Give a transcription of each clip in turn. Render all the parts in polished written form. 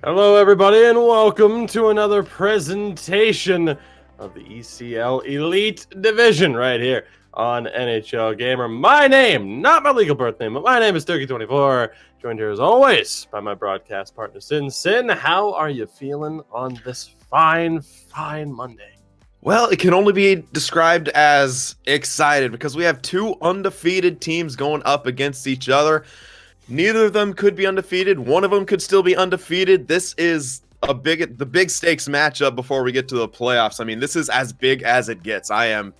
Hello, everybody, and welcome to another presentation of the ECL Elite Division right here on NHL Gamer. My name, not my legal birth name, but my name is Turkey24, joined here as always by my broadcast partner, Sin. Sin, how are you feeling on this fine Monday? Well, it can only be described as excited because we have two undefeated teams going up against each other. Neither of them could be undefeated. One of them could still be undefeated. This is the big stakes matchup before we get to the playoffs. I mean, this is as big as it gets. I'm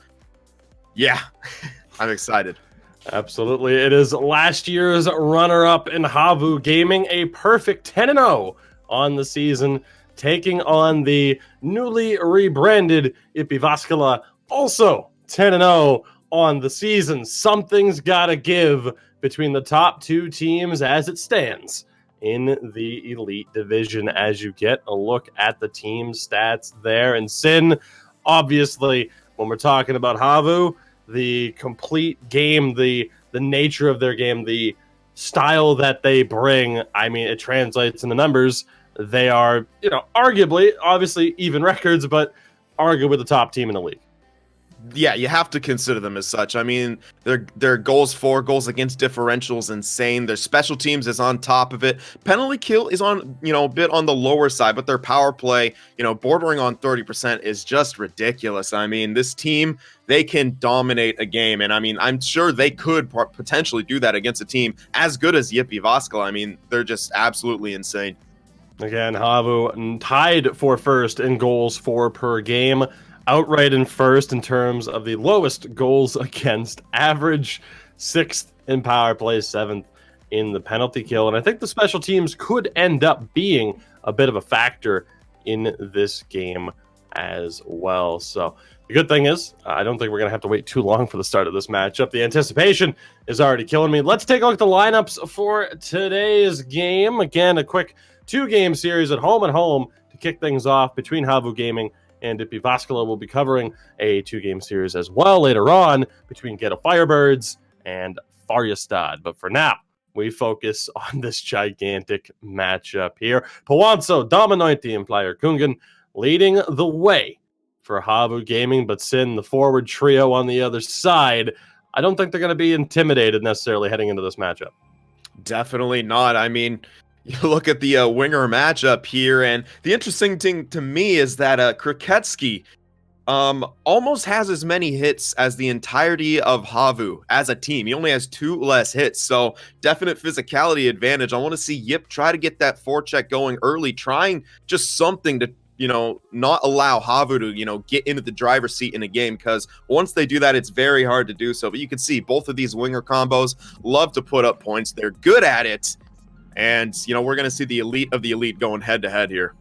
excited. Absolutely. It is last year's runner-up in HAVU Gaming, a perfect 10-0 on the season, taking on the newly rebranded JYP Jyvaskyla, also 10-0 on the season. Something's got to give between the top two teams as it stands in the Elite Division as you get a look at the team stats there. And Sin, obviously, when we're talking about HAVU, the complete game, the nature of their game, the style that they bring, I mean, it translates in the numbers. They are, arguably, obviously, even records, but arguably the top team in the league. Yeah, you have to consider them as such. I mean, their goals against differential is insane. Their special teams is on top of it. Penalty kill is on, a bit on the lower side, but their power play, bordering on 30% is just ridiculous. I mean, this team, they can dominate a game, and I mean, I'm sure they could potentially do that against a team as good as JYP Jyvaskyla. I mean, they're just absolutely insane. Again, HAVU tied for first in goals for per game. Outright in first in terms of the lowest goals against average, sixth in power play, seventh in the penalty kill. And I think the special teams could end up being a bit of a factor in this game as well. So the good thing is, I don't think we're going to have to wait too long for the start of this matchup. The anticipation is already killing me. Let's take a look at the lineups for today's game. Again, a quick two-game series at home to kick things off between HAVU Gaming and JYP Jyvaskyla. Will be covering a two-game series as well later on between Ghetto Firebirds and Farjestad. But for now, we focus on this gigantic matchup here. Pwanso, Dominante, and Player Kungan leading the way for HAVU Gaming, but Sin, the forward trio on the other side, I don't think they're going to be intimidated necessarily heading into this matchup. Definitely not. I mean, you look at the winger matchup here, and the interesting thing to me is that Kriketsky almost has as many hits as the entirety of HAVU as a team. He only has 2 less hits, so definite physicality advantage. I want to see Yip try to get that forecheck going early, trying just something to, not allow HAVU to, get into the driver's seat in a game, because once they do that, it's very hard to do so. But you can see both of these winger combos love to put up points. They're good at it. And, we're going to see the elite of the elite going head-to-head here.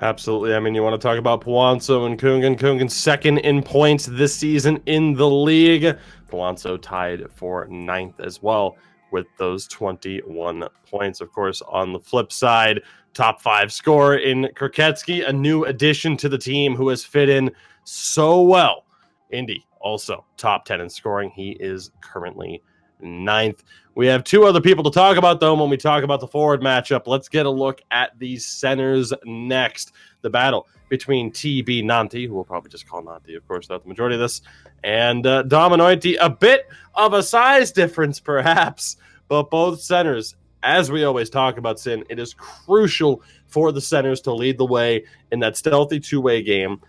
Absolutely. I mean, you want to talk about Pwanso and Kungan. Kungan second in points this season in the league. Pwanso tied for 9th as well with those 21 points. Of course, on the flip side, top 5 scorer in Kriketsky, a new addition to the team who has fit in so well. Indy, also top 10 in scoring. He is currently 9th. We have 2 other people to talk about, though, when we talk about the forward matchup. Let's get a look at these centers next. The battle between TB Nanti, who we'll probably just call Nanti, of course, throughout the majority of this, and Dominante. A bit of a size difference, perhaps, but both centers, as we always talk about, Sin, it is crucial for the centers to lead the way in that stealthy two-way game.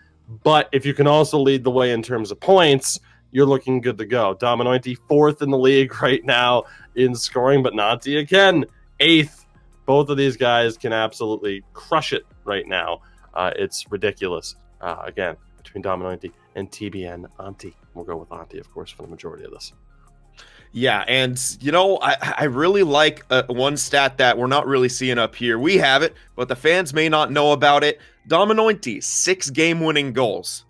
But if you can also lead the way in terms of points, you're looking good to go. Dominante 4th in the league right now in scoring, but Nanti again 8th. Both of these guys can absolutely crush it right now. It's ridiculous. Again, between Dominante and TBN Antti. We'll go with Antti, of course, for the majority of this. Yeah, and, I really like one stat that we're not really seeing up here. We have it, but the fans may not know about it. Dominante, 6 game-winning goals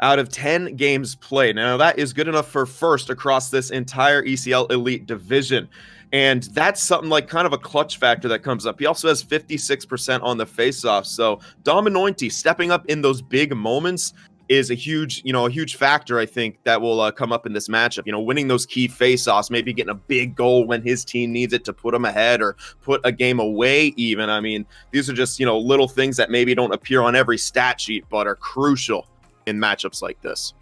out of 10 games played. Now, that is good enough for first across this entire ECL Elite Division. And that's something like kind of a clutch factor that comes up. He also has 56% on the faceoff. So Dominante stepping up in those big moments is a huge factor, I think, that will come up in this matchup. Winning those key face-offs, maybe getting a big goal when his team needs it to put them ahead or put a game away even. I mean, these are just, little things that maybe don't appear on every stat sheet, but are crucial in matchups like this.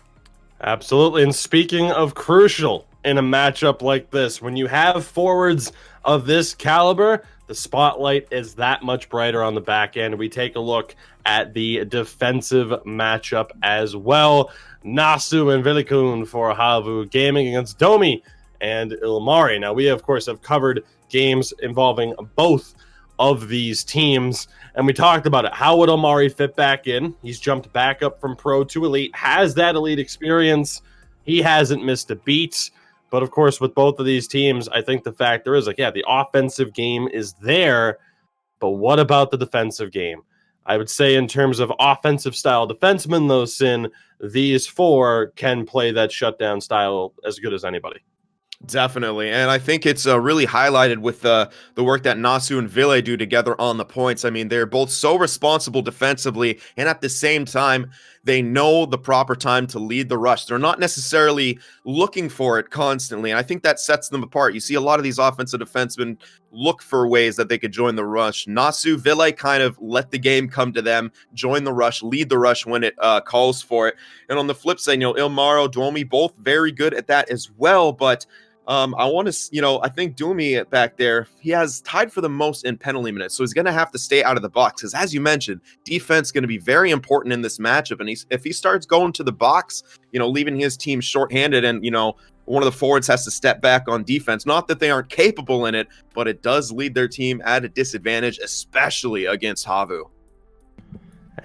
Absolutely. And speaking of crucial in a matchup like this, when you have forwards of this caliber, the spotlight is that much brighter on the back end. We take a look at the defensive matchup as well. Nasu and Vilikun for HAVU Gaming against Domi and Ilmari. Now, we, of course, have covered games involving both of these teams, and we talked about it. How would Ilmari fit back in? He's jumped back up from pro to elite, has that elite experience. He hasn't missed a beat. But, of course, with both of these teams, I think the factor is, the offensive game is there, but what about the defensive game? I would say in terms of offensive-style defensemen, though, Sin, these four can play that shutdown style as good as anybody. Definitely, and I think it's really highlighted with the work that Nasu and Ville do together on the points. I mean, they're both so responsible defensively, and at the same time, they know the proper time to lead the rush. They're not necessarily looking for it constantly, and I think that sets them apart. You see a lot of these offensive defensemen look for ways that they could join the rush. Nasu, Ville kind of let the game come to them, join the rush, lead the rush when it calls for it. And on the flip side, Ilmaro, Domi, both very good at that as well, but I want to, I think Domi back there, he has tied for the most in penalty minutes, so he's going to have to stay out of the box because, as you mentioned, defense is going to be very important in this matchup. And if he starts going to the box, leaving his team shorthanded and, one of the forwards has to step back on defense, not that they aren't capable in it, but it does lead their team at a disadvantage, especially against HAVU.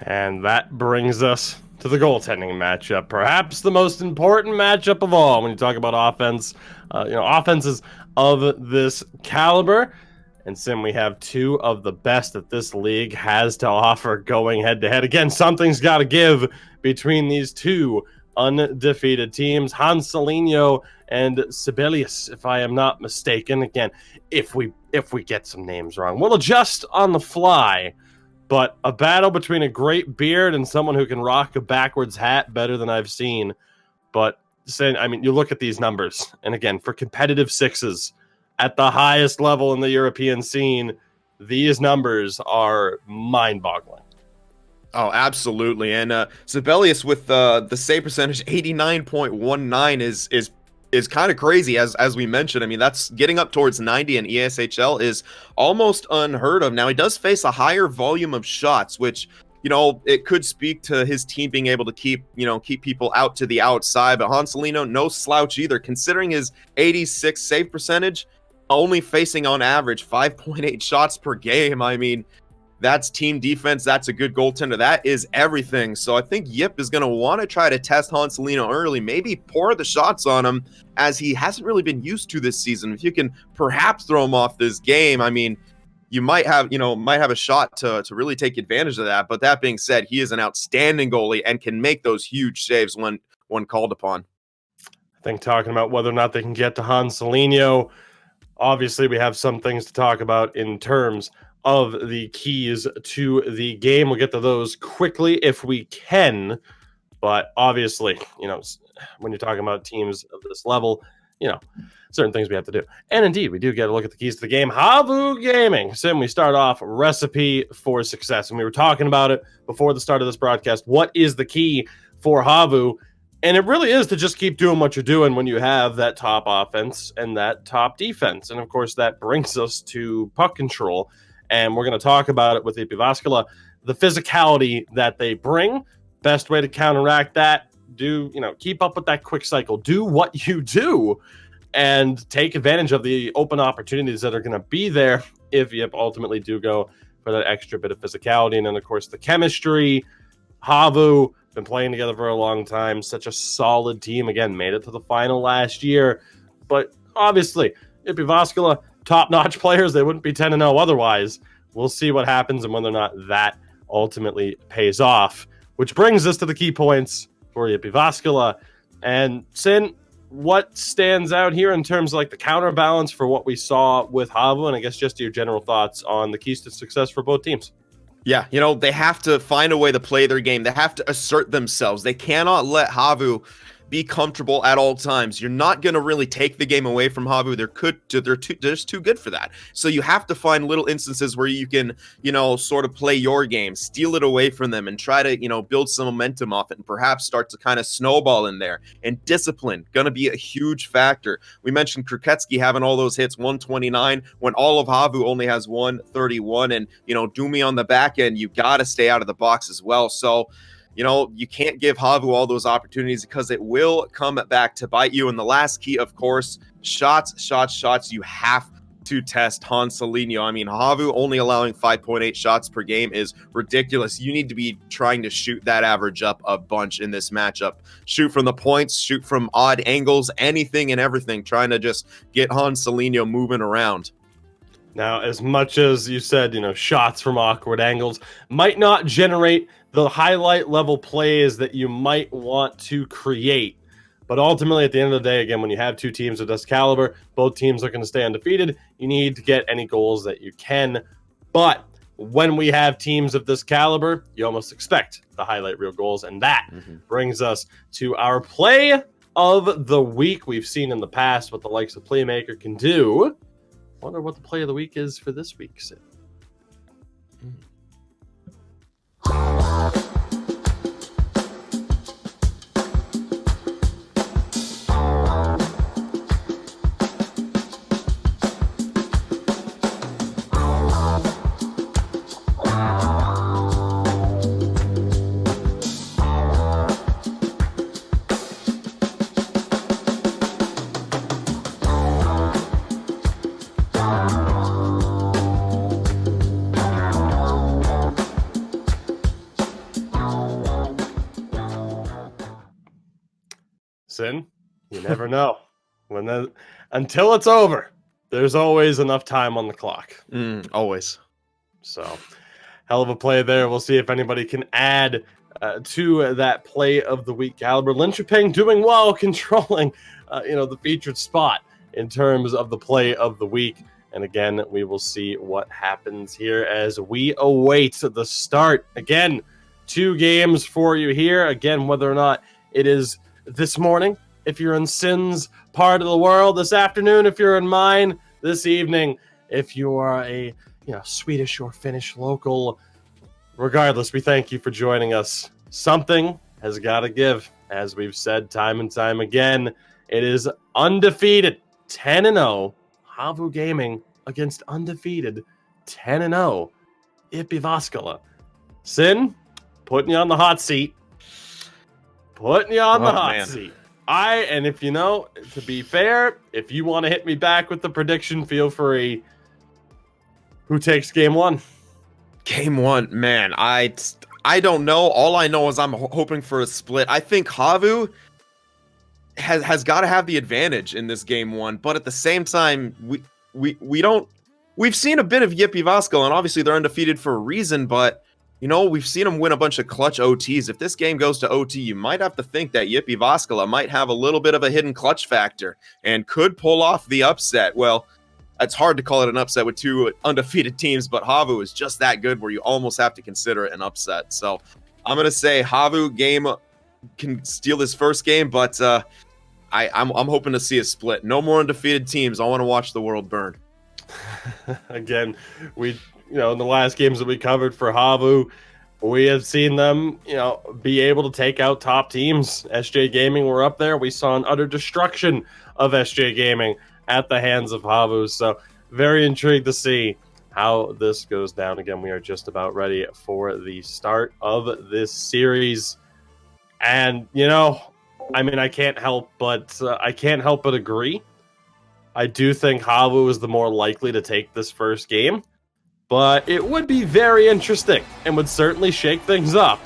And that brings us to the goaltending matchup, perhaps the most important matchup of all when you talk about offense. Offenses of this caliber. And Sim, we have two of the best that this league has to offer going head-to-head. Again, something's got to give between these two undefeated teams, Hanselinho and Sibelius, if I am not mistaken. Again, if we get some names wrong, we'll adjust on the fly. But a battle between a great beard and someone who can rock a backwards hat better than I've seen. But you look at these numbers, and again, for competitive sixes at the highest level in the European scene, these numbers are mind-boggling. Oh, absolutely. And Sibelius with the save percentage 89.19 is kind of crazy, as we mentioned. I mean, that's getting up towards 90 in EASHL is almost unheard of. Now, he does face a higher volume of shots, which, it could speak to his team being able to keep people out to the outside. But Hanselinho, no slouch either, considering his 86 save percentage, only facing on average 5.8 shots per game. I mean, that's team defense. That's a good goaltender. That is everything. So I think Yip is going to want to try to test Hanselinho early, maybe pour the shots on him, as he hasn't really been used to this season. If you can perhaps throw him off this game, I mean, you might have a shot to really take advantage of that. But that being said, he is an outstanding goalie and can make those huge saves when called upon. I think talking about whether or not they can get to Hanselinho, obviously we have some things to talk about in terms of the keys to the game. We'll get to those quickly if we can. But obviously, when you're talking about teams of this level, certain things we have to do. And indeed, we do get a look at the keys to the game. HAVU Gaming. Sim, we start off recipe for success. And we were talking about it before the start of this broadcast. What is the key for HAVU? And it really is to just keep doing what you're doing when you have that top offense and that top defense. And of course, that brings us to puck control. And we're going to talk about it with JYP Jyvaskyla, the physicality that they bring. Best way to counteract that, keep up with that quick cycle. Do what you do and take advantage of the open opportunities that are going to be there if you ultimately do go for that extra bit of physicality. And then, of course, the chemistry. HAVU, been playing together for a long time. Such a solid team. Again, made it to the final last year. But obviously, JYP Jyvaskyla, top-notch players. They wouldn't be 10-0 otherwise. We'll see what happens and whether or not that ultimately pays off. Which brings us to the key points for JYP Jyvaskyla. And Sin, what stands out here in terms of the counterbalance for what we saw with HAVU, and I guess just your general thoughts on the keys to success for both teams? Yeah, you know, they have to find a way to play their game. They have to assert themselves. They cannot let HAVU be comfortable at all times. You're not going to really take the game away from HAVU. They're just too good for that. So you have to find little instances where you can, you know, sort of play your game, steal it away from them, and try to, you know, build some momentum off it, and perhaps start to kind of snowball in there. And discipline, going to be a huge factor. We mentioned Kruketsky having all those hits, 129, when all of HAVU only has 131. And, you know, Doomy on the back end, you got to stay out of the box as well. So, you know, you can't give HAVU all those opportunities because it will come back to bite you. And the last key, of course, shots. You have to test Hanselinho. I mean, HAVU only allowing 5.8 shots per game is ridiculous. You need to be trying to shoot that average up a bunch in this matchup. Shoot from the points, shoot from odd angles, anything and everything, trying to just get Hanselinho moving around. Now, as much as you said, you know, shots from awkward angles might not generate the highlight level plays that you might want to create. But ultimately, at the end of the day, again, when you have two teams of this caliber, both teams are going to stay undefeated. You need to get any goals that you can. But when we have teams of this caliber, you almost expect the highlight reel goals. And that brings us to our play of the week. We've seen in the past what the likes of Playmaker can do. Wonder what the play of the week is for this week, Sid. Sin, you never know. Until it's over, there's always enough time on the clock. Always. So, hell of a play there. We'll see if anybody can add to that play of the week caliber. Linköping doing well, controlling the featured spot in terms of the play of the week. And again, we will see what happens here as we await the start. Again, 2 games for you here. Again, whether or not it is this morning, if you're in Sin's part of the world, this afternoon, if you're in mine, this evening, if you are a Swedish or Finnish local. Regardless, we thank you for joining us. Something has got to give, as we've said time and time again. It is undefeated 10-0 HAVU Gaming against undefeated 10-0 JYP Jyvaskyla. Sin, putting you on the hot seat. Seat. And if to be fair, if you want to hit me back with the prediction, feel free. Who takes game 1? Game 1, man, I don't know. All I know is I'm hoping for a split. I think HAVU has got to have the advantage in this game 1, but at the same time, we've seen a bit of JYP Jyvaskyla, and obviously they're undefeated for a reason, but we've seen them win a bunch of clutch OTs. If this game goes to OT, you might have to think that JYP Jyvaskyla might have a little bit of a hidden clutch factor and could pull off the upset. Well, it's hard to call it an upset with 2 undefeated teams, but HAVU is just that good where you almost have to consider it an upset. So I'm going to say HAVU game can steal this first game, but I'm hoping to see a split. No more undefeated teams. I want to watch the world burn. Again, in the last games that we covered for HAVU, we have seen them, be able to take out top teams. SJ Gaming were up there. We saw an utter destruction of SJ Gaming at the hands of HAVU. So very intrigued to see how this goes down. Again, we are just about ready for the start of this series. And, I can't help but agree. I do think HAVU is the more likely to take this first game. But it would be very interesting and would certainly shake things up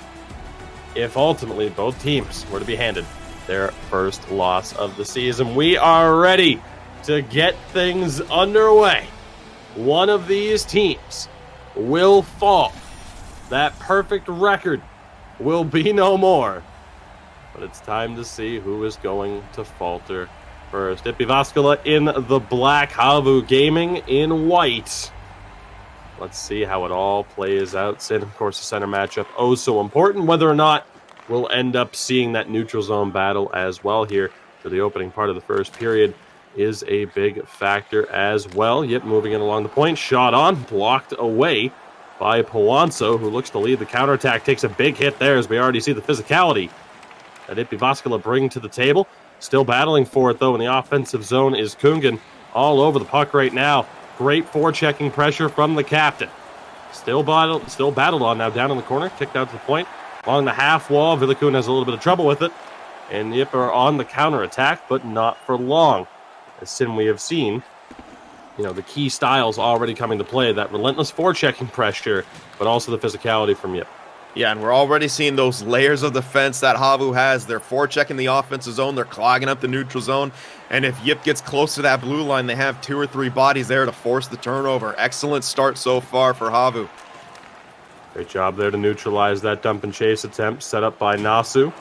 if ultimately both teams were to be handed their first loss of the season. We are ready to get things underway. One of these teams will fall. That perfect record will be no more. But it's time to see who is going to falter first. JYP Jyvaskyla in the black, HAVU Gaming in white. Let's see how it all plays out. Sin, of course, the center matchup, oh so important. Whether or not we'll end up seeing that neutral zone battle as well here for the opening part of the first period is a big factor as well. Yep, moving it along the point. Shot on, blocked away by Powanso, who looks to lead the counterattack. Takes a big hit there as we already see the physicality that Jyvaskyla bring to the table. Still battling for it, though, in the offensive zone is Kungan all over the puck right now. Great forechecking pressure from the captain. Still battled on now down in the corner. Kicked out to the point. Along the half wall, Villikun has a little bit of trouble with it. And Yip are on the counterattack, but not for long. As Sin, we have seen, the key styles already coming to play. That relentless forechecking pressure, but also the physicality from Yip. Yeah, and we're already seeing those layers of defense that HAVU has. They're forechecking the offensive zone. They're clogging up the neutral zone. And if Yip gets close to that blue line, they have 2 or 3 bodies there to force the turnover. Excellent start so far for HAVU. Great job there to neutralize that dump and chase attempt set up by Nasu.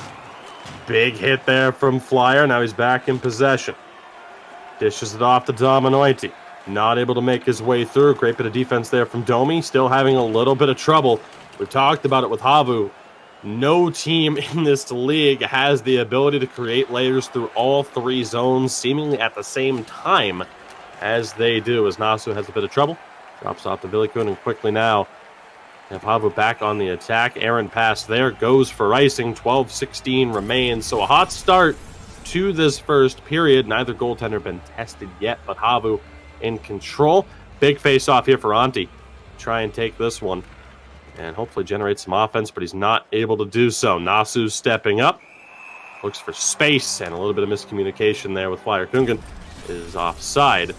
Big hit there from Flyer. Now he's back in possession. Dishes it off to Dominoiti. Not able to make his way through. Great bit of defense there from Domi. Still having a little bit of trouble. We've talked about it with HAVU. No team in this league has the ability to create layers through all 3 zones seemingly at the same time as they do. As Nasu has a bit of trouble. Drops off to Villikun, and quickly now have HAVU back on the attack. Aaron pass there. Goes for icing. 12-16 remains. So a hot start to this first period. Neither goaltender been tested yet, but HAVU in control. Big face-off here for Antti. Try and take this one and hopefully generate some offense, but he's not able to do so. Nasu stepping up. Looks for space, and a little bit of miscommunication there with Flyer. Kungan is offside.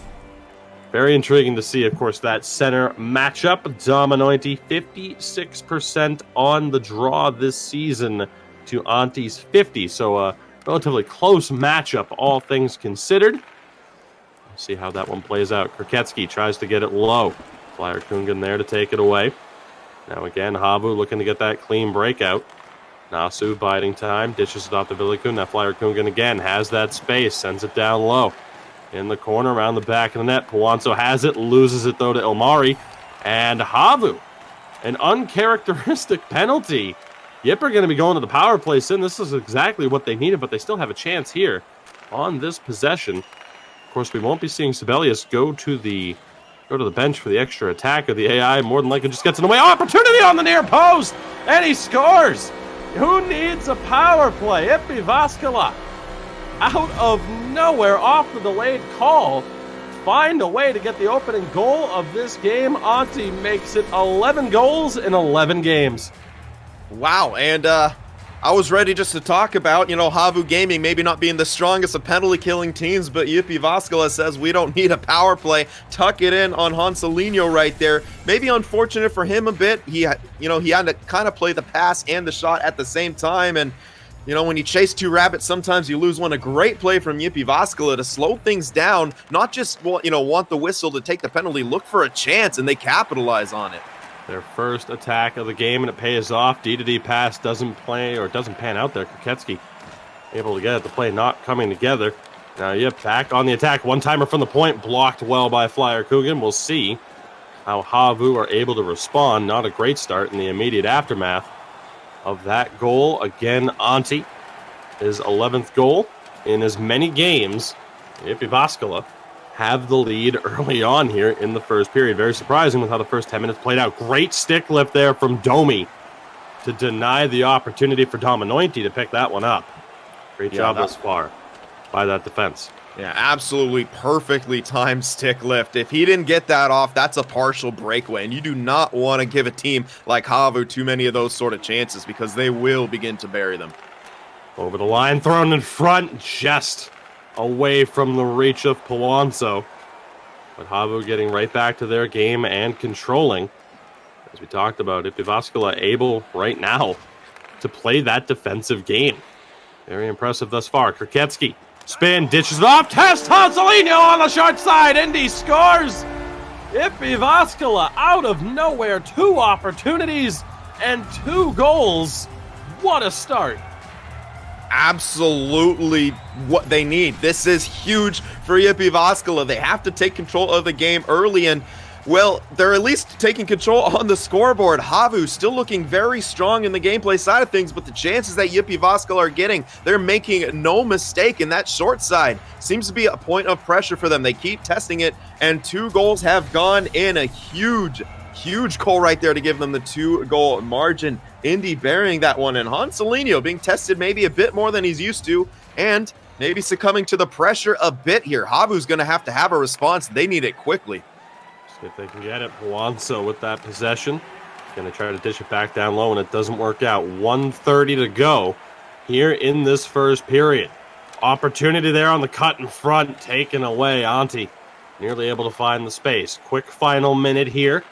Very intriguing to see, of course, that center matchup. Dominoiti, 56% on the draw this season to Antti's 50. So a relatively close matchup, all things considered. Let's see how that one plays out. Kroketsky tries to get it low. Flyer Kungan there to take it away. Now again, HAVU looking to get that clean breakout. Nasu biding time, dishes it off to Villikun. Now Flyer Kungan again has that space, sends it down low. In the corner, around the back of the net. Powanso has it, loses it though to Ilmari. And HAVU, an uncharacteristic penalty. Yip are going to be going to the power play. Sin, this is exactly what they needed, but they still have a chance here on this possession. Of course, we won't be seeing Sibelius go to the bench for the extra attack of the AI. More than likely just gets in the way. Opportunity on the near post! And he scores! Who needs a power play? Jyvaskyla, out of nowhere, off the delayed call, find a way to get the opening goal of this game. Antti makes it 11 goals in 11 games. Wow, and I was ready just to talk about, HAVU Gaming maybe not being the strongest of penalty-killing teams, but Jyvaskyla says we don't need a power play. Tuck it in on Hanselinho right there. Maybe unfortunate for him a bit. He had to kind of play the pass and the shot at the same time, and when you chase 2 rabbits, sometimes you lose one. A great play from Jyvaskyla to slow things down, not just want the whistle to take the penalty, look for a chance, and they capitalize on it. Their first attack of the game, and it pays off. D-to-D pass doesn't pan out there. Kroketsky able to get it. The play not coming together. Now, back on the attack. One-timer from the point, blocked well by Flyer Kungan. We'll see how HAVU are able to respond. Not a great start in the immediate aftermath of that goal. Again, Antti, his 11th goal in as many games. Jyvaskyla have the lead early on here in the first period. Very surprising with how the first 10 minutes played out. Great stick lift there from Domi to deny the opportunity for Dominoiti to pick that one up. Great job thus far by that defense. Yeah, absolutely perfectly timed stick lift. If he didn't get that off, that's a partial breakaway, and you do not want to give a team like HAVU too many of those sort of chances because they will begin to bury them. Over the line, thrown in front, just away from the reach of Powanso. But HAVU getting right back to their game and controlling. As we talked about, Jyvaskyla able right now to play that defensive game. Very impressive thus far. Kroketsky, spin, ditches it off, test Hanselinho on the short side, Indy scores! Jyvaskyla out of nowhere, 2 opportunities and 2 goals. What a start. Absolutely what they need. This is huge for Jyvaskyla. They have to take control of the game early, and Well, they're at least taking control on the scoreboard. HAVU still looking very strong in the gameplay side of things, but the chances that JYP Jyvaskyla are getting, they're making no mistake in that short side. Seems to be a point of pressure for them. They keep testing it, and 2 goals have gone in. A huge goal right there to give them the 2-goal margin. Indy burying that one, and Hanselinho being tested maybe a bit more than he's used to, and maybe succumbing to the pressure a bit here. HAVU's going to have a response. They need it quickly. See if they can get it. Puanzo with that possession. Going to try to dish it back down low, and it doesn't work out. 1:30 to go here in this first period. Opportunity there on the cut in front, taken away. Antti nearly able to find the space. Quick final minute here.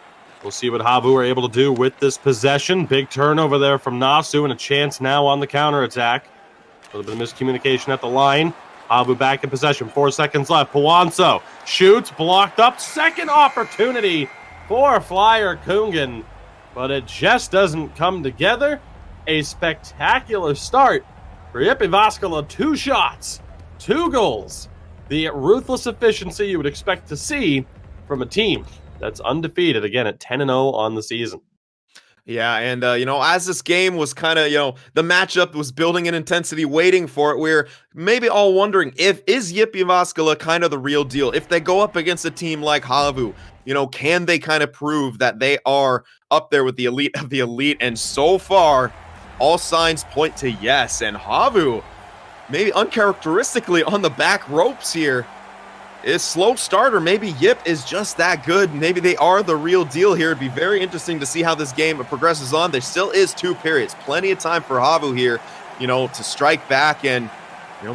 We'll see what HAVU are able to do with this possession. Big turnover there from Nasu, and a chance now on the counterattack. A little bit of miscommunication at the line. HAVU back in possession. 4 seconds left. Puanzo shoots, blocked up. Second opportunity for Flyer Kungen, but it just doesn't come together. A spectacular start for JYP Jyvaskyla. 2 shots, 2 goals. The ruthless efficiency you would expect to see from a team that's undefeated, again, at 10-0 on the season. Yeah, and, as this game was kind of, the matchup was building in intensity, waiting for it, we're maybe all wondering, is JYP Jyvaskyla kind of the real deal? If they go up against a team like HAVU, can they kind of prove that they are up there with the elite of the elite? And so far, all signs point to yes. And HAVU, maybe uncharacteristically on the back ropes here, is slow starter. Maybe JYP is just that good. Maybe they are the real deal here. It'd be very interesting to see how this game progresses on. There still is 2 periods. Plenty of time for HAVU here, to strike back and,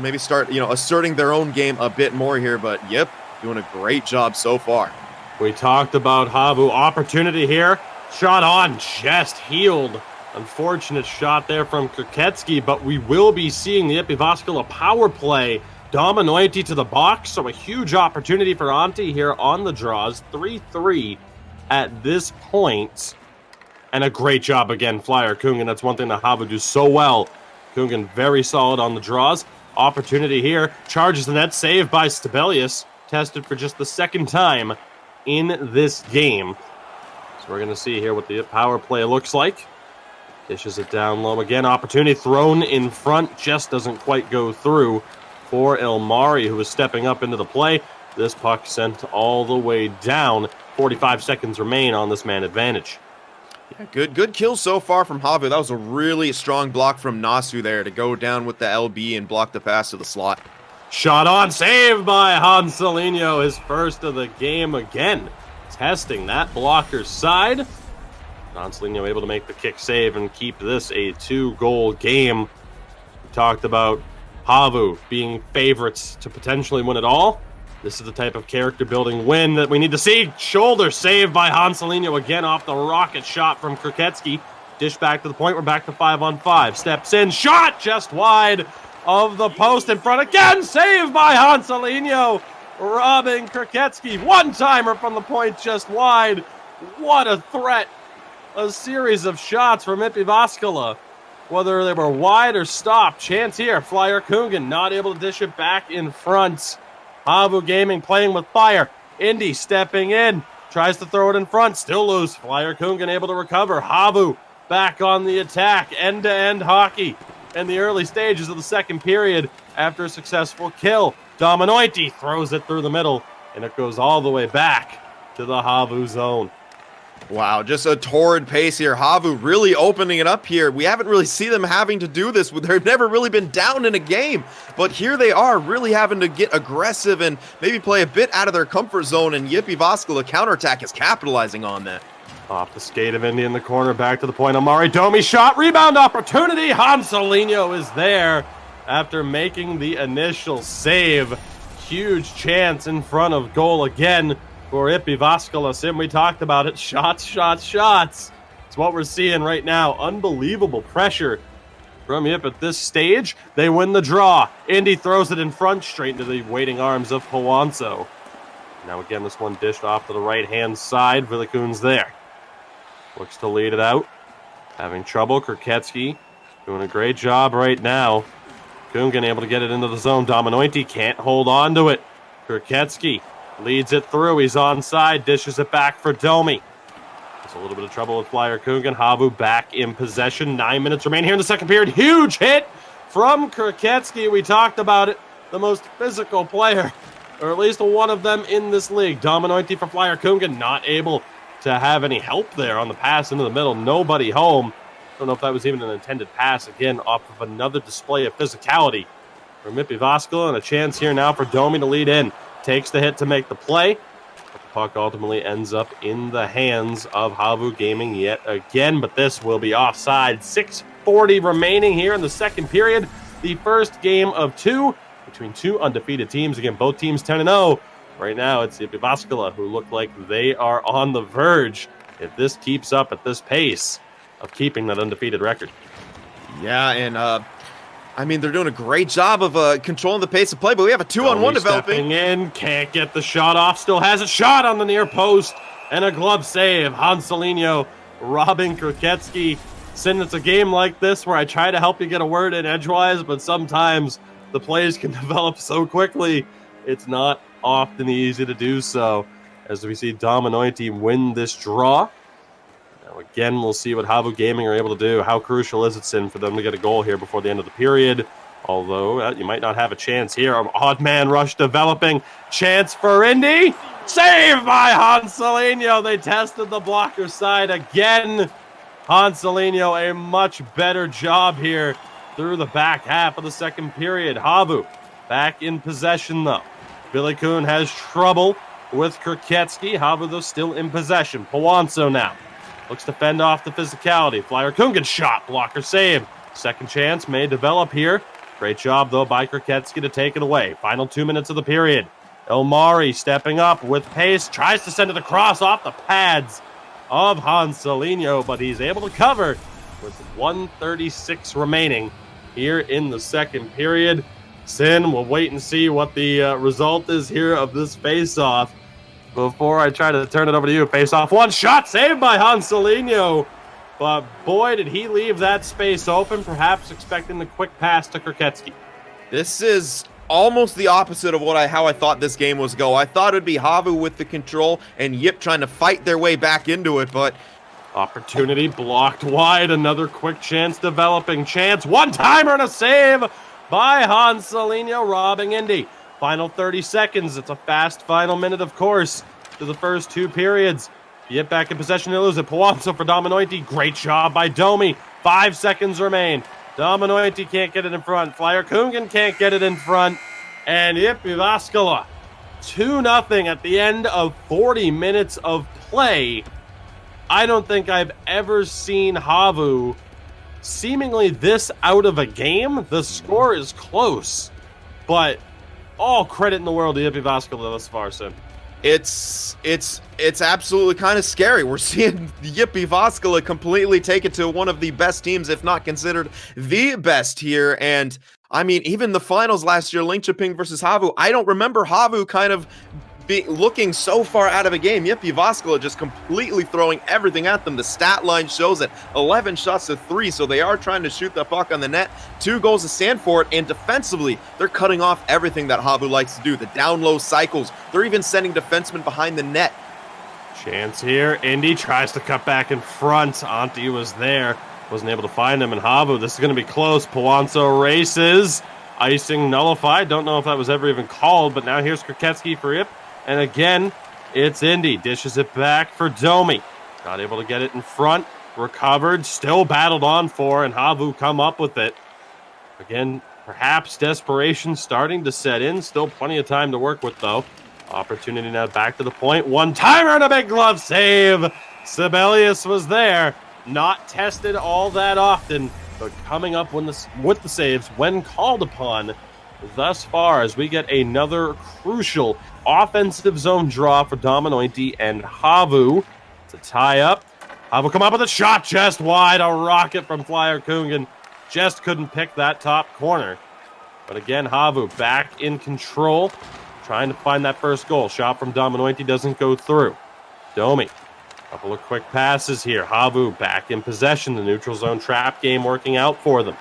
maybe start, asserting their own game a bit more here. But JYP doing a great job so far. We talked about HAVU. Opportunity here. Shot on, just healed. Unfortunate shot there from Kraketsky, but we will be seeing the JYP Jyvaskyla power play. Dominoiti to the box, so a huge opportunity for Antti here on the draws. 3-3 at this point. And a great job again, Flyer Kungen. That's one thing that HAVU do so well. Kungen very solid on the draws. Opportunity here. Charges the net, saved by Stabelius. Tested for just the 2nd time in this game. So we're going to see here what the power play looks like. Dishes it down low again. Opportunity thrown in front. Just doesn't quite go through for Elmari, who is stepping up into the play. This puck sent all the way down. 45 seconds remain on this man advantage. Yeah, good kill so far from HAVU. That was a really strong block from Nasu there to go down with the LB and block the pass to the slot. Shot on, saved by Hanselinho, his first of the game again. Testing that blocker's side. Hanselinho able to make the kick save and keep this a 2-goal game. We talked about HAVU being favorites to potentially win it all. This is the type of character-building win that we need to see. Shoulder save by Hanselinho again off the rocket shot from Kraketsky. Dish back to the point. We're back to 5-on-5. Steps in. Shot just wide of the post in front. Again, saved by Hanselinho. Robbing Kraketsky. One-timer from the point just wide. What a threat. A series of shots from JYP Jyvaskyla. Whether they were wide or stopped. Chance here. Flyer Kungen not able to dish it back in front. HAVU Gaming playing with fire. Indy stepping in. Tries to throw it in front. Still loose. Flyer Kungen able to recover. HAVU back on the attack. End-to-end hockey in the early stages of the 2nd period after a successful kill. Dominoiti throws it through the middle, and it goes all the way back to the HAVU zone. Wow, just a torrid pace here. HAVU really opening it up here. We haven't really seen them having to do this. They've never really been down in a game. But here they are really having to get aggressive and maybe play a bit out of their comfort zone. And JYP Jyvaskyla counterattack is capitalizing on that. Off the skate of Indy in the corner, back to the point. Amari Domi shot, rebound opportunity. Hanselinho is there after making the initial save. Huge chance in front of goal again for JYP Jyvaskyla. Sim, we talked about it. Shots, shots, shots. It's what we're seeing right now. Unbelievable pressure from JYP at this stage. They win the draw. Indy throws it in front, straight into the waiting arms of Puanzo. Now again, this one dished off to the right-hand side. Villicoon's there. Looks to lead it out. Having trouble. Kraketsky doing a great job right now. Kungen able to get it into the zone. Dominoiti can't hold on to it. Kraketsky leads it through. He's onside, dishes it back for Domi. There's a little bit of trouble with Flyer Kungan. HAVU back in possession. 9 minutes remain here in the second period. Huge hit from Kroketsky. We talked about it. The most physical player, or at least one of them in this league. Dominointi for Flyer Kungan, not able to have any help there on the pass into the middle. Nobody home. Don't know if that was even an intended pass. Again, off of another display of physicality from JYP Jyvaskyla, and a chance here now for Domi to lead in. Takes the hit to make the play. But the puck ultimately ends up in the hands of HAVU Gaming yet again, but this will be offside. 6:40 remaining here in the second period. The first game of two between two undefeated teams. Again, both teams 10-0. Right now, it's JYP Jyvaskyla who look like they are on the verge, if this keeps up at this pace, of keeping that undefeated record. Yeah, and I mean, they're doing a great job of controlling the pace of play, but we have a 2-on-1 developing. Stepping in, can't get the shot off, still has a shot on the near post, and a glove save. Hanselinho robbing Kroketsky. Sin, it's a game like this where I try to help you get a word in edgewise, but sometimes the plays can develop so quickly, it's not often easy to do so. As we see Dominointi win this draw. Now again, we'll see what HAVU Gaming are able to do. How crucial is it, Sin, for them to get a goal here before the end of the period? Although, you might not have a chance here. Odd man rush developing. Chance for Indy. Saved by Hanselinho. They tested the blocker side again. Hanselinho, a much better job here through the back half of the second period. HAVU back in possession, though. Billy Kuhn has trouble with Kroketsky. HAVU, though, still in possession. Pawanso now looks to fend off the physicality. Flyer Kungan shot. Blocker save. Second chance may develop here. Great job, though, by Kroketsky to take it away. Final 2 minutes of the period. Elmari stepping up with pace. Tries to send it across off the pads of Hanselinho, but he's able to cover with 1:36 remaining here in the second period. Sin, we'll wait and see what the result is here of this face-off before I try to turn it over to you. Face-off, one shot saved by Hanselinho, but boy, did he leave that space open, perhaps expecting the quick pass to Kroketsky. This is almost the opposite of how I thought this game was go. I thought it would be HAVU with the control and Yip trying to fight their way back into it, but opportunity blocked wide. Another quick chance developing. Chance, one-timer and a save by Hanselinho, robbing Indy. Final 30 seconds. It's a fast final minute, of course, to the first two periods. Yip back in possession, they lose it. Pawanso for Dominointi. Great job by Domi. 5 seconds remain. Dominointi can't get it in front. Flyer Kungan can't get it in front. And JYP Jyvaskyla 2-0 at the end of 40 minutes of play. I don't think I've ever seen HAVU seemingly this out of a game. The score is close, but all credit in the world to JYP Jyvaskyla thus far, Sim. It's absolutely kind of scary. We're seeing JYP Jyvaskyla completely take it to one of the best teams, if not considered the best here. And I mean, even the finals last year, Linköping versus HAVU, I don't remember HAVU kind of looking so far out of a game. JYP Jyvaskyla just completely throwing everything at them. The stat line shows it. 11 shots to 3, so they are trying to shoot the puck on the net. 2 goals to stand for it, and defensively, they're cutting off everything that HAVU likes to do. The down-low cycles. They're even sending defensemen behind the net. Chance here. Indy tries to cut back in front. Antti was there. Wasn't able to find him. And HAVU, this is going to be close. Pawanso races. Icing nullified. Don't know if that was ever even called, but now here's Kroketsky for Yip. And again, it's Indy. Dishes it back for Domi. Not able to get it in front. Recovered. Still battled on for, and HAVU come up with it. Again, perhaps desperation starting to set in. Still plenty of time to work with, though. Opportunity now back to the point. One-timer and a big glove save. Sibelius was there. Not tested all that often, but coming up with the saves when called upon thus far, as we get another crucial offensive zone draw for Dominointi and HAVU to tie up. HAVU come up with a shot just wide. A rocket from Flyer Kungan. Just couldn't pick that top corner. But again, HAVU back in control, trying to find that first goal. Shot from Dominointi doesn't go through. Domi, couple of quick passes here. HAVU back in possession. The neutral zone trap game working out for them.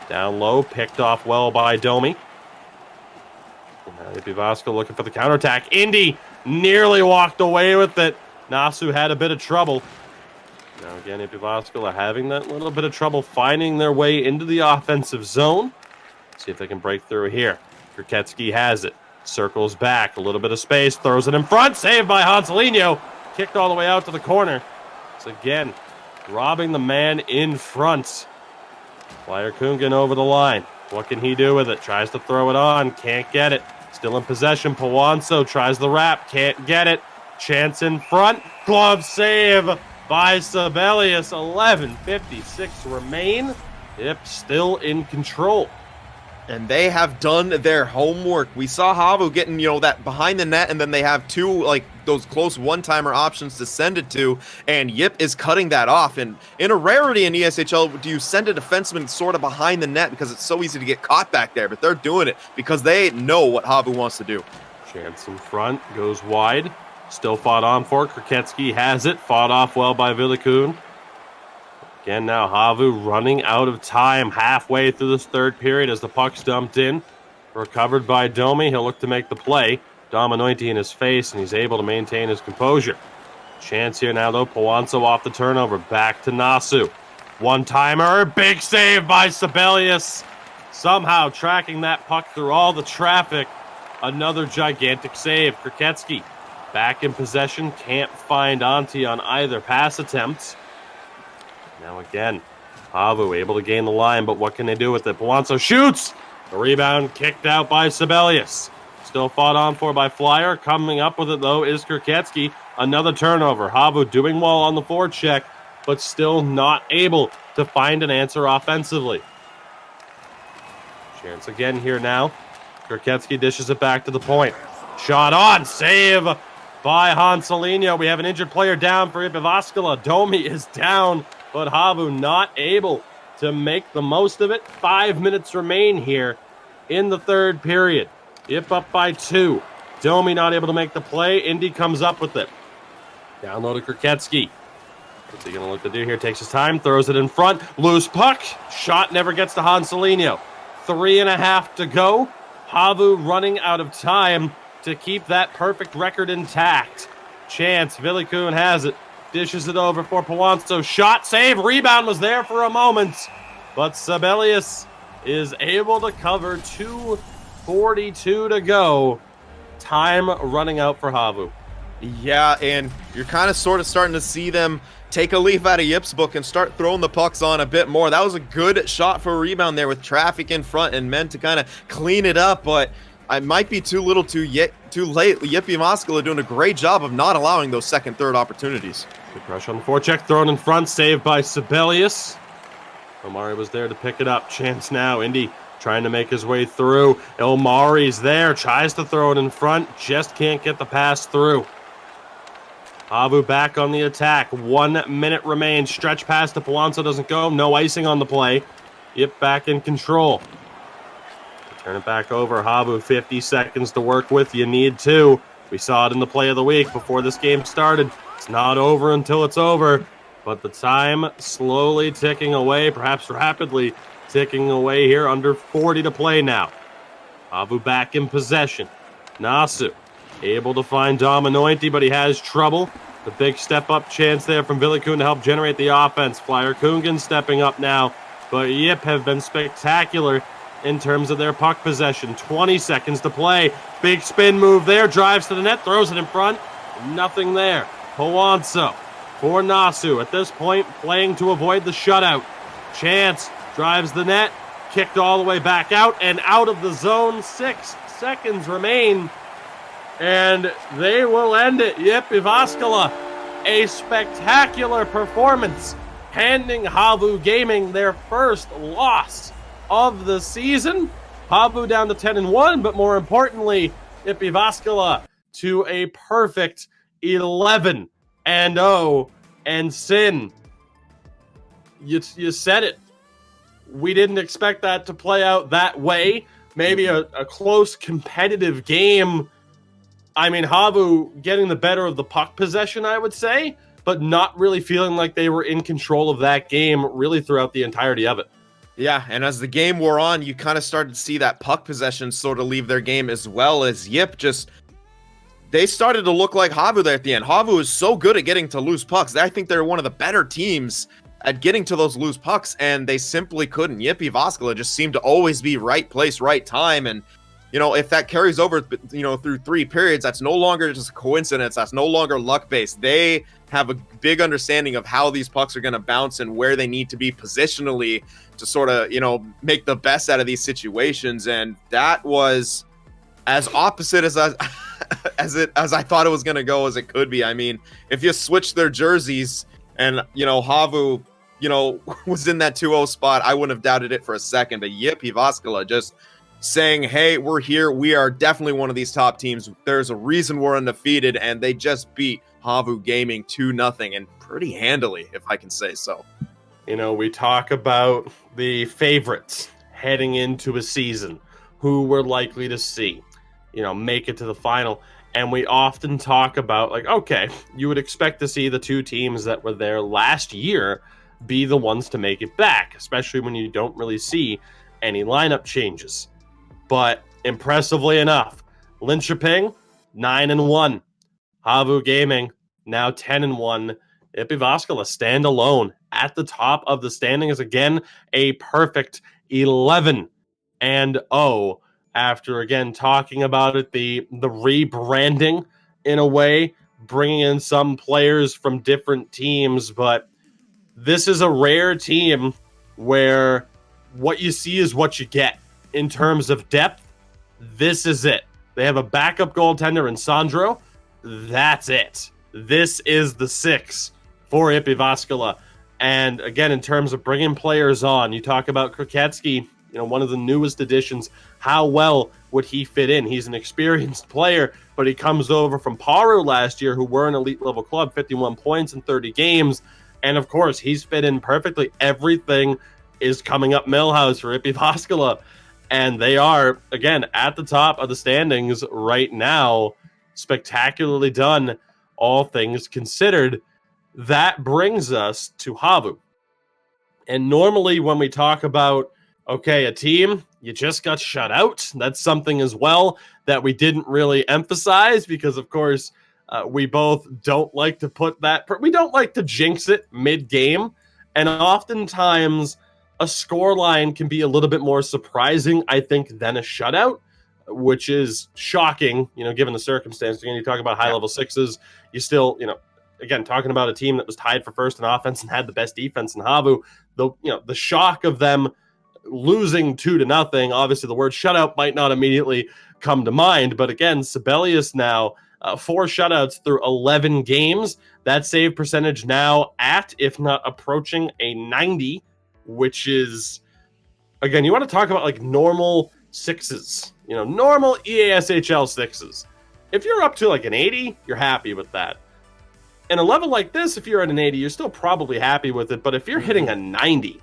Down low, picked off well by Domi. Now Jyvaskyla looking for the counterattack. Indy nearly walked away with it. Nasu had a bit of trouble. Now again, Jyvaskyla having that little bit of trouble finding their way into the offensive zone. See if they can break through here. Kruketsky has it. Circles back. A little bit of space. Throws it in front. Saved by Hanselino. Kicked all the way out to the corner. So again, robbing the man in front. Flyer Kungen over the line. What can he do with it? Tries to throw it on. Can't get it. Still in possession. Pawanso tries the wrap. Can't get it. Chance in front. Glove save by Sibelius. 11:56 remain. Yep, still in control. And they have done their homework. We saw HAVU getting, that behind the net, and then they have two, those close one-timer options to send it to, and Yip is cutting that off. And in a rarity in ESHL, do you send a defenseman sort of behind the net because it's so easy to get caught back there? But they're doing it because they know what HAVU wants to do. Chance in front, goes wide. Still fought on for. Kruketsky has it. Fought off well by Villikun. Again, now HAVU running out of time halfway through this third period as the puck's dumped in. Recovered by Domi. He'll look to make the play. Dominointi in his face, and he's able to maintain his composure. Chance here now, though. Pawanso off the turnover. Back to Nasu. One-timer. Big save by Sibelius. Somehow tracking that puck through all the traffic. Another gigantic save. Kruketsky back in possession. Can't find Antti on either pass attempt. Now again, HAVU able to gain the line, but what can they do with it? Pawanso shoots! The rebound kicked out by Sibelius. Still fought on for by Flyer. Coming up with it, though, is Kruketsky. Another turnover. HAVU doing well on the forecheck, but still not able to find an answer offensively. Chance again here now. Kruketsky dishes it back to the point. Shot on! Save by Hanselino. We have an injured player down for Jyvaskyla. Domi is down, but HAVU not able to make the most of it. 5 minutes remain here in the third period. Yip up by 2. Domi not able to make the play. Indy comes up with it. Down low to Kruketsky. What's he going to look to do here? Takes his time, throws it in front. Loose puck. Shot never gets to Hanselino. 3.5 to go. HAVU running out of time to keep that perfect record intact. Chance. Villikun has it. Dishes it over for Pawanso. Shot, save, rebound was there for a moment. But Sibelius is able to cover. 2:42 to go. Time running out for HAVU. Yeah, and you're kind of sort of starting to see them take a leaf out of Yip's book and start throwing the pucks on a bit more. That was a good shot for a rebound there with traffic in front and meant to kind of clean it up, but it might be too little too late. Yip Jyvaskyla doing a great job of not allowing those second, third opportunities. Good pressure on the forecheck, thrown in front, saved by Sibelius. Omari was there to pick it up. Chance now, Indy trying to make his way through. Omari's there, tries to throw it in front, just can't get the pass through. HAVU back on the attack. 1 minute remains. Stretch pass to Pawanso doesn't go. No icing on the play. Yip back in control. Turn it back over. HAVU 50 seconds to work with. You need 2. We saw it in the play of the week before this game started. It's not over until it's over. But the time slowly ticking away, perhaps rapidly ticking away here. Under 40 to play now. HAVU back in possession. Nasu able to find Dominointi, but he has trouble. The big step-up chance there from Villikun to help generate the offense. Flyer Kungen stepping up now, but Yip have been spectacular in terms of their puck possession. 20 seconds to play. Big spin move there, drives to the net, throws it in front. Nothing there. Pawanso for Nasu. At this point, playing to avoid the shutout. Chance drives the net, kicked all the way back out and out of the zone. 6 seconds remain. And they will end it. Yip Jyvaskyla, a spectacular performance, handing HAVU Gaming their first loss of the season. HAVU down to 10-1, but more importantly, Yip Jyvaskyla to a perfect 11-0. And Sin, you said it. We didn't expect that to play out that way. Maybe a close competitive game. I mean, HAVU getting the better of the puck possession, I would say, but not really feeling like they were in control of that game really throughout the entirety of it. Yeah, and as the game wore on, you kind of started to see that puck possession sort of leave their game, as well as Yip just, they started to look like HAVU there at the end. HAVU is so good at getting to loose pucks. I think they're one of the better teams at getting to those loose pucks, and they simply couldn't. JYP Jyvaskyla just seemed to always be right place, right time, and if that carries over, through 3 periods, that's no longer just a coincidence. That's no longer luck-based. They have a big understanding of how these pucks are going to bounce and where they need to be positionally to sort of, make the best out of these situations. And that was as opposite as I thought it was going to go as it could be. I mean, if you switch their jerseys and, HAVU, was in that 2-0 spot, I wouldn't have doubted it for a second. But JYP Jyvaskyla just saying, hey, we're here. We are definitely one of these top teams. There's a reason we're undefeated, and they just beat HAVU Gaming 2-0 and pretty handily, if I can say so. We talk about the favorites heading into a season, who we're likely to see, make it to the final. And we often talk about, like, okay, you would expect to see the 2 teams that were there last year be the ones to make it back, especially when you don't really see any lineup changes. But impressively enough, Linköping 9-1, HAVU Gaming now 10-1. JYP Jyvaskyla stand alone at the top of the standings, again a perfect 11-0. After again talking about it, the rebranding in a way, bringing in some players from different teams, but this is a rare team where what you see is what you get. In terms of depth, this is it. They have a backup goaltender in Sandro. That's it. This is the 6 for JYP Jyvaskyla. And again, in terms of bringing players on, you talk about Kraketsky, one of the newest additions. How well would he fit in? He's an experienced player, but he comes over from Paru last year, who were an elite level club, 51 points in 30 games. And of course, he's fit in perfectly. Everything is coming up Millhouse for JYP Jyvaskyla. And they are, again, at the top of the standings right now. Spectacularly done, all things considered. That brings us to HAVU. And normally when we talk about, okay, a team, you just got shut out, that's something as well that we didn't really emphasize because, of course, we both don't like to put that... We don't like to jinx it mid-game. And oftentimes a scoreline can be a little bit more surprising, I think, than a shutout, which is shocking, given the circumstance. Again, you talk about high-level 6s, you still, again, talking about a team that was tied for first in offense and had the best defense in HAVU, the shock of them losing 2-0, obviously the word shutout might not immediately come to mind, but again, Sibelius now, 4 shutouts through 11 games, that save percentage now at, if not approaching, a 90, which is, again, you want to talk about like normal 6s, normal EASHL 6s. If you're up to like an 80, you're happy with that. In a level like this, if you're at an 80, you're still probably happy with it. But if you're hitting a 90,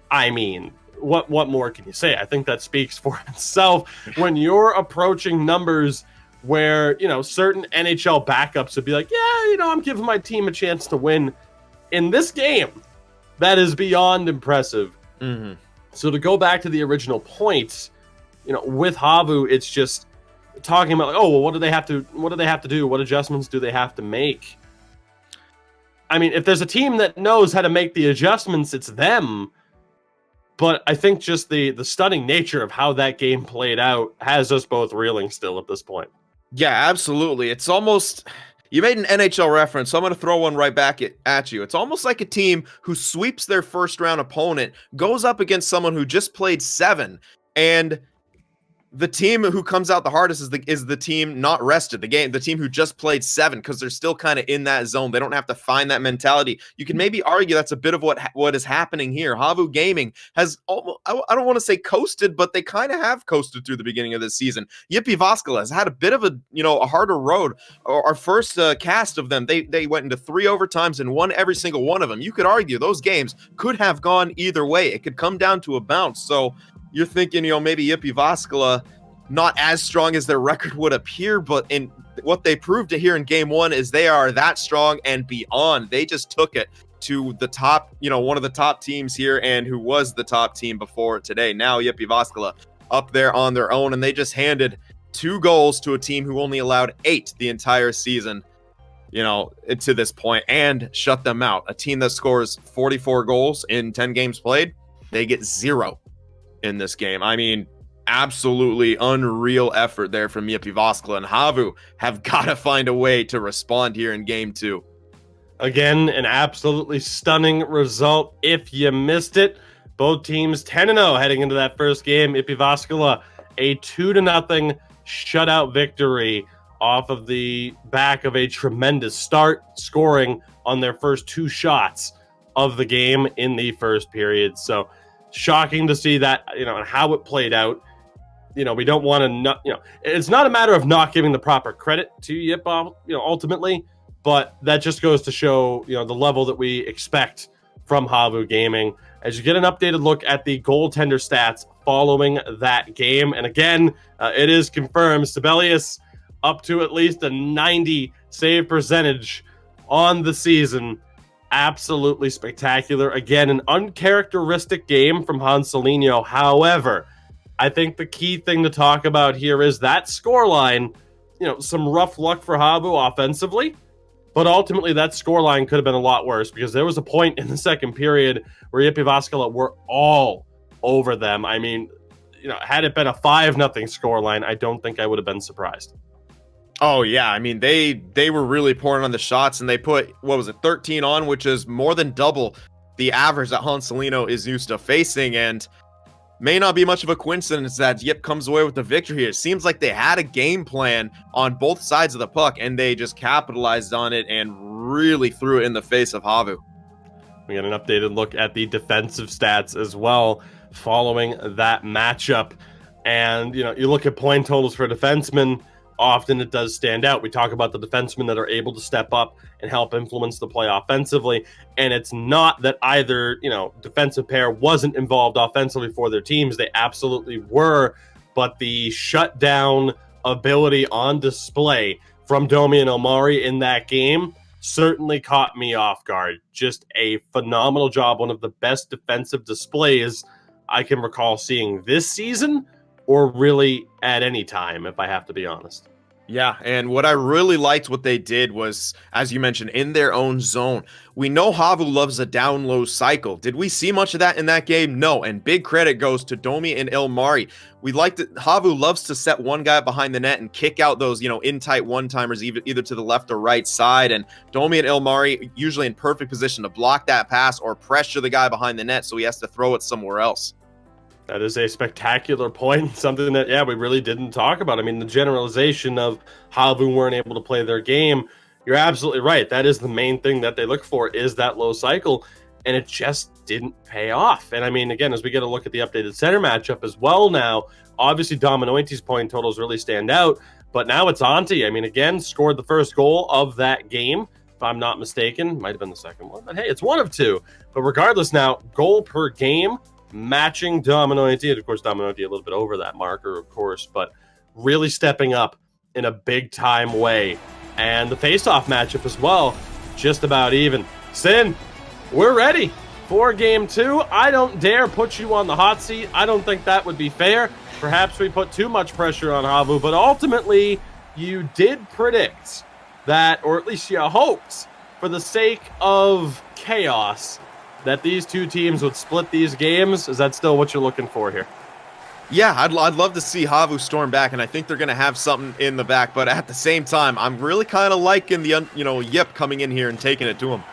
I mean, what more can you say? I think that speaks for itself. When you're approaching numbers where, certain NHL backups would be like, yeah, I'm giving my team a chance to win. In this game, that is beyond impressive. Mm-hmm. So to go back to the original points, with HAVU, it's just talking about, like, oh, well, what do they have to do? What adjustments do they have to make? I mean, if there's a team that knows how to make the adjustments, it's them. But I think just the stunning nature of how that game played out has us both reeling still at this point. Yeah, absolutely. It's almost... You made an NHL reference, so I'm going to throw one right back at you. It's almost like a team who sweeps their first-round opponent, goes up against someone who just played 7, and the team who comes out the hardest is the team not rested. The team who just played 7, because they're still kind of in that zone. They don't have to find that mentality. You can maybe argue that's a bit of what is happening here. HAVU Gaming has almost, I don't want to say coasted, but they kind of have coasted through the beginning of this season. JYP Jyvaskyla has had a bit of a harder road. Our first cast of them, they went into 3 overtimes and won every single one of them. You could argue those games could have gone either way. It could come down to a bounce. So you're thinking, maybe JYP Jyvaskyla not as strong as their record would appear, but in what they proved here in game 1 is they are that strong and beyond. They just took it to the top, one of the top teams here, and who was the top team before today. Now JYP Jyvaskyla up there on their own, and they just handed 2 goals to a team who only allowed 8 the entire season, to this point, and shut them out. A team that scores 44 goals in 10 games played, they get 0 in this game. I mean, absolutely unreal effort there from JYP Jyvaskyla, and HAVU have got to find a way to respond here in game 2. Again, an absolutely stunning result. If you missed it, both teams 10-0 heading into that first game. JYP Jyvaskyla, a 2-0 shutout victory off of the back of a tremendous start, scoring on their first 2 shots of the game in the first period. So shocking to see that, and how it played out. We don't want to, it's not a matter of not giving the proper credit to JYP, ultimately, but that just goes to show, the level that we expect from HAVU Gaming. As you get an updated look at the goaltender stats following that game. And again, it is confirmed, Sibelius up to at least a 90 save percentage on the season. Absolutely spectacular. Again, an uncharacteristic game from Hanselinho. However, I think the key thing to talk about here is that scoreline, some rough luck for HAVU offensively, but ultimately that scoreline could have been a lot worse, because there was a point in the second period where JYP Jyvaskyla were all over them. I mean, had it been a 5-0 scoreline, I don't think I would have been surprised. Oh, yeah. I mean, they were really pouring on the shots, and they put, 13 on, which is more than double the average that Hanselinho is used to facing, and may not be much of a coincidence that JYP comes away with the victory here. It seems like they had a game plan on both sides of the puck, and they just capitalized on it and really threw it in the face of HAVU. We got an updated look at the defensive stats as well following that matchup. And, you look at point totals for defensemen, often it does stand out. We talk about the defensemen that are able to step up and help influence the play offensively. And it's not that either, defensive pair wasn't involved offensively for their teams. They absolutely were. But the shutdown ability on display from Domi and Omari in that game certainly caught me off guard. Just a phenomenal job. One of the best defensive displays I can recall seeing this season, or really at any time, if I have to be honest. Yeah, and what I really liked what they did was, as you mentioned, in their own zone. We know HAVU loves a down-low cycle. Did we see much of that in that game? No, and big credit goes to Domi and Ilmari. We like that HAVU loves to set one guy behind the net and kick out those, in-tight one-timers either to the left or right side, and Domi and Ilmari usually in perfect position to block that pass or pressure the guy behind the net so he has to throw it somewhere else. That is a spectacular point, something that, we really didn't talk about. I mean, the generalization of HAVU weren't able to play their game, you're absolutely right. That is the main thing that they look for, is that low cycle, and it just didn't pay off. And I mean, again, as we get a look at the updated center matchup as well now, obviously Dominointi's point totals really stand out, but now it's Antti. I mean, again, scored the first goal of that game, if I'm not mistaken. Might have been the second one, but hey, it's one of 2. But regardless now, goal per game, matching Dominointi, and of course Dominointi a little bit over that marker, of course, but really stepping up in a big-time way. And the face-off matchup as well, just about even. Sin, we're ready for Game 2. I don't dare put you on the hot seat. I don't think that would be fair. Perhaps we put too much pressure on HAVU, but ultimately, you did predict that, or at least you hoped, for the sake of chaos, that these two teams would split these games. Is that still what you're looking for here? Yeah, I'd love to see HAVU storm back, and I think they're going to have something in the back. But at the same time, I'm really kind of liking the, JYP coming in here and taking it to him.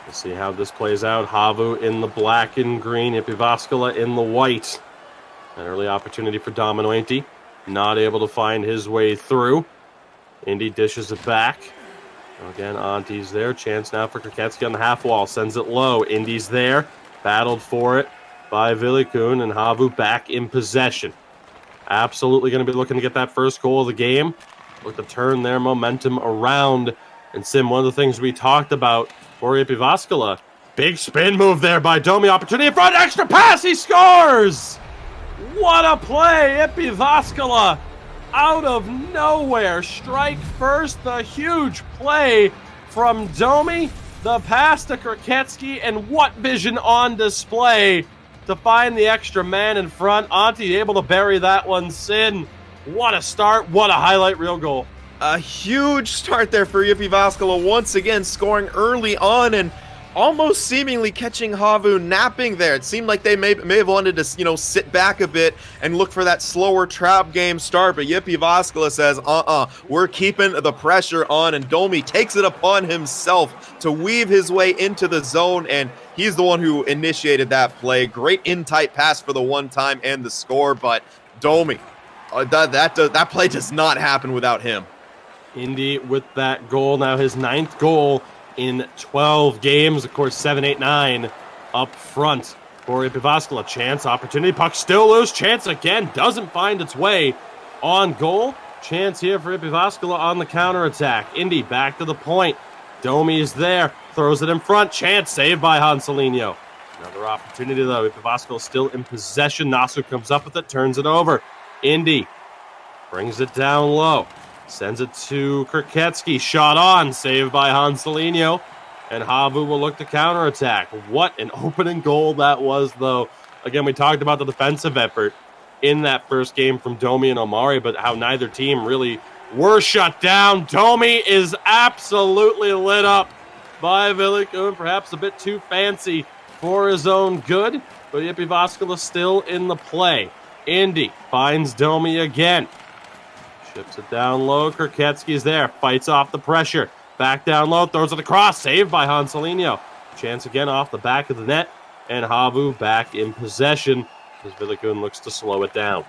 We'll see how this plays out. HAVU in the black and green, JYP Jyvaskyla in the white. An early opportunity for Dominointi. Not able to find his way through. Indy dishes it back. Again, Antti's there. Chance now for Kroketsky on the half wall. Sends it low. Indy's there. Battled for it by Vilikun, and HAVU back in possession. Absolutely going to be looking to get that first goal of the game. Look to turn their momentum around. And Sim, one of the things we talked about for JYP Jyvaskyla, big spin move there by Domi. Opportunity in front. Extra pass. He scores! What a play. JYP Jyvaskyla out of nowhere. Strike first. The huge play from Domi. The pass to Kraketsky, and what vision on display to find the extra man in front. Antti able to bury that one. Sin, what a start, what a highlight reel goal. A huge start there for JYP Jyvaskyla, once again scoring early on and almost seemingly catching HAVU napping there. It seemed like they may have wanted to, sit back a bit and look for that slower trap game start, but JYP Jyvaskyla says, we're keeping the pressure on, and Domi takes it upon himself to weave his way into the zone, and he's the one who initiated that play. Great in-tight pass for the one time and the score, but Domi, that play does not happen without him. Indy with that goal, now his 9th goal in 12 games. Of course, 7, 8, 9 up front for JYP Jyvaskyla. Chance, opportunity, puck still loose. Chance again doesn't find its way on goal. Chance here for JYP Jyvaskyla on the counterattack. Indy back to the point. Domi is there, throws it in front. Chance saved by Hanselinho. Another opportunity though. JYP Jyvaskyla still in possession. Nasu comes up with it, turns it over. Indy brings it down low. Sends it to Kraketsky. Shot on. Saved by Hanselinho. And HAVU will look to counterattack. What an opening goal that was, though. Again, we talked about the defensive effort in that first game from Domi and Omari, but how neither team really were shut down. Domi is absolutely lit up by Villikun. Perhaps a bit too fancy for his own good, but JYP Jyvaskyla still in the play. Indy finds Domi again. Ships it down low. Kraketsky's there. Fights off the pressure. Back down low. Throws it across. Saved by Hanselinho. Chance again off the back of the net. And HAVU back in possession as Villikun looks to slow it down.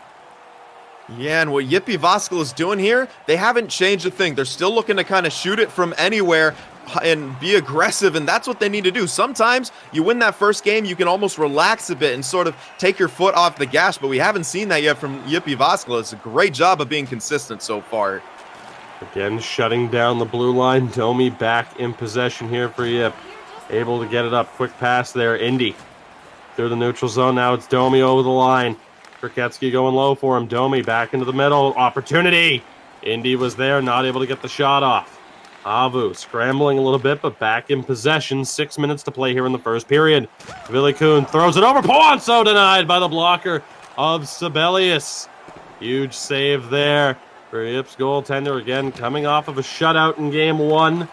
Yeah, and what JYP Jyvaskyla is doing here, they haven't changed a thing. They're still looking to kind of shoot it from anywhere and be aggressive, and that's what they need to do. Sometimes you win that first game, you can almost relax a bit and sort of take your foot off the gas, but we haven't seen that yet from JYP Jyvaskyla. It's a great job of being consistent so far. Again, shutting down the blue line. Domi back in possession here for JYP. Able to get it up. Quick pass there. Indy through the neutral zone. Now it's Domi over the line. Kraketsky going low for him. Domi back into the middle. Opportunity. Indy was there, not able to get the shot off. HAVU scrambling a little bit, but back in possession. 6 minutes to play here in the first period. Villikun throws it over. Poanso denied by the blocker of Sibelius. Huge save there for JYP's goaltender. Again, coming off of a shutout in game 1.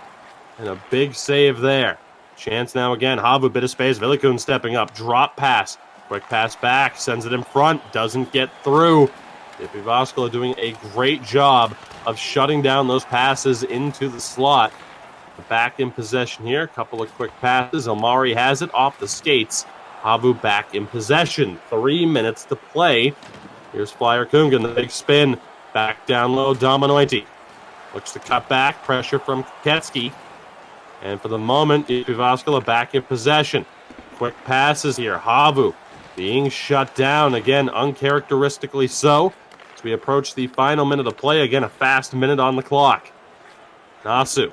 And a big save there. Chance now again. HAVU, bit of space. Villikun stepping up. Drop pass. Quick pass back. Sends it in front. Doesn't get through. JYP Jyvaskyla doing a great job of shutting down those passes into the slot. Back in possession here. A couple of quick passes. Omari has it off the skates. HAVU back in possession. 3 minutes to play. Here's Flyer Kungan. The big spin. Back down low. Dominoiti looks to cut back. Pressure from Kraketsky. And for the moment, JYP Jyvaskyla back in possession. Quick passes here. HAVU being shut down. Again, uncharacteristically so. As we approach the final minute of play. Again, a fast minute on the clock. Nasu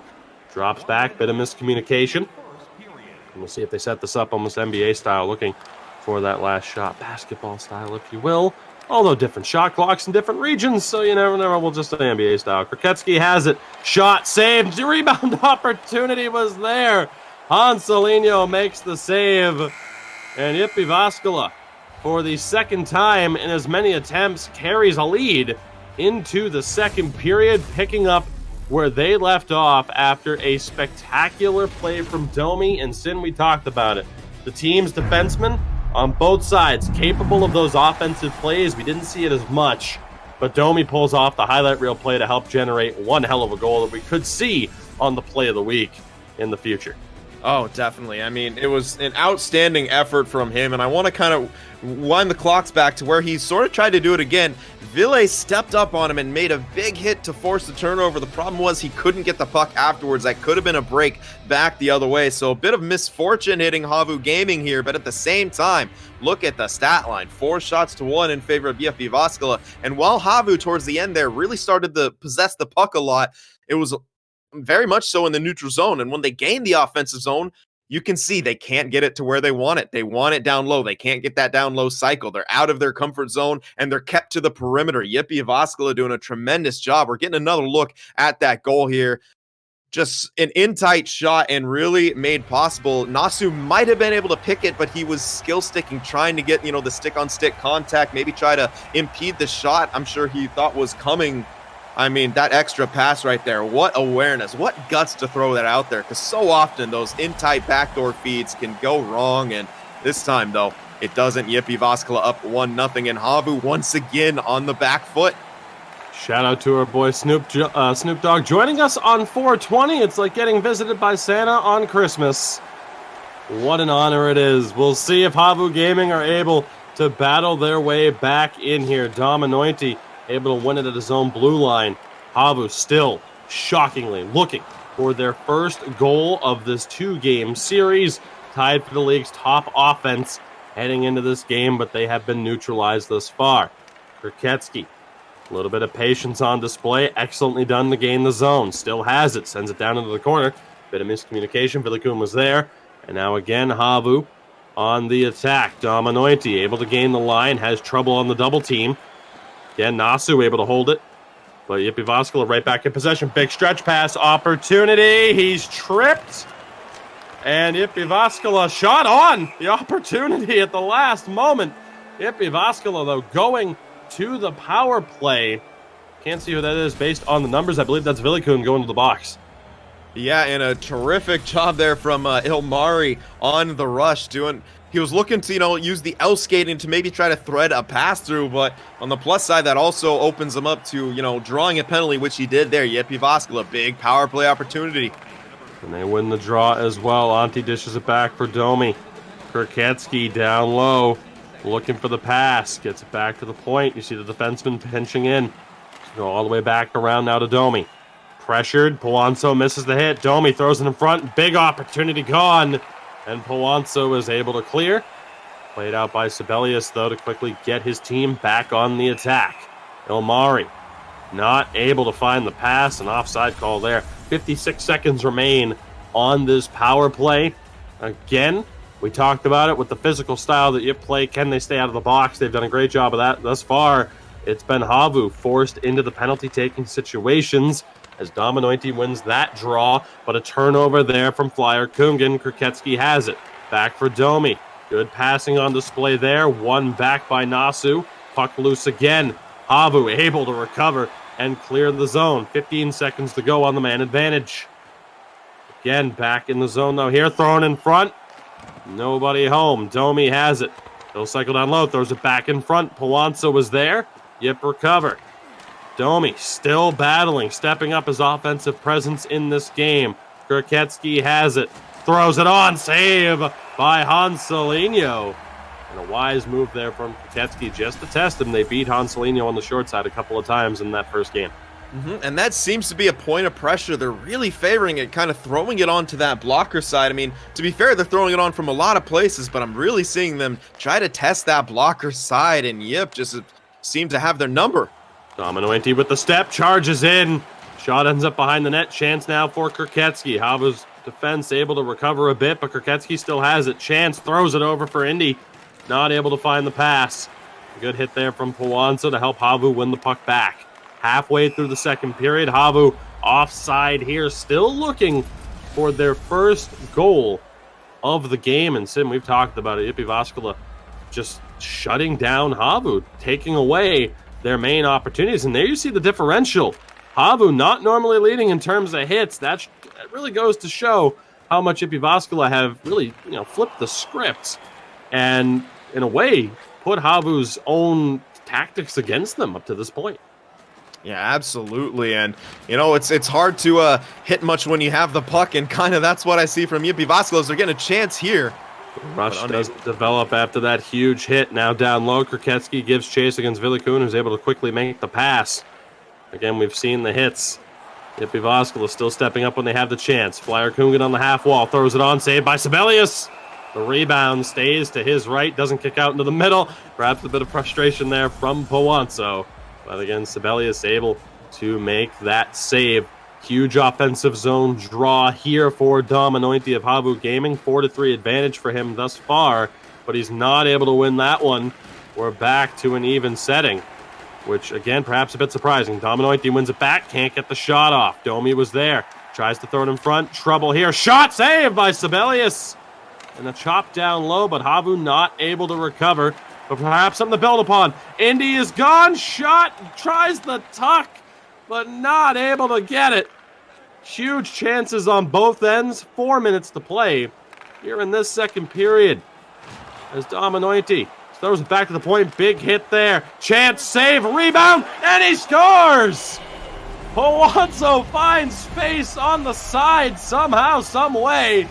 drops back. Bit of miscommunication. And we'll see if they set this up almost NBA style. Looking for that last shot. Basketball style, if you will. Although different shot clocks in different regions, so you never know. We'll just say NBA style. Kraketsky has it. Shot saved. The rebound opportunity was there. Hanselinho makes the save. And JYP Jyvaskyla, for the second time in as many attempts, carries a lead into the second period, picking up where they left off after a spectacular play from Domi and Sin. We talked about it. The team's defensemen on both sides, capable of those offensive plays. We didn't see it as much, but Domi pulls off the highlight reel play to help generate one hell of a goal that we could see on the play of the week in the future. Oh, definitely. I mean, it was an outstanding effort from him, and I want to kind of wind the clocks back to where he sort of tried to do it again. Ville stepped up on him and made a big hit to force the turnover. The problem was he couldn't get the puck afterwards. That could have been a break back the other way. So a bit of misfortune hitting HAVU Gaming here, but at the same time, look at the stat line. 4 shots to 1 in favor of JYP Jyvaskyla. And while HAVU towards the end there really started to possess the puck a lot, it was very much so in the neutral zone. And when they gain the offensive zone, you can see they can't get it to where they want it. They want it down low. They can't get that down low cycle. They're out of their comfort zone, and they're kept to the perimeter. JYP Jyvaskyla doing a tremendous job. We're getting another look at that goal here. just an in-tight shot and really made possible. Nasu might have been able to pick it, but he was skill sticking, trying to get, the stick-on-stick contact, maybe try to impede the shot I'm sure he thought was coming. I mean, that extra pass right there, what awareness, what guts to throw that out there, because so often those in-tight backdoor feeds can go wrong, and this time, though, it doesn't. JYP Jyvaskyla up 1-0, and HAVU once again on the back foot. Shout out to our boy Snoop Dogg joining us on 420. It's like getting visited by Santa on Christmas. What an honor it is. We'll see if HAVU Gaming are able to battle their way back in here. Dominointi able to win it at his own blue line. HAVU still shockingly looking for their first goal of this 2-game series. Tied for the league's top offense heading into this game, but they have been neutralized thus far. Kriketsky, a little bit of patience on display. Excellently done to gain the zone. Still has it. Sends it down into the corner. Bit of miscommunication. Villikun was there. And now again, HAVU on the attack. Dominointi able to gain the line. Has trouble on the double team. Again, Nasu able to hold it. But JYP Jyvaskyla right back in possession. Big stretch pass opportunity. He's tripped. And JYP Jyvaskyla shot on the opportunity at the last moment. JYP Jyvaskyla, though, going to the power play. Can't see who that is based on the numbers. I believe that's Villikun going to the box. Yeah, and a terrific job there from Ilmari on the rush. He was looking to, use the L skating to maybe try to thread a pass through, but on the plus side, that also opens him up to, drawing a penalty, which he did there. JYP Jyvaskyla, big power play opportunity. And they win the draw as well. Antti dishes it back for Domi. Kriketsky down low. Looking for the pass. Gets it back to the point. You see the defenseman pinching in. Go all the way back around now to Domi. Pressured. Powanso misses the hit. Domi throws it in front. Big opportunity gone. And Powanso is able to clear. Played out by Sibelius, though, to quickly get his team back on the attack. Ilmari not able to find the pass. An offside call there. 56 seconds remain on this power play. Again, we talked about it with the physical style that you play. Can they stay out of the box? They've done a great job of that thus far. It's been HAVU forced into the penalty-taking situations as Dominointi wins that draw, but a turnover there from Flyer Kungan. Kriketsky has it. Back for Domi. Good passing on display there. One back by Nasu. Puck loose again. HAVU able to recover and clear the zone. 15 seconds to go on the man advantage. Again, back in the zone now here. Thrown in front. Nobody home. Domi has it. He'll cycle down low. Throws it back in front. Powanso was there. Yip recover. Domi still battling. Stepping up his offensive presence in this game. Kriketsky has it. Throws it on. Save by Hanselino. And a wise move there from Kriketsky just to test him. They beat Hanselino on the short side a couple of times in that first game. And that seems to be a point of pressure. They're really favoring it, kind of throwing it onto that blocker side. I mean, to be fair, they're throwing it on from a lot of places, but I'm really seeing them try to test that blocker side, and Yip just seems to have their number. Dominointi with the step, charges in. Shot ends up behind the net. Chance now for Kriketsky. HAVU's defense able to recover a bit, but Kriketsky still has it. Chance throws it over for Indy. Not able to find the pass. A good hit there from Powanso to help HAVU win the puck back. Halfway through the second period, HAVU offside here, still looking for their first goal of the game. And Sim, we've talked about it. JYP Jyvaskyla just shutting down HAVU, taking away their main opportunities. And there you see the differential. HAVU not normally leading in terms of hits. That really goes to show how much JYP Jyvaskyla have really, flipped the script and, in a way, put HAVU's own tactics against them up to this point. Yeah, absolutely. And, it's hard to hit much when you have the puck, and kind of that's what I see from JYP Jyvaskyla. They're getting a chance here. Rush doesn't develop after that huge hit. Now down low, Kriketsky gives chase against Villikun, who's able to quickly make the pass. Again, we've seen the hits. JYP Jyvaskyla still stepping up when they have the chance. Flyer Kungan on the half wall, throws it on, saved by Sibelius. The rebound stays to his right, doesn't kick out into the middle. Perhaps a bit of frustration there from Powanso. But again, Sibelius able to make that save. Huge offensive zone draw here for Dominointi of HAVU Gaming. 4-3 advantage for him thus far, but he's not able to win that one. We're back to an even setting, which, again, perhaps a bit surprising. Dominointi wins it back, can't get the shot off. Domi was there. tries to throw it in front. Trouble here. Shot saved by Sibelius. And a chop down low, but HAVU not able to recover. But perhaps something to build upon. Indy is gone. Shot. Tries the tuck, but not able to get it. Huge chances on both ends. 4 minutes to play here in this second period. As Dominointi throws it back to the point. Big hit there. Chance, save, rebound, and he scores! Powanzo finds space on the side somehow, some way.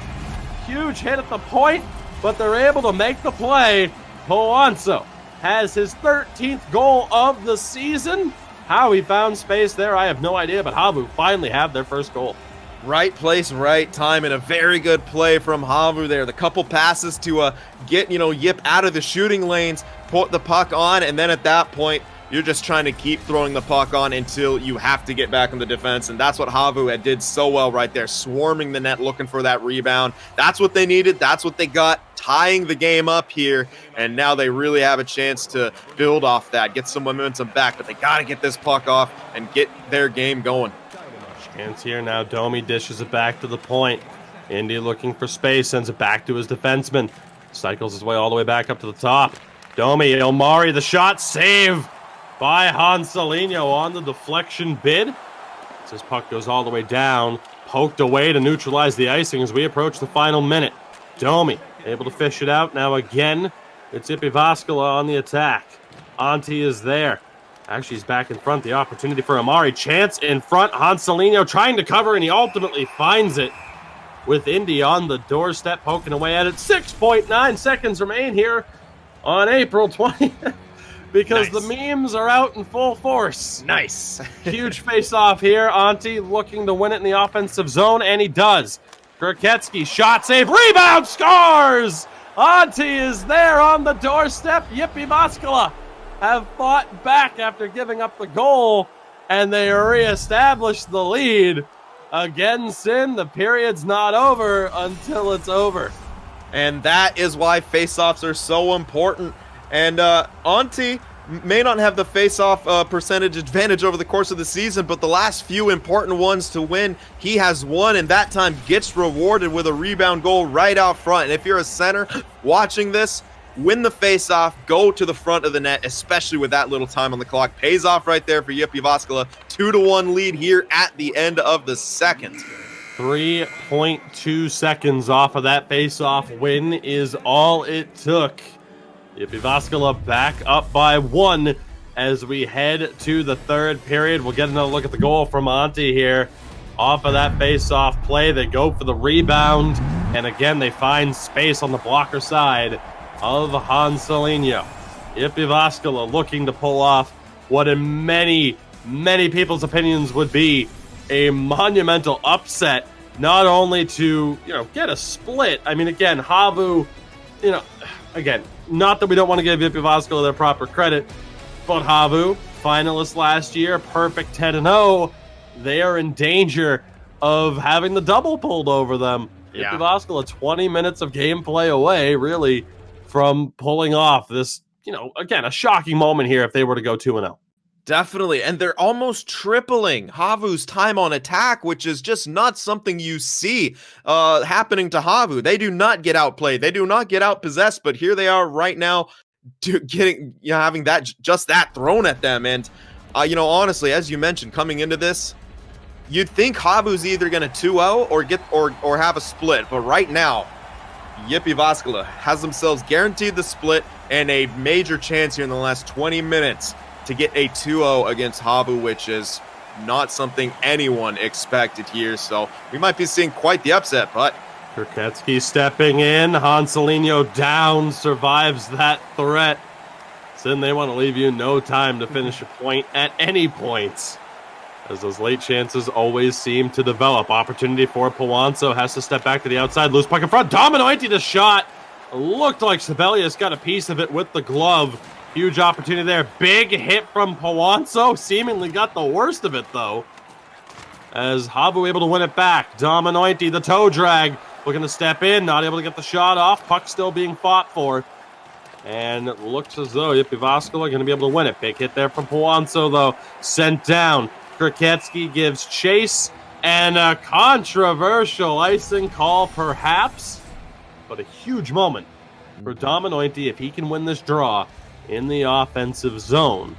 Huge hit at the point, but they're able to make the play. Powanzo has his 13th goal of the season. How he found space there, I have no idea, but HAVU finally have their first goal. Right place, right time, and a very good play from HAVU there. The couple passes to get, Yip out of the shooting lanes, put the puck on, and then at that point, you're just trying to keep throwing the puck on until you have to get back in the defense, and that's what HAVU did so well right there, swarming the net, looking for that rebound. That's what they needed. That's what they got, tying the game up here, and now they really have a chance to build off that, get some momentum back, but they got to get this puck off and get their game going. Chance here now. Domi dishes it back to the point. Indy looking for space, sends it back to his defenseman. Cycles his way all the way back up to the top. Domi, Elmari, the shot, save by Hansalino on the deflection bid. As his puck goes all the way down, poked away to neutralize the icing as we approach the final minute. Domi able to fish it out. Now again, it's Jyvaskyla on the attack. Antti is there. Actually, he's back in front. The opportunity for Amari. Chance in front. Hansalino trying to cover, and he ultimately finds it with Indy on the doorstep, poking away at it. 6.9 seconds remain here on April 20th because the memes are out in full force. Nice. Huge face-off here. Antti looking to win it in the offensive zone, and he does. Kurketsky, shot save, rebound, scores! Antti is there on the doorstep. Jyvaskyla have fought back after giving up the goal, and they reestablish the lead. Again, Sin, the period's not over until it's over. And that is why face-offs are so important. And Antti may not have the face-off percentage advantage over the course of the season, but the last few important ones to win, he has won, and that time gets rewarded with a rebound goal right out front. And if you're a center watching this, win the face-off, go to the front of the net, especially with that little time on the clock. Pays off right there for Jyvaskyla. 2-1 lead here at the end of the second. 3.2 seconds off of that face-off win is all it took. Jyvaskyla back up by 1 as we head to the third period. We'll get another look at the goal from Antti here. Off of that face-off play, they go for the rebound, and again, they find space on the blocker side of Hansalino. Jyvaskyla looking to pull off what in many people's opinions would be a monumental upset, not only to, get a split. I mean, again, HAVU, again, not that we don't want to give Jyvaskyla their proper credit, but HAVU, finalists last year, perfect 10-0, they are in danger of having the double pulled over them. Yeah. Jyvaskyla 20 minutes of gameplay away, really, from pulling off this, again, a shocking moment here if they were to go 2-0. Definitely, and they're almost tripling HAVU's time on attack, which is just not something you see happening to HAVU. They do not get outplayed. They do not get outpossessed, but here they are right now having that thrown at them. And, honestly, as you mentioned, coming into this, you'd think HAVU's either going to 2-0 or have a split, but right now, Jyvaskyla has themselves guaranteed the split and a major chance here in the last 20 minutes to get a 2-0 against HAVU, which is not something anyone expected here. So we might be seeing quite the upset, but Kurketsky stepping in. Hansalino down, survives that threat. Then they want to leave you no time to finish a point at any point, as those late chances always seem to develop. Opportunity for Powanzo, has to step back to the outside, loose puck in front. Dominointi the shot. Looked like Sibelius got a piece of it with the glove. Huge opportunity there. Big hit from Powanzo. Seemingly got the worst of it, though, as HAVU able to win it back. Dominointi, the toe drag, looking to step in, not able to get the shot off. Puck still being fought for. And it looks as though Jyvaskyla going to be able to win it. Big hit there from Powanzo, though. Sent down. Kurketsky gives chase. And a controversial icing call, perhaps, but a huge moment for Dominointi if he can win this draw in the offensive zone.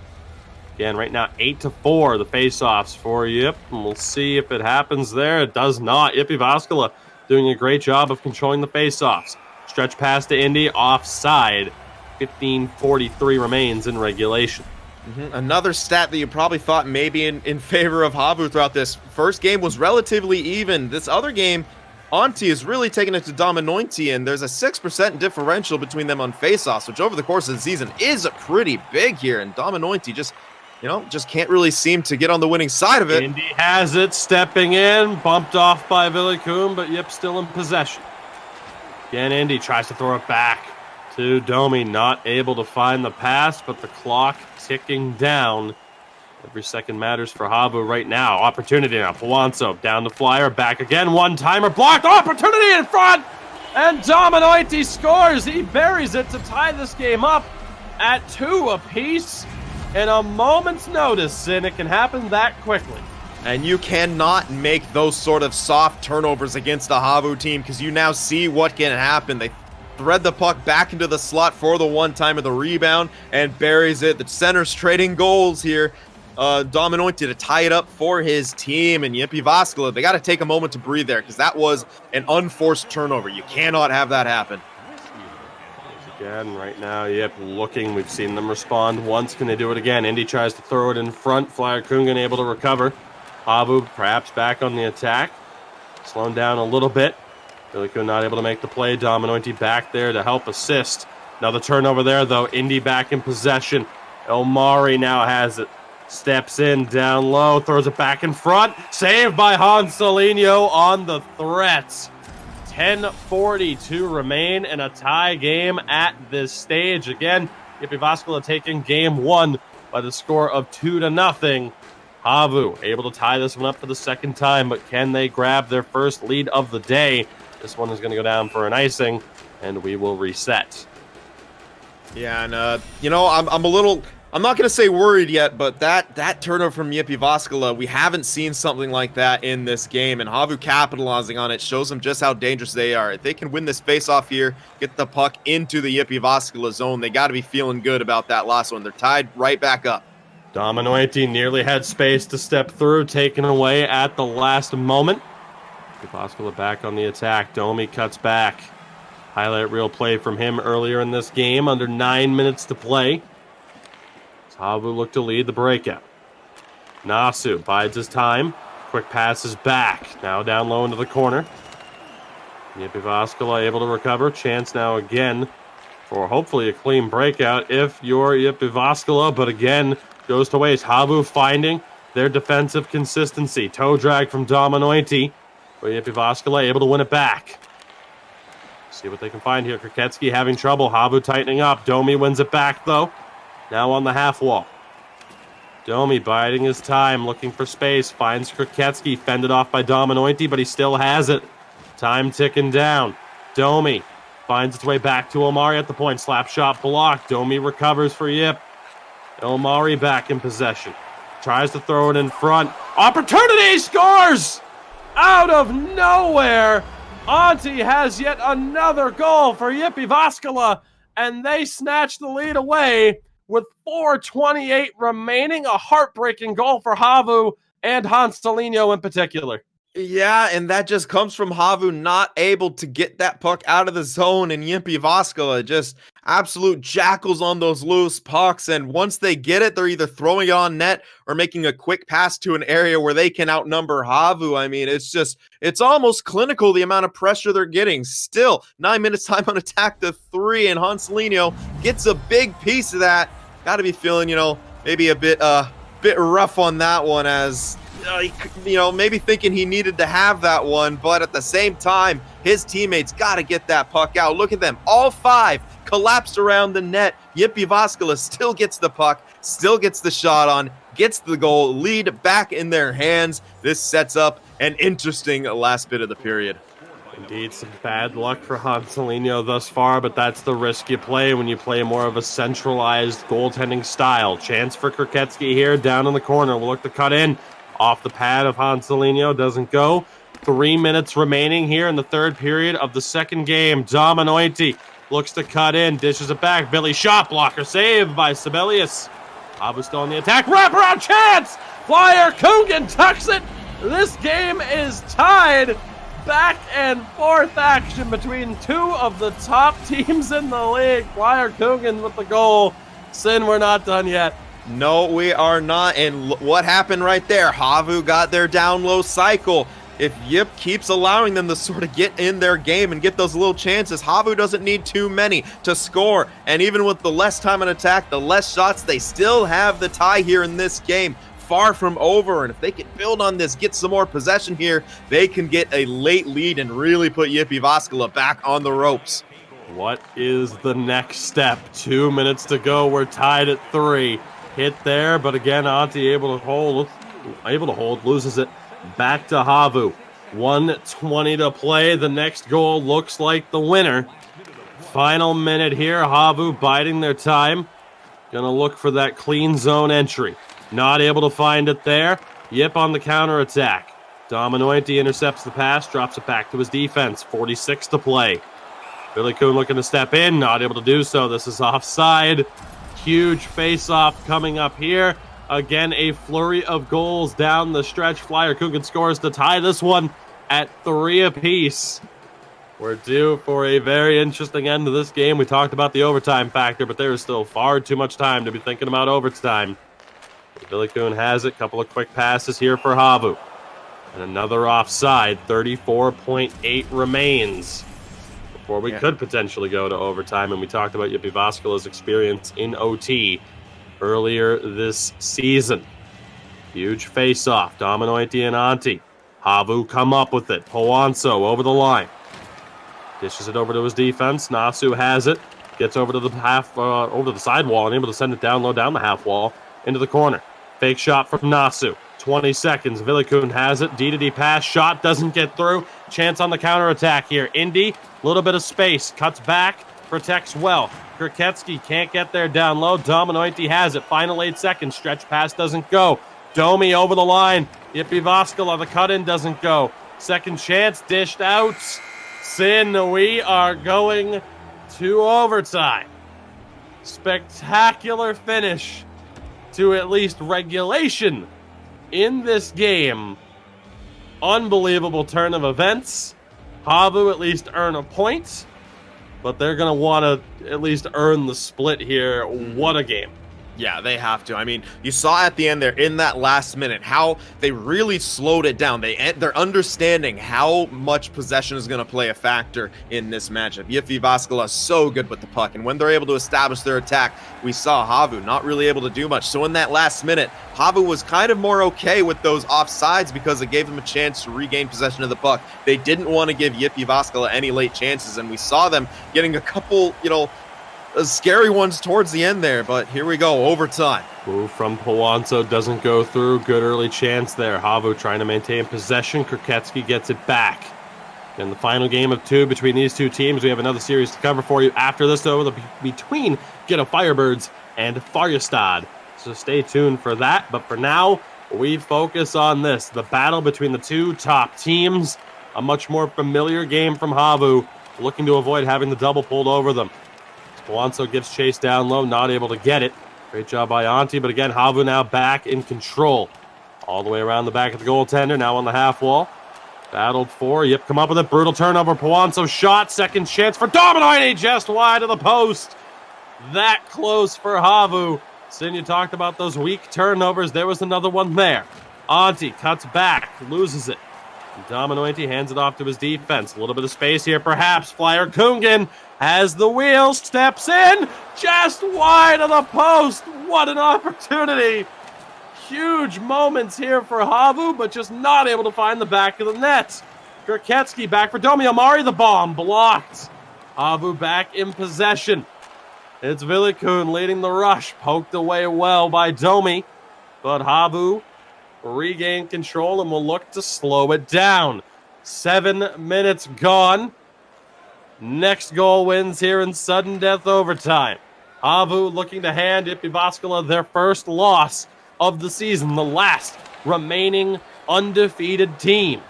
Again, right now, 8-4, the faceoffs for Yip, and we'll see if it happens there. It does not. JYP Jyvaskyla doing a great job of controlling the faceoffs. Stretch pass to Indy, offside. 15:43 remains in regulation. Another stat that you probably thought maybe in favor of HAVU throughout this first game was relatively even. This other game, Antti is really taking it to Dominointi, and there's a 6% differential between them on faceoffs, which over the course of the season is pretty big here. And Dominointi just can't really seem to get on the winning side of it. Indy has it, stepping in, bumped off by Villikun, but Yip still in possession. Again, Indy tries to throw it back to Domi, not able to find the pass, but the clock ticking down. Every second matters for HAVU right now. Opportunity now. Pwanzo down the flyer, back again. One-timer blocked. Opportunity in front! And Dominointi scores. He buries it to tie this game up at 2 apiece in a moment's notice, and it can happen that quickly. And you cannot make those sort of soft turnovers against a HAVU team because you now see what can happen. They thread the puck back into the slot for the one-time of the rebound and buries it. The center's trading goals here. Dominointi to tie it up for his team, and JYP Jyvaskyla, they got to take a moment to breathe there because that was an unforced turnover. You cannot have that happen. Again, right now, Yip looking. We've seen them respond once. Can they do it again? Indy tries to throw it in front. Flyer Kungan able to recover. HAVU perhaps back on the attack. Slowing down a little bit. Villikun not able to make the play. Dominointi back there to help assist. Another turnover there, though. Indy back in possession. Omari now has it. Steps in, down low, throws it back in front. Saved by Hansalino on the threats. 10:40 remain in a tie game at this stage. Again, JYP Jyvaskyla taking game 1 by the score of 2-0. HAVU able to tie this one up for the second time, but can they grab their first lead of the day? This one is going to go down for an icing, and we will reset. Yeah, and I'm not going to say worried yet, but that turnover from JYP Jyvaskyla, we haven't seen something like that in this game, and HAVU capitalizing on it shows them just how dangerous they are. If they can win this face-off here, get the puck into the JYP Jyvaskyla zone, they got to be feeling good about that last one. They're tied right back up. Dominointi nearly had space to step through, taken away at the last moment. Jyvaskyla back on the attack. Domi cuts back. Highlight reel play from him earlier in this game, under 9 minutes to play. HAVU look to lead the breakout. Nasu bides his time. Quick passes back. Now down low into the corner. JYP Jyvaskyla able to recover. Chance now again for hopefully a clean breakout if you're JYP Jyvaskyla, but again goes to waste. HAVU finding their defensive consistency. Toe drag from Dominointi. But JYP Jyvaskyla able to win it back. See what they can find here. Kriketsky having trouble. HAVU tightening up. Domi wins it back though. Now on the half wall. Domi biding his time, looking for space. Finds Kriketsky, fended off by Dominointi, but he still has it. Time ticking down. Domi finds its way back to Omari at the point. Slap shot blocked. Domi recovers for Yip. Omari back in possession. Tries to throw it in front. Opportunity! Scores! Out of nowhere! Antti has yet another goal for JYP Jyvaskyla, and they snatch the lead away with 4:28 remaining. A heartbreaking goal for HAVU and Hansalino in particular. Yeah, and that just comes from HAVU not able to get that puck out of the zone, and JYP Jyvaskyla just absolute jackals on those loose pucks, and once they get it, they're either throwing it on net or making a quick pass to an area where they can outnumber HAVU. I mean, it's almost clinical the amount of pressure they're getting. Still, 9 minutes time on attack to 3, and Hansalino gets a big piece of that. Got to be feeling, maybe a bit rough on that one, as maybe thinking he needed to have that one, but at the same time, his teammates got to get that puck out. Look at them, all 5 collapsed around the net. JYP Jyvaskyla still gets the puck, still gets the shot on, gets the goal, lead back in their hands. This sets up an interesting last bit of the period. Indeed, some bad luck for Hansalino thus far, but that's the risk you play when you play more of a centralized goaltending style. Chance for Kriketsky here, down in the corner. We'll look to cut in. Off the pad of Hanselino, doesn't go. 3 minutes remaining here in the third period of the second game. Dominointi looks to cut in, dishes it back. Billy shot blocker, save by Sibelius. HAVU still on the attack, wraparound chance! Flyer Coogan tucks it! This game is tied. Back and forth action between two of the top teams in the league. Flyer Coogan with the goal. Sin, we're not done yet. No, we are not. And what happened right there? HAVU got their down low cycle. If Yip keeps allowing them to sort of get in their game and get those little chances, HAVU doesn't need too many to score. And even with the less time on attack, the less shots, they still have the tie here in this game. Far from over, and if they can build on this, get some more possession here, they can get a late lead and really put JYP Jyvaskyla back on the ropes. What is the next step? 2 minutes to go. We're tied at 3. Hit there, but again, Antti able to hold, loses it back to HAVU. 1:20 to play. The next goal looks like the winner. Final minute here. HAVU biding their time. Gonna look for that clean zone entry. Not able to find it there. Yip on the counterattack. Dominointi intercepts the pass, drops it back to his defense. 46 to play. Billy Kuhn looking to step in, not able to do so. This is offside. Huge face-off coming up here. Again, a flurry of goals down the stretch. Flyer Coogan scores to tie this one at 3 apiece. We're due for a very interesting end to this game. We talked about the overtime factor, but there is still far too much time to be thinking about overtime. Billy Kuhn has it. Couple of quick passes here for HAVU. And another offside. 34.8 remains before we could potentially go to overtime. And we talked about JYP Jyvaskyla's experience in OT earlier this season. Huge face-off. Dominointi and Antti. HAVU come up with it. Poanso over the line. Dishes it over to his defense. Nasu has it. Gets over to the over to the sidewall and able to send it down low down the half wall into the corner. Fake shot from Nasu. 20 seconds. Villikun has it. D-to-D pass. Shot doesn't get through. Chance on the counterattack here. Indy, a little bit of space. Cuts back. Protects well. Kriketsky can't get there down low. Dominointi has it. Final 8 seconds. Stretch pass doesn't go. Domi over the line. JYP Jyvaskyla. The cut-in doesn't go. Second chance. Dished out. Sin, we are going to overtime. Spectacular finish to at least regulation in this game. Unbelievable turn of events. HAVU at least earn a point, but they're going to want to at least earn the split here. What a game. Yeah, they have to. I mean, you saw at the end there in that last minute how they really slowed it down. They're understanding how much possession is going to play a factor in this matchup. JYP Jyvaskyla is so good with the puck, and when they're able to establish their attack, we saw HAVU not really able to do much. So in that last minute, HAVU was kind of more okay with those offsides because it gave them a chance to regain possession of the puck. They didn't want to give JYP Jyvaskyla any late chances, and we saw them getting a couple, scary ones towards the end there, but here we go, overtime. Move from Powanso doesn't go through. Good early chance there. HAVU trying to maintain possession. Kriketsky gets it back. In the final game of 2 between these two teams, we have another series to cover for you after this, though, between Ghetto Firebirds and Farjestad. So stay tuned for that. But for now, we focus on this. The battle between the two top teams. A much more familiar game from HAVU, looking to avoid having the double pulled over them. Powanso gives chase down low, not able to get it. Great job by Antti, but again, HAVU now back in control. All the way around the back of the goaltender, now on the half wall. Battled for, Yip come up with it, brutal turnover, Powanso shot, second chance for Dominointi, just wide of the post. That close for HAVU. Sin, you talked about those weak turnovers, there was another one there. Antti cuts back, loses it. Dominointi hands it off to his defense. A little bit of space here, perhaps. Flyer Kungan has the wheel, steps in, just wide of the post. What an opportunity. Huge moments here for HAVU, but just not able to find the back of the net. Kriketsky back for Domi. Amari, the bomb blocked. HAVU back in possession. It's Villikun leading the rush. Poked away well by Domi, but HAVU regain control and will look to slow it down. 7 minutes gone. Next goal wins here in sudden death overtime. HAVU looking to hand JYP Jyvaskyla their first loss of the season, the last remaining undefeated team.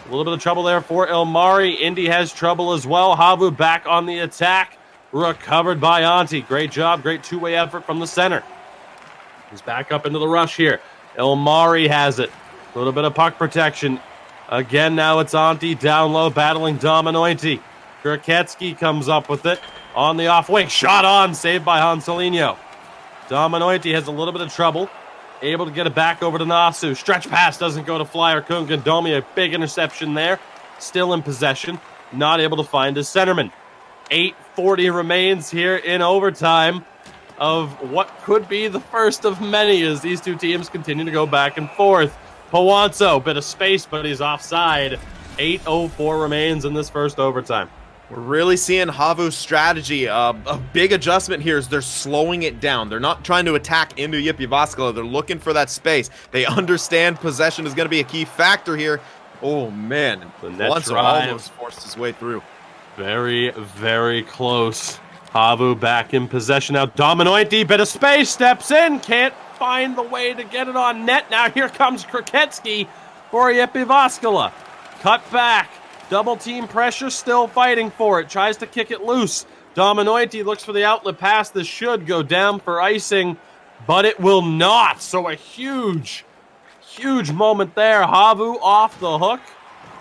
A little bit of trouble there for Ilmari. Indy has trouble as well. HAVU back on the attack. Recovered by Antti. Great job. Great two-way effort from the center. He's back up into the rush here. Ilmari has it. A little bit of puck protection. Again, now it's Antti down low, battling Dominointi. Kriketsky comes up with it on the off wing. Shot on, saved by Hanselinho. Dominointi has a little bit of trouble. Able to get it back over to Nasu. Stretch pass doesn't go to Flyer Kungan. Domi, a big interception there. Still in possession. Not able to find his centerman. 8:40 remains here in overtime of what could be the first of many as these two teams continue to go back and forth. Pawanso, bit of space, but he's offside. 8:04 remains in this first overtime. We're really seeing HAVU's strategy. A big adjustment here is they're slowing it down. They're not trying to attack into JYP Jyvaskyla. They're looking for that space. They understand possession is going to be a key factor here. Oh, man. Pawanso almost forced his way through. Very, very close. HAVU back in possession now. Dominointi, bit of space, steps in. Can't find the way to get it on net. Now here comes Kriketsky for JYP Jyvaskyla. Cut back. Double team pressure, still fighting for it. Tries to kick it loose. Dominointi looks for the outlet pass. This should go down for icing, but it will not. So a huge, huge moment there. HAVU off the hook.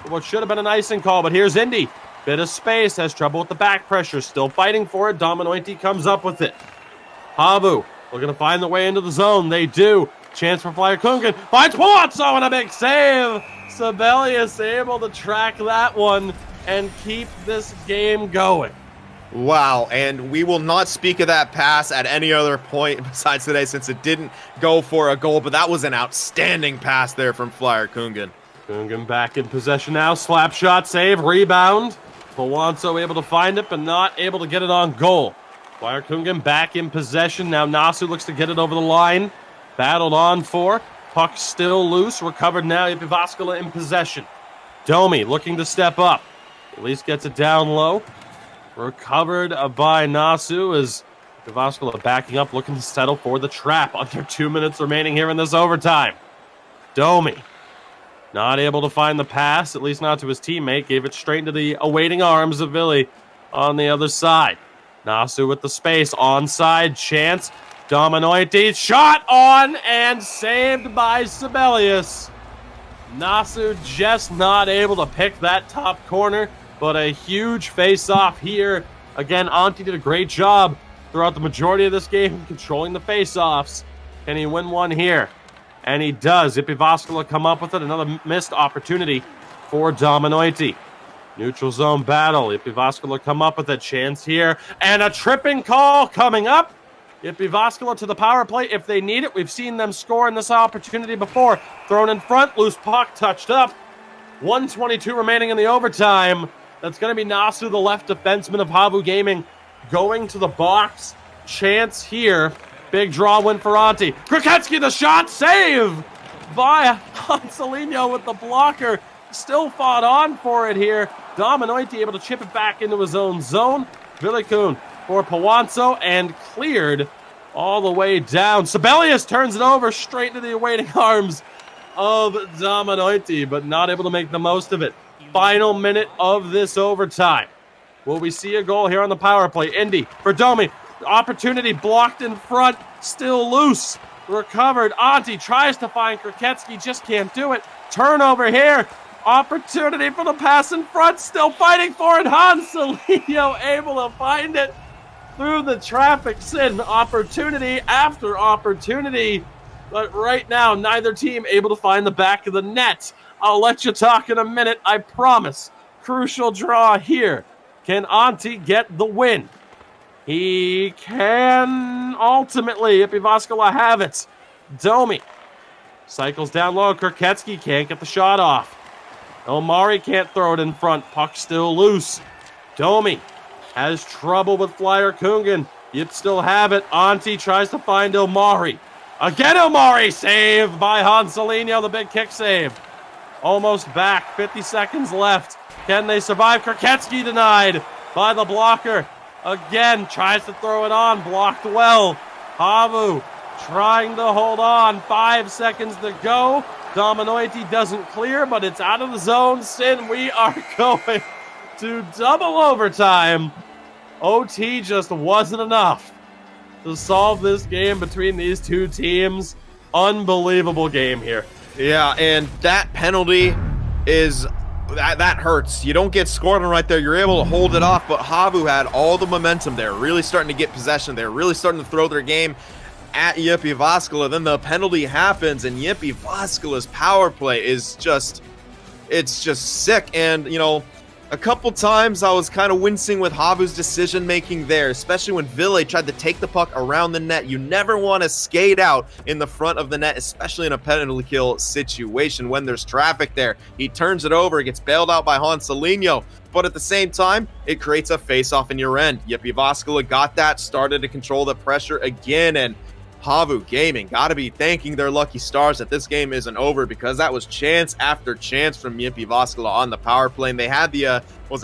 What should have been an icing call, but here's Indy. Bit of space, has trouble with the back pressure. Still fighting for it. Dominointi comes up with it. HAVU looking to find the way into the zone. They do. Chance for Flyer Kungan. Finds Palazzo and a big save. Sibelius able to track that one and keep this game going. Wow, and we will not speak of that pass at any other point besides today since it didn't go for a goal, but that was an outstanding pass there from Flyer Kungan. Kungan back in possession now. Slap shot, save, rebound. Pawanso able to find it, but not able to get it on goal. Flyer Kungan back in possession. Now Nasu looks to get it over the line. Battled on for. Puck still loose. Recovered now. JYP Jyvaskyla in possession. Domi looking to step up. At least gets it down low. Recovered by Nasu as Jyvaskyla backing up, looking to settle for the trap. Under 2 minutes remaining here in this overtime. Domi not able to find the pass, at least not to his teammate. Gave it straight into the awaiting arms of Vili on the other side. Nasu with the space. Onside chance. Dominointi shot on and saved by Sibelius. Nasu just not able to pick that top corner, but a huge face-off here. Again, Antti did a great job throughout the majority of this game controlling the face-offs. Can he win one here? And he does. JYP Jyvaskyla come up with it. Another missed opportunity for Dominointi. Neutral zone battle. JYP Jyvaskyla come up with a chance here. And a tripping call coming up. JYP Jyvaskyla to the power play if they need it. We've seen them score in this opportunity before. Thrown in front, loose puck touched up. 1:22 remaining in the overtime. That's going to be Nasu, the left defenseman of HAVU Gaming, going to the box. Chance here. Big draw win for Antti. Kriketsky the shot, save by Hanselinho with the blocker. Still fought on for it here. Dominointi able to chip it back into his own zone. Vilikun for Pawanso and cleared all the way down. Sibelius turns it over straight into the awaiting arms of Dominointi, but not able to make the most of it. Final minute of this overtime. Will we see a goal here on the power play? Indy for Domi. Opportunity blocked in front. Still loose. Recovered. Antti tries to find Kriketsky. Just can't do it. Turnover here. Opportunity for the pass in front. Still fighting for it. Hanselinho able to find it through the traffic sin. Opportunity after opportunity. But right now, neither team able to find the back of the net. I'll let you talk in a minute, I promise. Crucial draw here. Can Antti get the win? He can ultimately. JYP Jyvaskyla have it. Domi cycles down low. Kriketsky can't get the shot off. Omari can't throw it in front. Puck still loose. Domi has trouble with Flyer Kungan. You'd still have it. Antti tries to find Omari. Again, Omari saved by Hanselinho. The big kick save. Almost back. 50 seconds left. Can they survive? Kriketsky denied by the blocker. Again, tries to throw it on. Blocked well. HAVU trying to hold on. 5 seconds to go. Dominoity doesn't clear, but it's out of the zone. Sin, we are going to double overtime. OT just wasn't enough to solve this game between these two teams. Unbelievable game here. Yeah, and that penalty is... That hurts. You don't get scored on right there. You're able to hold it off, but HAVU had all the momentum there, really starting to get possession. They're really starting to throw their game at JYP Jyvaskyla. Then the penalty happens, and JYP Jyvaskyla's power play is just... It's just sick. And, you know, a couple times I was kind of wincing with HAVU's decision-making there, especially when Ville tried to take the puck around the net. You never want to skate out in the front of the net, especially in a penalty kill situation when there's traffic there. He turns it over, gets bailed out by Hanselinho, but at the same time, it creates a face-off in your end. JYP Jyvaskyla got that, started to control the pressure again, and HAVU Gaming got to be thanking their lucky stars that this game isn't over, because that was chance after chance from JYP Jyvaskyla on the power play. And they had the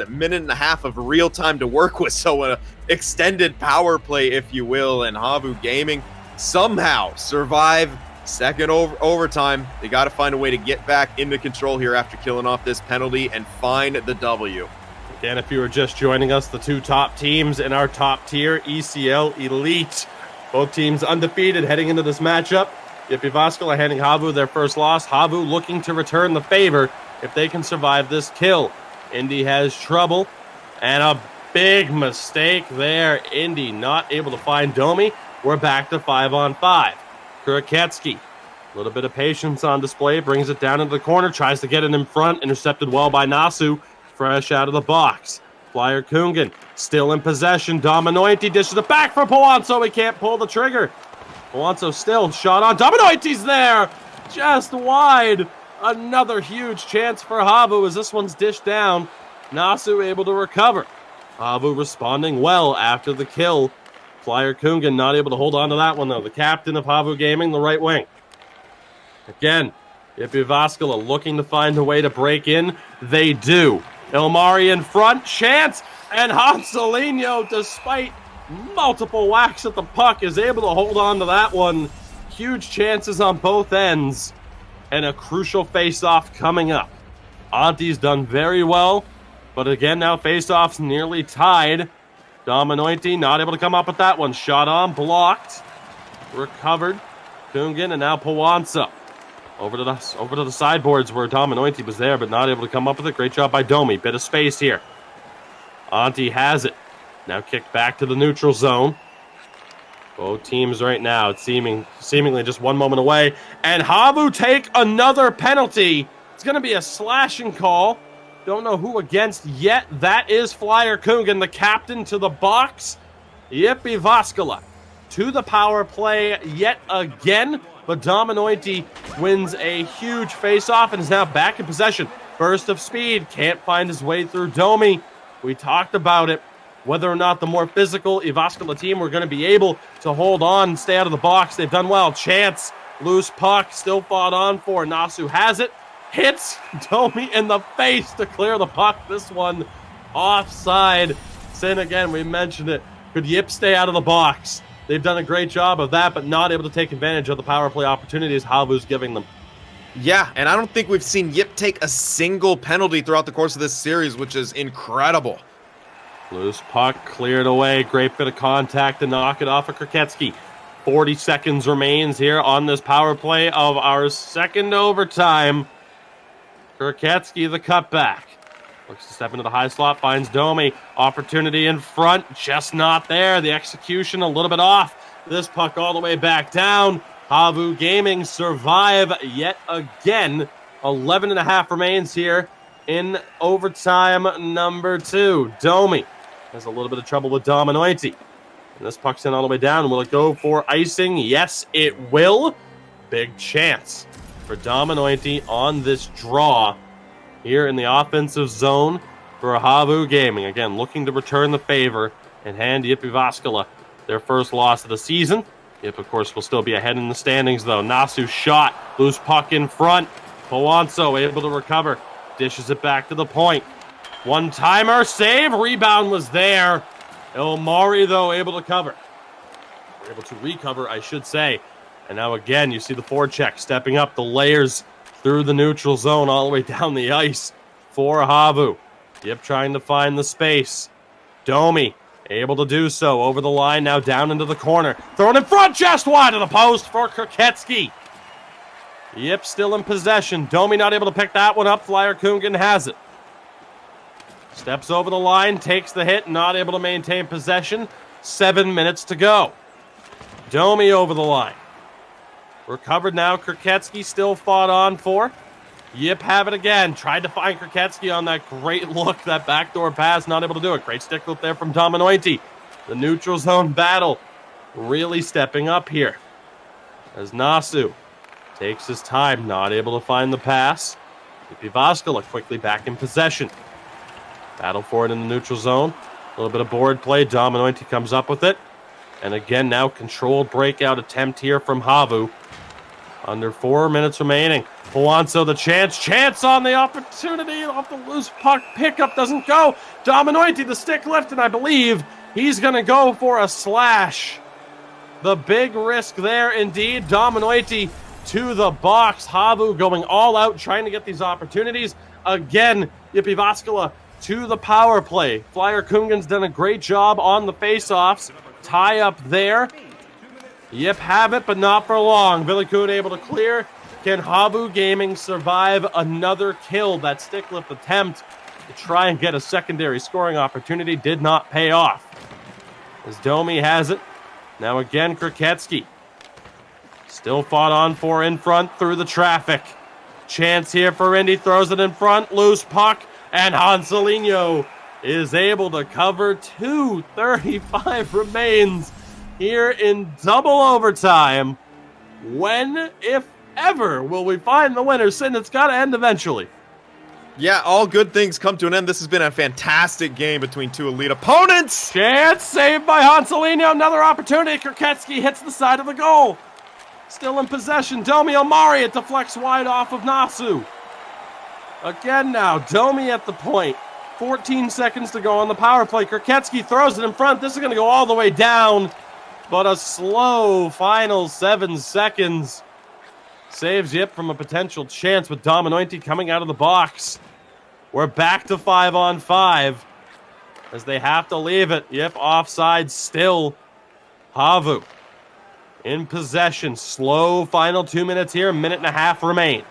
minute and a half of real time to work with, so an extended power play, if you will. And HAVU Gaming somehow survive second overtime. They got to find a way to get back into control here after killing off this penalty and find the W. Again, if you were just joining us, the two top teams in our top tier, ECL Elite. Both teams undefeated heading into this matchup. JYP Jyvaskyla handing HAVU their first loss. HAVU looking to return the favor if they can survive this kill. Indy has trouble, and a big mistake there. Indy not able to find Domi. We're back to 5-on-5. Kuraketsky, a little bit of patience on display, brings it down into the corner, tries to get it in front, intercepted well by Nasu, fresh out of the box. Flyer Kungan still in possession. Dominoity dishes it back for Powanzo. He can't pull the trigger. Powanzo still shot on. Dominoity's there, just wide. Another huge chance for HAVU as this one's dished down. Nasu able to recover. HAVU responding well after the kill. Flyer Kungan not able to hold on to that one though. The captain of HAVU Gaming, the right wing. Again, JYP Jyvaskyla looking to find a way to break in. They do. Ilmari in front, chance, and Hanselinho, despite multiple whacks at the puck, is able to hold on to that one. Huge chances on both ends, and a crucial face-off coming up. Anti's done very well, but again, now face-off's nearly tied. Dominoity not able to come up with that one. Shot on, blocked, recovered. Kungan, and now Powanzo. Over to the sideboards where Dominoity was there, but not able to come up with it. Great job by Domi. Bit of space here. Anti has it. Now kicked back to the neutral zone. Both teams right now, it's seemingly just one moment away. And HAVU take another penalty. It's going to be a slashing call. Don't know who against yet. That is Flyer Kungan, the captain, to the box. JYP Jyvaskyla to the power play yet again. But Dominoity wins a huge face-off and is now back in possession. Burst of speed, can't find his way through Domi. We talked about it. Whether or not the more physical Jyvaskyla team were going to be able to hold on and stay out of the box. They've done well. Chance, loose puck, still fought on for. Nasu has it. Hits Domi in the face to clear the puck. This one offside. Sin again, we mentioned it. Could Yip stay out of the box? They've done a great job of that, but not able to take advantage of the power play opportunities HAVU's giving them. Yeah, and I don't think we've seen Yip take a single penalty throughout the course of this series, which is incredible. Loose puck cleared away. Great bit of contact to knock it off of Kuraketsky. 40 seconds remains here on this power play of our second overtime. Kuraketsky, the cutback. Looks to step into the high slot, finds Domi. Opportunity in front, just not there. The execution a little bit off. This puck all the way back down. HAVU Gaming survive yet again. 11.5 remains here in overtime number 2. Domi has a little bit of trouble with Dominoity. And this puck's in all the way down. Will it go for icing? Yes, it will. Big chance for Dominoity on this draw here in the offensive zone for HAVU Gaming. Again, looking to return the favor and hand JYP Jyvaskyla their first loss of the season. Yip, of course, will still be ahead in the standings, though. Nasu shot. Loose puck in front. Powanzo able to recover. Dishes it back to the point. One-timer. Save. Rebound was there. Ilmari, though, able to cover. Able to recover, I should say. And now again, you see the forecheck stepping up the layers through the neutral zone all the way down the ice for HAVU. Yip trying to find the space. Domi able to do so over the line, now down into the corner. Thrown in front, just wide of the post for Kroketsky. Yip still in possession. Domi not able to pick that one up. Flyer Kungen has it. Steps over the line, takes the hit, not able to maintain possession. 7 minutes to go. Domi over the line. Recovered now. Kroketsky still fought on for. Yip have it again. Tried to find Kroketsky on that great look, that backdoor pass. Not able to do it. Great stick lift there from Dominoiti. The neutral zone battle really stepping up here. As Nasu takes his time, not able to find the pass. Jyvaskyla quickly back in possession. Battle for it in the neutral zone. A little bit of board play. Dominoiti comes up with it. And again, now controlled breakout attempt here from HAVU. Under 4 minutes remaining. Powanso the chance. Chance on the opportunity. Off the loose puck. Pickup doesn't go. Dominoiti the stick lift, and I believe he's going to go for a slash. The big risk there indeed. Dominoiti to the box. HAVU going all out, trying to get these opportunities. Again, Jyvaskyla to the power play. Flyer Kungen's done a great job on the faceoffs. Tie up there. Yip have it, but not for long. Villikun able to clear. Can HAVU Gaming survive another kill? That stick lift attempt to try and get a secondary scoring opportunity did not pay off. As Domi has it. Now again, Kroketsky. Still fought on for in front through the traffic. Chance here for Indy. Throws it in front. Loose puck. And Hanselinho is able to cover. 2:35 remains here in double overtime. When, if ever, will we find the winner? Sin, it's got to end eventually. Yeah, all good things come to an end. This has been a fantastic game between two elite opponents. Chance saved by Hanselinho. Another opportunity. Kroketsky hits the side of the goal. Still in possession. Domi Omari. It deflects wide off of Nasu. Again now, Domi at the point. 14 seconds to go on the power play. Kroketsky throws it in front. This is going to go all the way down. But a slow final 7 seconds saves Yip from a potential chance with Dominoiti coming out of the box. We're back to 5-on-5 as they have to leave it. Yip offside still. HAVU in possession. Slow final 2 minutes here. 1.5 minutes remain.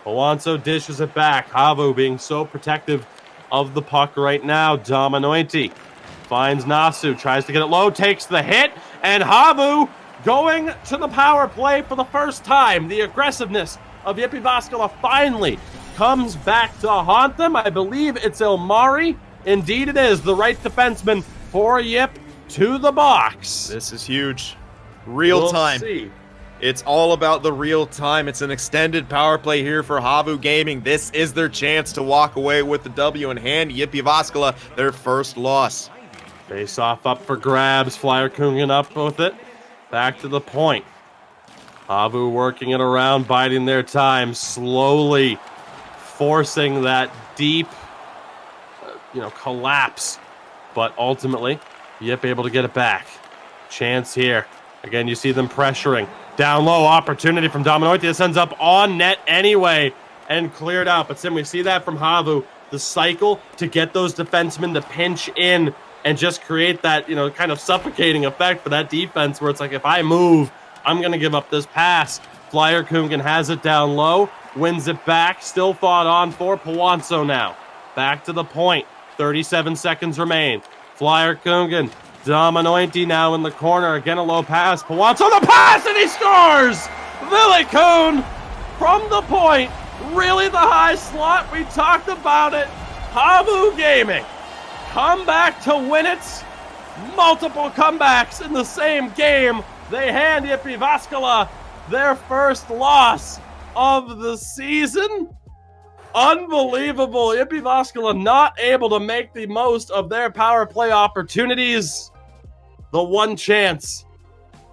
Powanso dishes it back. HAVU being so protective of the puck right now. Dominoiti finds Nasu. Tries to get it low. Takes the hit. And HAVU going to the power play for the first time. The aggressiveness of Jyvaskyla finally comes back to haunt them. I believe it's Elmari. Indeed it is. The right defenseman for Yip to the box. This is huge. Real time. See. It's all about the real time. It's an extended power play here for HAVU Gaming. This is their chance to walk away with the W in hand. Jyvaskyla, their first loss. Face off up for grabs. Flyer Kungen up with it. Back to the point. HAVU working it around, biding their time, slowly forcing that deep, collapse. But ultimately, Yip able to get it back. Chance here. Again, you see them pressuring. Down low, opportunity from Dominoiti. This ends up on net anyway and cleared out. But Sim, we see that from HAVU. The cycle to get those defensemen to pinch in and just create that, kind of suffocating effect for that defense where it's like, if I move, I'm going to give up this pass. Flyer Kungen has it down low, wins it back, still fought on for Powanso now. Back to the point. 37 seconds remain. Flyer Kungen. Dominoiti now in the corner. Again, a low pass. Powanso the pass, and he scores! Villikun from the point. Really the high slot. We talked about it. HAVU Gaming come back to win it. Multiple comebacks in the same game. They hand Jyvaskyla their first loss of the season. Unbelievable. Jyvaskyla not able to make the most of their power play opportunities. The one chance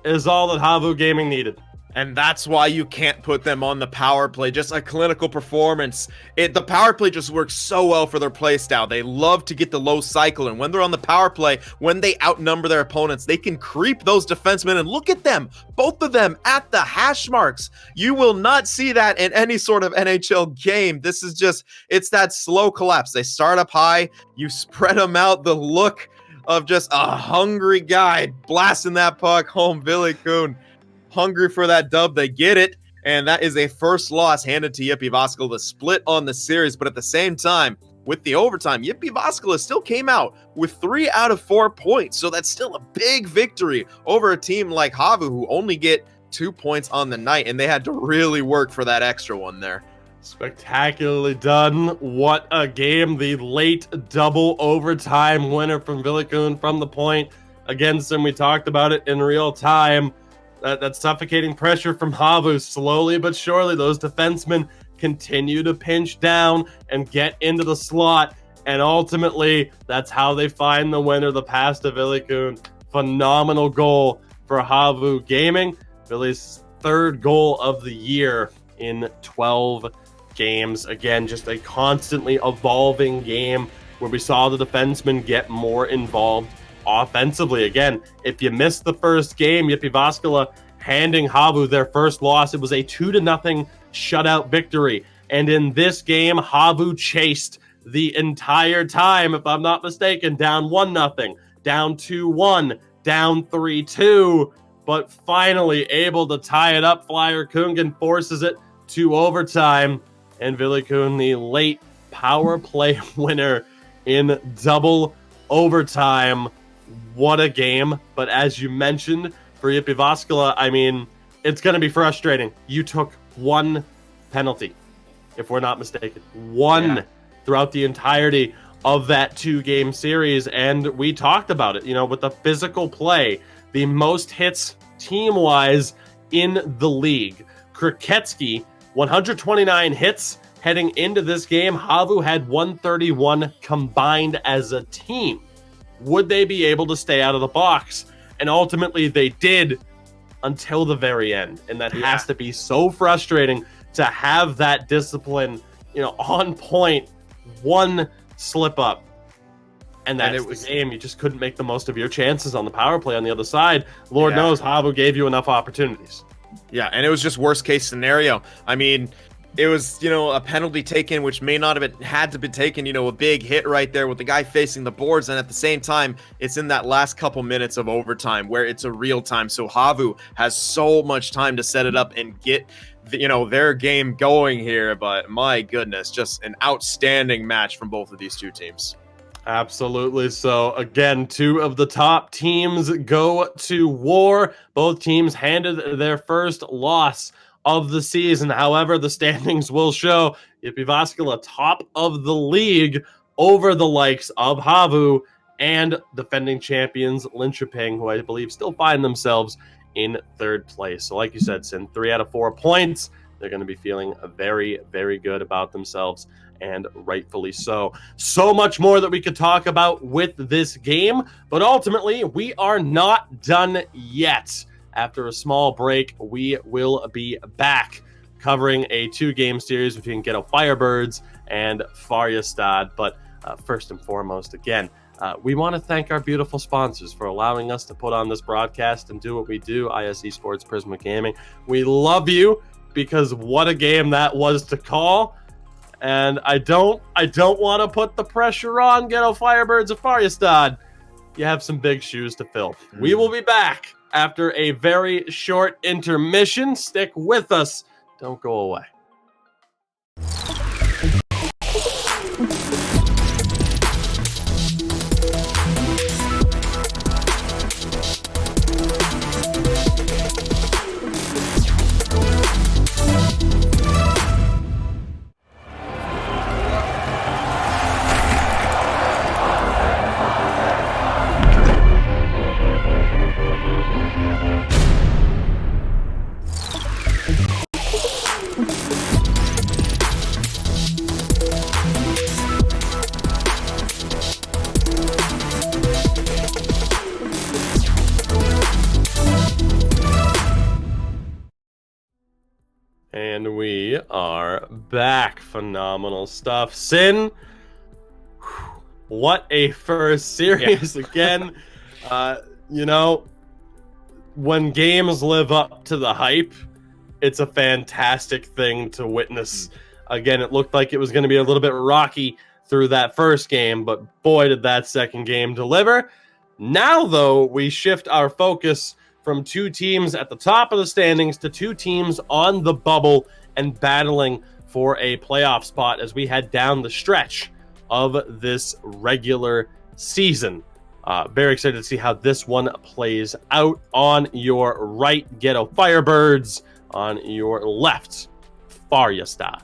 is all that HAVU Gaming needed. And that's why you can't put them on the power play. Just a clinical performance. The power play just works so well for their play style. They love to get the low cycle. And when they're on the power play, when they outnumber their opponents, they can creep those defensemen. And look at them, both of them at the hash marks. You will not see that in any sort of NHL game. This is just, it's that slow collapse. They start up high, you spread them out. The look of just a hungry guy blasting that puck home. Billy Kuhn. Hungry for that dub, they get it, and that is a first loss handed to JYP Jyvaskyla, the split on the series. But at the same time, with the overtime, JYP Jyvaskyla still came out with 3 out of 4 points, so that's still a big victory over a team like HAVU, who only get 2 points on the night, and they had to really work for that extra one there. Spectacularly done. What a game. The late double overtime winner from Billy Kuhn from the point against him. We talked about it in real time. That suffocating pressure from HAVU, slowly but surely, those defensemen continue to pinch down and get into the slot. And ultimately, that's how they find the winner, the pass to Billy Kuhn. Phenomenal goal for HAVU Gaming. Billy's 3rd goal of the year in 12 games. Again, just a constantly evolving game where we saw the defensemen get more involved offensively. Again, if you missed the first game, JYP Jyvaskyla handing HAVU their first loss. It was a 2-0 shutout victory. And in this game, HAVU chased the entire time, if I'm not mistaken, down 1-0, down 2-1, down 3-2, but finally able to tie it up. Flyer Kungen forces it to overtime, and Billy Kuhn, the late power play winner in double overtime. What a game. But as you mentioned, for JYP Jyvaskyla, I mean, it's going to be frustrating. You took 1 penalty, if we're not mistaken. One throughout the entirety of that 2-game series. And we talked about it, with the physical play, the most hits team-wise in the league. Kriketsky, 129 hits heading into this game. HAVU had 131 combined as a team. Would they be able to stay out of the box? And ultimately they did, until the very end. And that has to be so frustrating to have that discipline, on point. One slip up, and that's the game. You just couldn't make the most of your chances on the power play on the other side. Lord knows HAVU gave you enough opportunities. Yeah, and it was just worst case scenario. I mean, it was, a penalty taken, which may not have had to be taken, a big hit right there with the guy facing the boards. And at the same time, it's in that last couple minutes of overtime where it's a real time. So HAVU has so much time to set it up and get, their game going here. But my goodness, just an outstanding match from both of these two teams. Absolutely. So again, 2 of the top teams go to war. Both teams handed their first loss of the season. However, the standings will show JYP Jyvaskyla top of the league over the likes of HAVU and defending champions Linköping, who I believe still find themselves in 3rd place. So like you said, Sin, 3 out of 4 points. They're going to be feeling very, very good about themselves, and rightfully so. So much more that we could talk about with this game, but ultimately we are not done yet. After a small break, we will be back covering a 2-game series between Ghetto Firebirds and Farjestad. But first and foremost, again, we want to thank our beautiful sponsors for allowing us to put on this broadcast and do what we do, ISE Sports Prisma Gaming. We love you, because what a game that was to call. And I don't want to put the pressure on Ghetto Firebirds of Farjestad. You have some big shoes to fill. We will be back after a very short intermission. Stick with us. Don't go away. are back. Phenomenal stuff. Sin, what a first series again. You know, when games live up to the hype, it's a fantastic thing to witness. Again, it looked like it was going to be a little bit rocky through that first game, but boy, did that second game deliver. Now, though, we shift our focus from two teams at the top of the standings to two teams on the bubble and battling for a playoff spot as we head down the stretch of this regular season. Very excited to see how this one plays out. On your right, Ghetto Firebirds. On your left, Farjestad.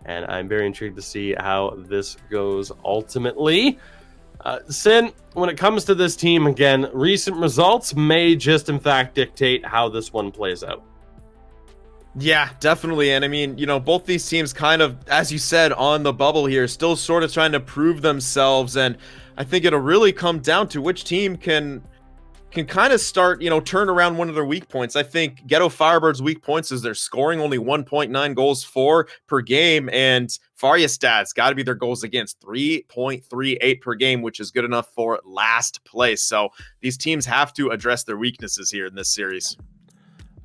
And I'm very intrigued to see how this goes ultimately. Sin, when it comes to this team, again, recent results may just, in fact, dictate how this one plays out. Yeah, definitely. And I mean, you know, both these teams kind of, as you said, on the bubble here, still sort of trying to prove themselves. And I think it'll really come down to which team can kind of start, you know, turn around one of their weak points. I think Ghetto Firebirds' weak points is they're scoring only 1.9 goals for per game, and Farjestad's got to be their goals against 3.38 per game, which is good enough for last place. So these teams have to address their weaknesses here in this series.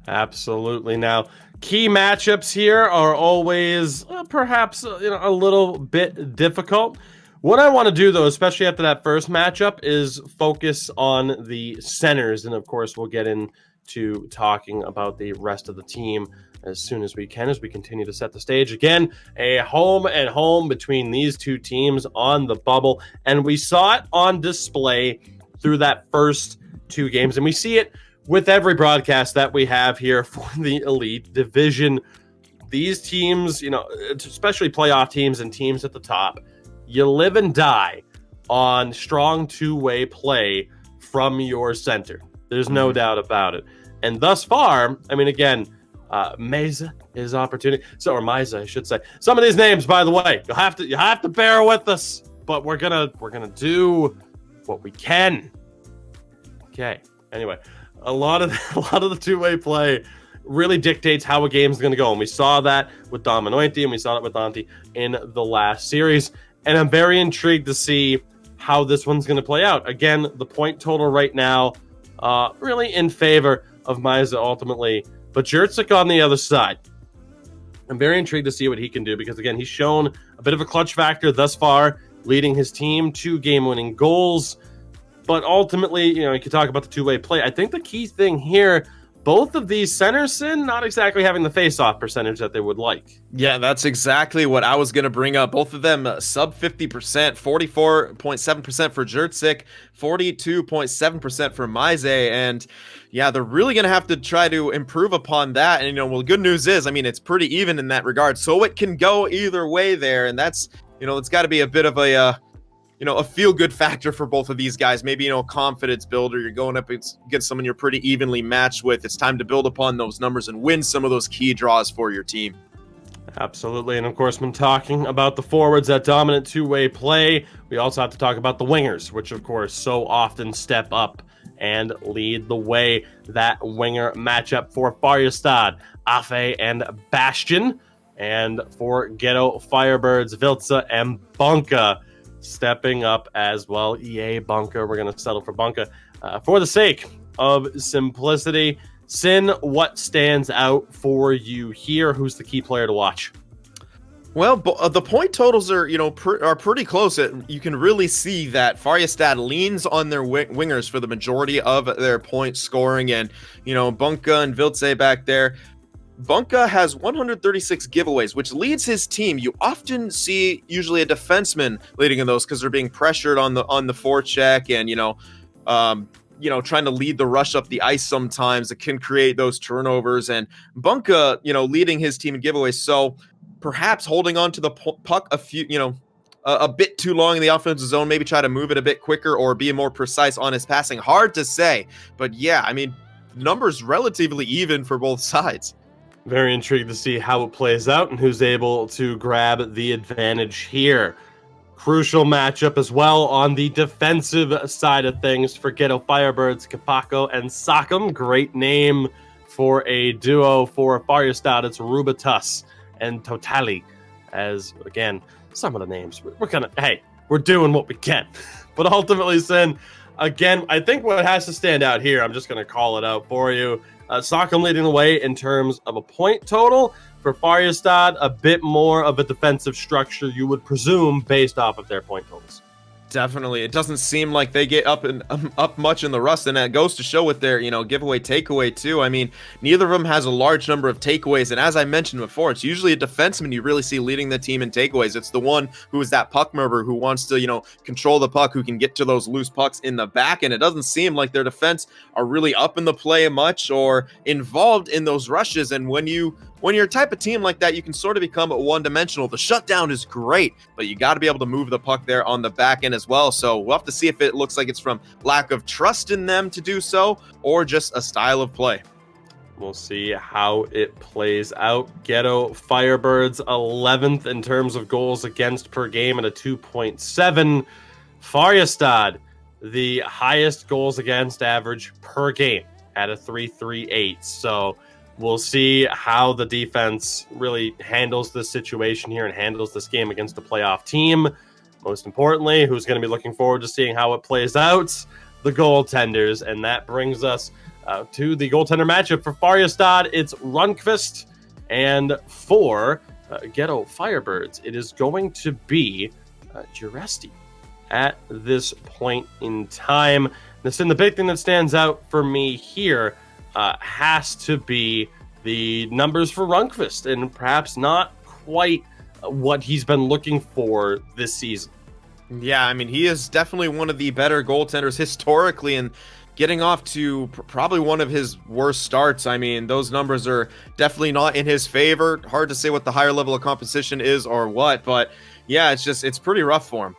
Absolutely. Now, key matchups here are always perhaps a little bit difficult. What I want to do, though, especially after that first matchup, is focus on the centers. And, of course, we'll get into talking about the rest of the team as soon as we can as we continue to set the stage. Again, a home between these two teams on the bubble. And we saw it on display through that first two games. And we see it with every broadcast that we have here for the Elite Division. These teams, especially playoff teams and teams at the top, you live and die on strong two-way play from your center. There's no doubt about it. And thus far, I mean, again, Meza is opportunity. So, or Meza, I should say. Some of these names, by the way, you have to bear with us, but we're gonna do what we can. Okay. Anyway, a lot of the two-way play really dictates how a game's going to go. And we saw that with Dominointi, and we saw it with Antti in the last series. And I'm very intrigued to see how this one's going to play out. Again, the point total right now, really in favor of Meza ultimately. But Jurczyk on the other side. I'm very intrigued to see what he can do because, again, he's shown a bit of a clutch factor thus far, leading his team to game-winning goals. But ultimately, you can talk about the two-way play. I think the key thing here, both of these centers, Sin, not exactly having the face-off percentage that they would like. Yeah, that's exactly what I was going to bring up. Both of them sub 50%, 44.7% for Jurczyk, 42.7% for Meza. And yeah, they're really going to have to try to improve upon that. And, well, the good news is, I mean, it's pretty even in that regard. So it can go either way there. And that's, it's got to be a bit of a feel-good factor for both of these guys. Maybe, a confidence builder. You're going up against someone you're pretty evenly matched with. It's time to build upon those numbers and win some of those key draws for your team. Absolutely. And, of course, when talking about the forwards, that dominant two-way play, we also have to talk about the wingers, which, of course, so often step up and lead the way. That winger matchup for Farjestad, Afe and Bastion. And for Ghetto Firebirds, Vilca and Bunka stepping up as well. EA Bunker. We're going to settle for Bunka for the sake of simplicity. Sin, what stands out for you here? Who's the key player to watch? Well, the point totals are pretty close. You can really see that Farjestad leans on their wingers for the majority of their point scoring, and Bunka and Vilca back there. Bunka has 136 giveaways, which leads his team. You often see usually a defenseman leading in those because they're being pressured on the forecheck and trying to lead the rush up the ice sometimes. It can create those turnovers, and Bunka leading his team in giveaways. So perhaps holding on to the puck a bit too long in the offensive zone, maybe try to move it a bit quicker or be more precise on his passing. Hard to say, but yeah, I mean, numbers relatively even for both sides. Very intrigued to see how it plays out and who's able to grab the advantage here. Crucial matchup as well on the defensive side of things for Ghetto Firebirds, Kapako and Sakam. Great name for a duo for Farjestad. It's Rubatus and Totali, as, again, some of the names. We're doing what we can. But ultimately, Sin, again, I think what has to stand out here, I'm just going to call it out for you. Stockholm leading the way in terms of a point total. For Farjestad, a bit more of a defensive structure, you would presume, based off of their point totals. Definitely. It doesn't seem like they get up much in the rust, and that goes to show with their, giveaway takeaway too. I mean, neither of them has a large number of takeaways, and as I mentioned before, it's usually a defenseman you really see leading the team in takeaways. It's the one who is that puck mover who wants to, control the puck, who can get to those loose pucks in the back, and it doesn't seem like their defense are really up in the play much or involved in those rushes. And when you're a type of team like that, you can sort of become one-dimensional. The shutdown is great, but you got to be able to move the puck there on the back end as well. So we'll have to see if it looks like it's from lack of trust in them to do so or just a style of play. We'll see how it plays out. Ghetto Firebirds 11th in terms of goals against per game at a 2.7. Farjestad, the highest goals against average per game at a 3.38. So we'll see how the defense really handles this situation here and handles this game against a playoff team. Most importantly, who's going to be looking forward to seeing how it plays out? The goaltenders. And that brings us to the goaltender matchup. For Farjestad, it's Rundqvist. And for Ghetto Firebirds, it is going to be Jyvaskyla at this point in time. Listen, the big thing that stands out for me here has to be the numbers for Rundqvist, and perhaps not quite what he's been looking for this season. Yeah, I mean, he is definitely one of the better goaltenders historically, and getting off to probably one of his worst starts. I mean, those numbers are definitely not in his favor. Hard to say what the higher level of competition is or what, but yeah, it's pretty rough for him.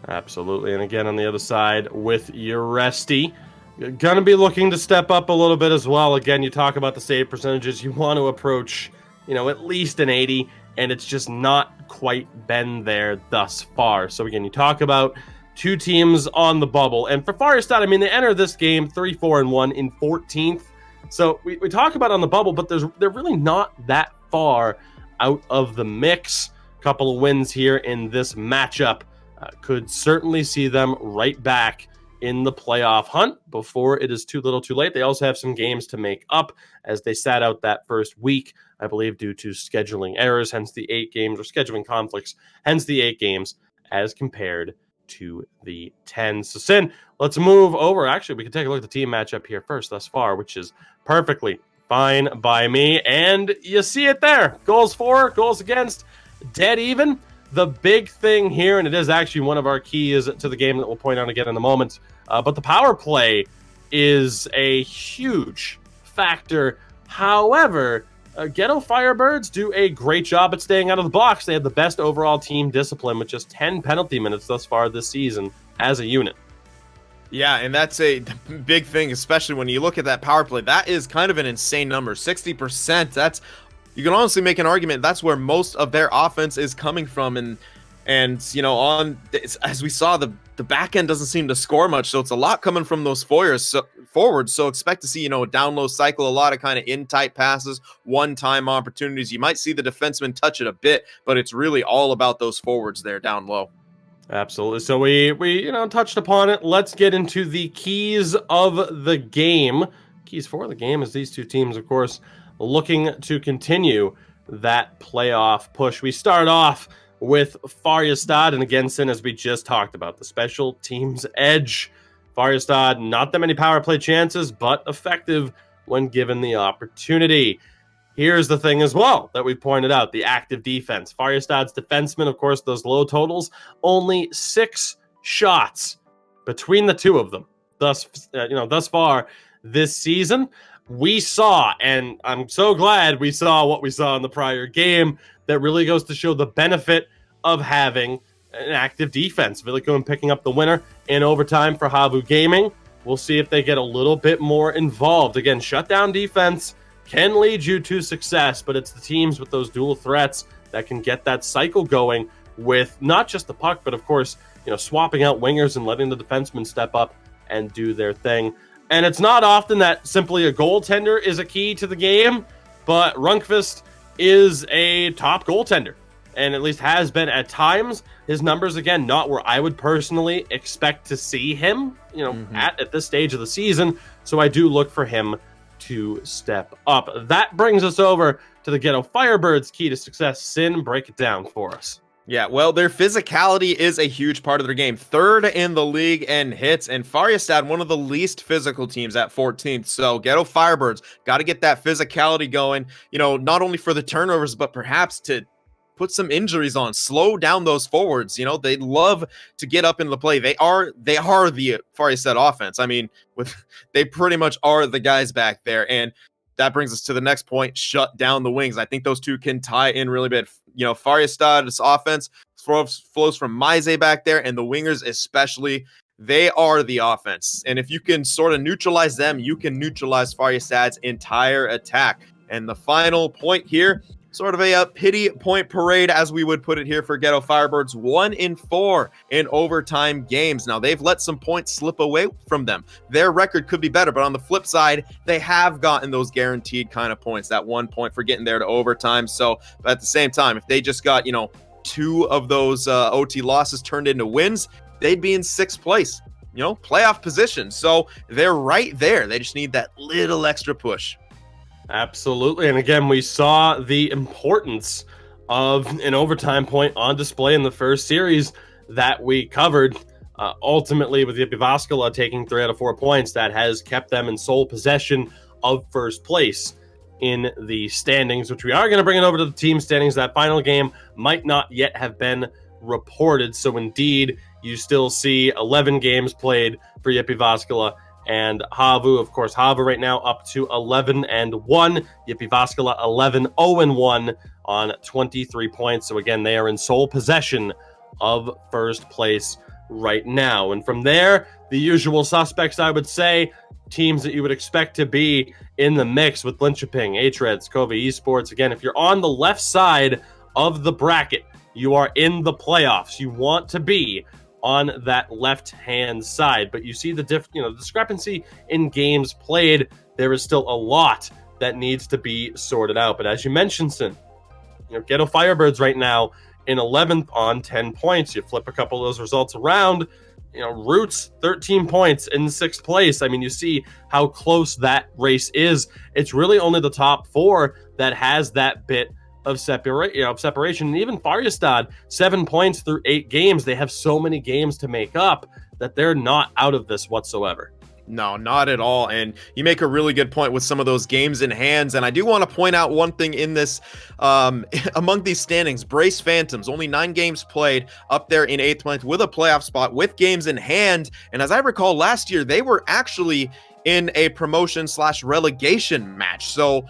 Absolutely. And again, on the other side with Jyvaskyla, you're going to be looking to step up a little bit as well. Again, you talk about the save percentages. You want to approach, at least an 80, and it's just not quite been there thus far. So again, you talk about two teams on the bubble. And for Farjestad, I mean, they enter this game 3-4-1 in 14th. So we talk about on the bubble, but they're really not that far out of the mix. A couple of wins here in this matchup could certainly see them right back in the playoff hunt before it is too little too late. They also have some games to make up as they sat out that first week, I believe, due to scheduling errors, hence the 8 games, or scheduling conflicts, hence the 8 games as compared to the 10. So, Sin, let's move over. Actually, we can take a look at the team matchup here first thus far, which is perfectly fine by me. And you see it there. Goals for, goals against, dead even. The big thing here, and it is actually one of our keys to the game that we'll point out again in a moment, but the power play is a huge factor. However, Ghetto Firebirds do a great job at staying out of the box. They have the best overall team discipline with just 10 penalty minutes thus far this season as a unit. Yeah, and that's a big thing, especially when you look at that power play. That is kind of an insane number, 60%. You can honestly make an argument that's where most of their offense is coming from, and as we saw, the back end doesn't seem to score much, so it's a lot coming from those forwards. So expect to see a down low cycle, a lot of kind of in tight passes, one-time opportunities. You might see the defenseman touch it a bit, but it's really all about those forwards there down low. Absolutely. So we touched upon it. Let's get into the keys of the game. Keys for the game is these two teams, of course, looking to continue that playoff push. We start off with Farjestad, and again, Sin, as we just talked about, the special teams edge. Farjestad, not that many power play chances, but effective when given the opportunity. Here's the thing as well that we pointed out, the active defense. Farjestad's defensemen, of course, those low totals, only 6 shots between the two of them thus far this season. We saw, and I'm so glad we saw what we saw in the prior game, that really goes to show the benefit of having an active defense. Villico picking up the winner in overtime for HAVU Gaming. We'll see if they get a little bit more involved. Again, shutdown defense can lead you to success, but it's the teams with those dual threats that can get that cycle going with not just the puck, but of course, swapping out wingers and letting the defensemen step up and do their thing. And it's not often that simply a goaltender is a key to the game, but Rundqvist is a top goaltender, and at least has been at times. His numbers, again, not where I would personally expect to see him, at this stage of the season. So I do look for him to step up. That brings us over to the Ghetto Firebirds' key to success. Sin, break it down for us. Yeah, well, their physicality is a huge part of their game. 3rd in the league in hits, and Farjestad, one of the least physical teams at 14th. So Ghetto Firebirds got to get that physicality going, not only for the turnovers, but perhaps to put some injuries on, slow down those forwards. They love to get up into the play. They are the Farjestad offense. I mean, they pretty much are the guys back there. And that brings us to the next point, shut down the wings. I think those two can tie in really bad. Farjestad's offense flows from Mize back there, and the wingers especially, they are the offense. And if you can sort of neutralize them, you can neutralize Farjestad's entire attack. And the final point here, sort of a pity point parade, as we would put it here for Ghetto Firebirds. 1-4 in overtime games. Now, they've let some points slip away from them. Their record could be better, but on the flip side, they have gotten those guaranteed kind of points, that 1 point for getting there to overtime. So, but at the same time, if they just got, 2 of those OT losses turned into wins, they'd be in 6th place, playoff position. So they're right there. They just need that little extra push. Absolutely. And again, we saw the importance of an overtime point on display in the first series that we covered. Ultimately, with JYP Jyvaskyla taking 3 out of 4 points, that has kept them in sole possession of first place in the standings, which we are going to bring it over to the team standings. That final game might not yet have been reported. So indeed, you still see 11 games played for JYP Jyvaskyla and HAVU. Of course, HAVU right now up to 11-1. JYP Jyvaskyla 11-0-1 on 23 points. So again, they are in sole possession of first place right now. And from there, the usual suspects, I would say, teams that you would expect to be in the mix with Linköping, H-Reds, Kobe Esports. Again, if you're on the left side of the bracket, you are in the playoffs. You want to be on that left-hand side, but you see the discrepancy in games played. There is still a lot that needs to be sorted out. But as you mentioned, Sin, Ghetto Firebirds right now in 11th on 10 points. You flip a couple of those results around, Roots 13 points in 6th place. I mean, you see how close that race is. It's really only the top 4 that has that bit of separation. And even Farjestad, 7 points through 8 games. They have so many games to make up that they're not out of this whatsoever. No, not at all. And you make a really good point with some of those games in hands. And I do want to point out one thing in this, among these standings, Brace Phantoms, only 9 games played, up there in 8th place with a playoff spot with games in hand. And as I recall, last year, they were actually in a promotion/relegation match. So,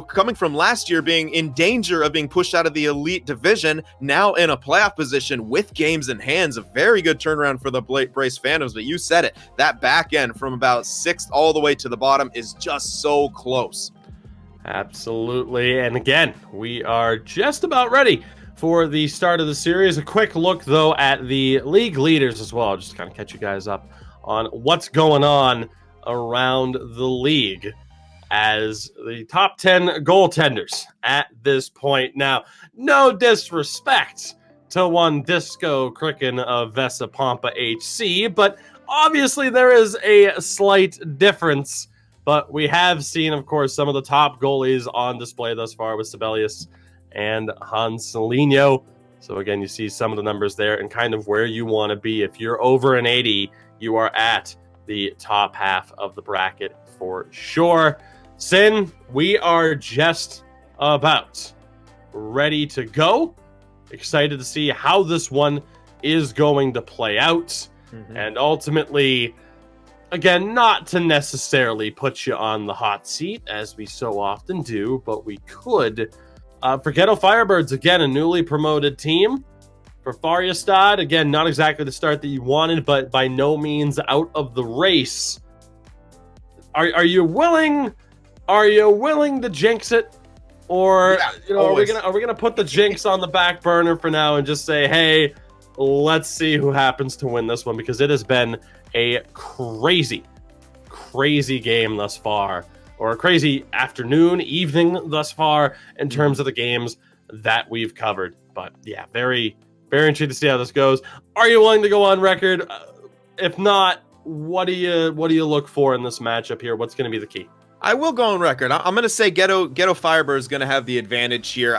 coming from last year being in danger of being pushed out of the elite division, now in a playoff position with games in hands, a very good turnaround for the Brace Phantoms. But you said it, that back end from about 6th all the way to the bottom is just so close. Absolutely. And again, we are just about ready for the start of the series. A quick look, though, at the league leaders as well, just to kind of catch you guys up on what's going on around the league as the top 10 goaltenders at this point. Now, no disrespect to one Disco Cricken of Vesa Pampa HC, but obviously there is a slight difference. But we have seen, of course, some of the top goalies on display thus far with Sibelius and Hanselino. So again, you see some of the numbers there and kind of where you want to be. If you're over an 80, you are at the top half of the bracket for sure. Sin, we are just about ready to go. Excited to see how this one is going to play out. And ultimately, again, not to necessarily put you on the hot seat, as we so often do, but we could. For Ghetto Firebirds, again, a newly promoted team. For Farjestad, again, not exactly the start that you wanted, but by no means out of the race. Are you willing? Are you willing to jinx it, or are we gonna put the jinx on the back burner for now and just say, hey, let's see who happens to win this one, because it has been a crazy game thus far or a crazy afternoon, evening thus far in terms of the games that we've covered. But yeah, very, very interesting to see how this goes. Are you willing to go on record? If not, what do you look for in this matchup here? What's going to be the key? I will go on record. I'm going to say Ghetto Firebirds is going to have the advantage here.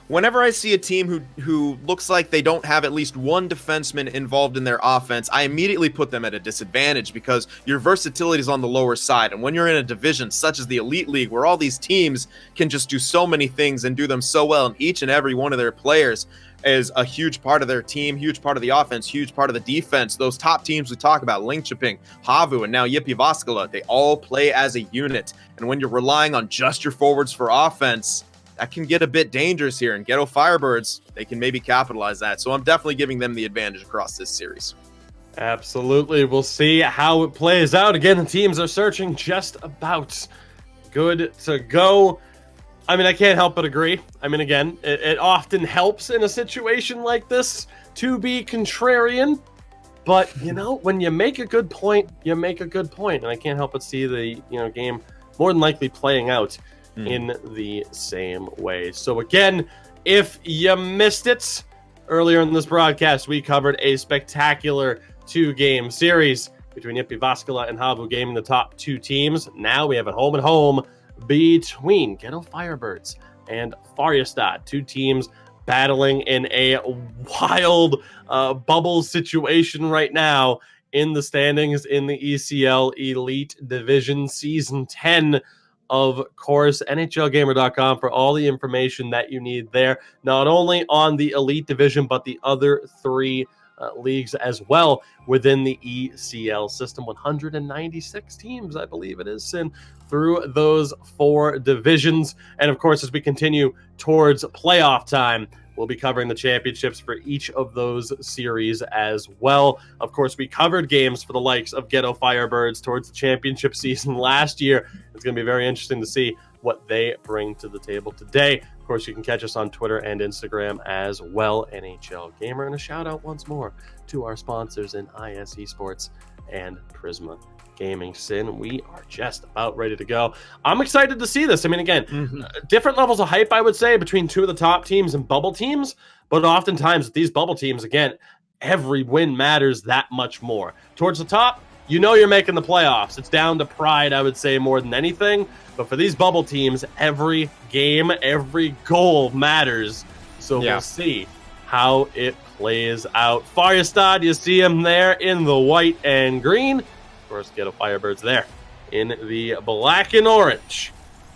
Whenever I see a team who looks like they don't have at least one defenseman involved in their offense, I immediately put them at a disadvantage because your versatility is on the lower side. And when you're in a division such as the Elite League, where all these teams can just do so many things and do them so well, and each and every one of their players is a huge part of their team, huge part of the offense, huge part of the defense. Those top teams we talk about, Linköping, HAVU, and now JYP Jyvaskyla, they all play as a unit. And when you're relying on just your forwards for offense, that can get a bit dangerous here. And Ghetto Firebirds, they can maybe capitalize that. So I'm definitely giving them the advantage across this series. Absolutely. We'll see how it plays out. Again, the teams are searching just about good to go. I mean, I can't help but agree. I mean, again, it often helps in a situation like this to be contrarian. But, you know, when you make a good point, you make a good point. And I can't help but see the, game more than likely playing out in the same way. So, again, if you missed it, earlier in this broadcast, we covered a spectacular 2-game series between JYP Jyvaskyla and HAVU, gaming the top 2 teams. Now we have a home and home between Ghetto Firebirds and Farjestad, 2 teams battling in a wild bubble situation right now in the standings in the ECL Elite Division Season 10. Of course, NHLgamer.com for all the information that you need there, not only on the Elite Division, but the other 3 leagues as well within the ECL system. 196 teams, I believe it is, Sin, through those 4 divisions. And of course, as we continue towards playoff time, we'll be covering the championships for each of those series as well. Of course, we covered games for the likes of Ghetto Firebirds towards the championship season last year. It's going to be very interesting to see what they bring to the table today. Of course, you can catch us on Twitter and Instagram as well, NHL Gamer. And a shout out once more to our sponsors in IS Esports and Prisma Gaming. Sin, we are just about ready to go. I'm excited to see this. I mean, again, different levels of hype, I would say, between 2 of the top teams and bubble teams. But oftentimes with these bubble teams, again, every win matters that much more. Towards the top, you're making the playoffs. It's down to pride, I would say, more than anything. But for these bubble teams, every game, every goal matters. So we'll see how it plays out. Farjestad, you see him there in the white and green. Of course, Ghetto Firebirds there in the black and orange.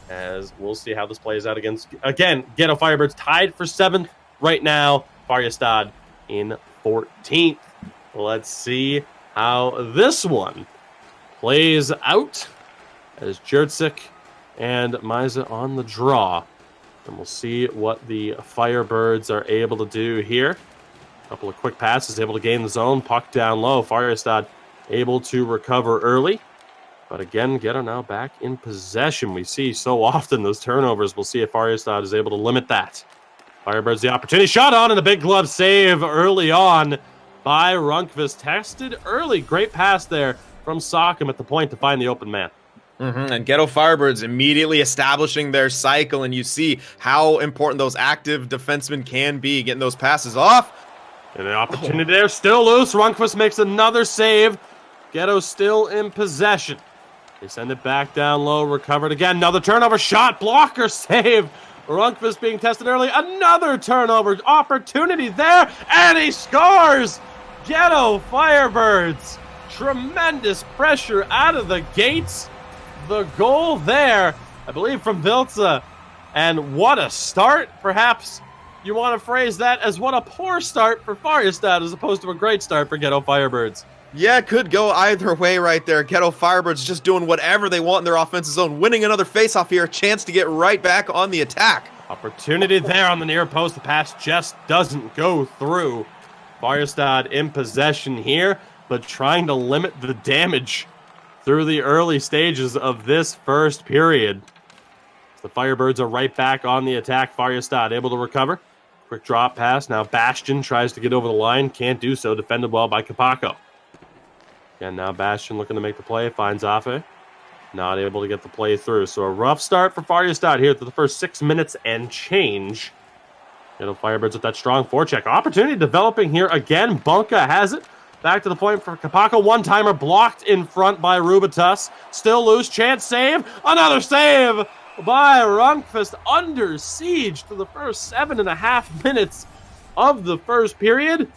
As we'll see how this plays out against, again, Ghetto Firebirds tied for 7th right now. Farjestad in 14th. Let's see how this one plays out as Jertzik and Miza on the draw. And we'll see what the Firebirds are able to do here. A couple of quick passes, able to gain the zone. Puck down low. Farjestad able to recover early. But again, Ghetto now back in possession. We see so often those turnovers. We'll see if Farjestad is able to limit that. Firebirds the opportunity. Shot on and a big glove save early on by Rundqvist. Tested early. Great pass there from Sock'em at the point to find the open man. And Ghetto Firebirds immediately establishing their cycle, and you see how important those active defensemen can be, getting those passes off. And the opportunity there, still loose. Rundqvist makes another save. Ghetto still in possession. They send it back down low, recovered again. Another turnover, shot, blocker, save. Rundqvist being tested early. Another turnover, opportunity there, and he scores! Ghetto Firebirds. Tremendous pressure out of the gates. The goal there, I believe, from Vilza. And what a start. Perhaps you want to phrase that as what a poor start for Farjestad as opposed to a great start for Ghetto Firebirds. Yeah, it could go either way right there. Ghetto Firebirds just doing whatever they want in their offensive zone, winning another faceoff here, a chance to get right back on the attack. Opportunity there on the near post. The pass just doesn't go through. Farjestad in possession here, but trying to limit the damage through the early stages of this first period. The Firebirds are right back on the attack. Farjestad able to recover. Quick drop pass. Now Bastion tries to get over the line. Can't do so. Defended well by Kapako. And now Bastion looking to make the play. Finds Afe. not able to get the play through. So a rough start for Farjestad here through the first 6 minutes and change. Ghetto Firebirds with that strong forecheck. Opportunity developing here again. Bunka has it. Back to the point for Kapaka. One-timer blocked in front by Rubitus. Still loose. Chance save. Another save by Rundqvist. Under siege for the first 7.5 minutes of the first period.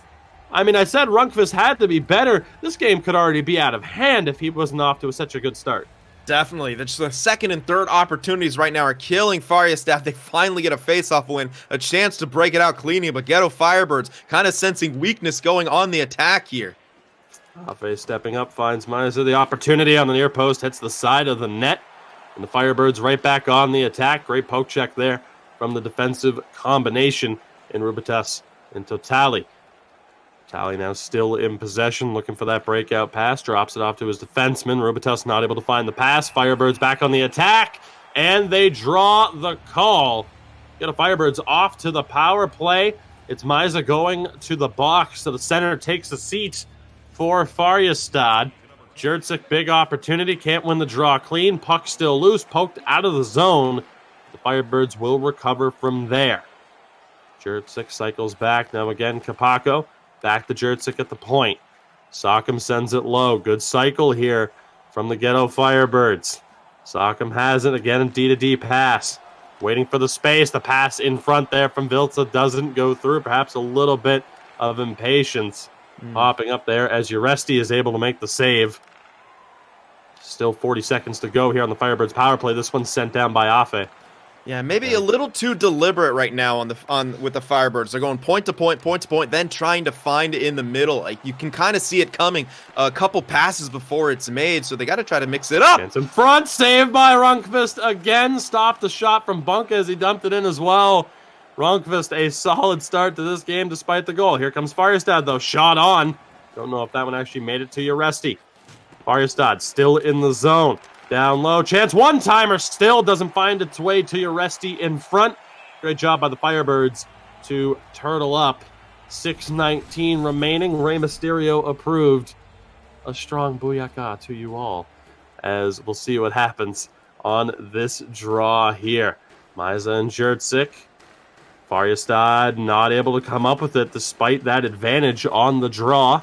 I mean, I said Rundqvist had to be better. This game could already be out of hand if he wasn't off to such a good start. Definitely. The second and third opportunities right now are killing Farjestad. They finally get a face-off win, a chance to break it out cleanly, but Ghetto Firebirds kind of sensing weakness going on the attack here. Afe stepping up, finds Miser the opportunity on the near post, hits the side of the net, and the Firebirds right back on the attack. Great poke check there from the defensive combination in Rubitus and Totali. Totali now still in possession, looking for that breakout pass. Drops it off to his defenseman. Rubitus not able to find the pass. Firebirds back on the attack, and they draw the call. Get a Firebirds off to the power play. It's Miza going to the box, so the center takes a seat for Farjestad. Jurczyk, big opportunity, can't win the draw clean. Puck still loose, poked out of the zone. The Firebirds will recover from there. Jurczyk cycles back. Now again, Kapako. Back to Jurczyk at the point. Sock'em sends it low. Good cycle here from the Ghetto Firebirds. Sock'em has it. Again, a D-to-D pass. Waiting for the space. The pass in front there from Vilca doesn't go through. Perhaps a little bit of impatience popping up there as Uresti is able to make the save. Still 40 seconds to go here on the Firebirds power play. This one's sent down by Afe. Yeah, maybe a little too deliberate right now with the Firebirds. They're going point to point, then trying to find it in the middle. Like, you can kind of see it coming a couple passes before it's made, so they got to try to mix it up. Chance in front, saved by Rundqvist again. Stopped the shot from Bunka as he dumped it in as well. Rundqvist, a solid start to this game despite the goal. Here comes Farjestad, though. Shot on. Don't know if that one actually made it to Uresti. Farjestad still in the zone. Down low, chance, one-timer, still doesn't find its way to Uresti in front. Great job by the Firebirds to turtle up. 6:19 remaining, Rey Mysterio approved. A strong booyaka to you all, as we'll see what happens on this draw here. Miza and Jurczyk. Farjestad not able to come up with it despite that advantage on the draw.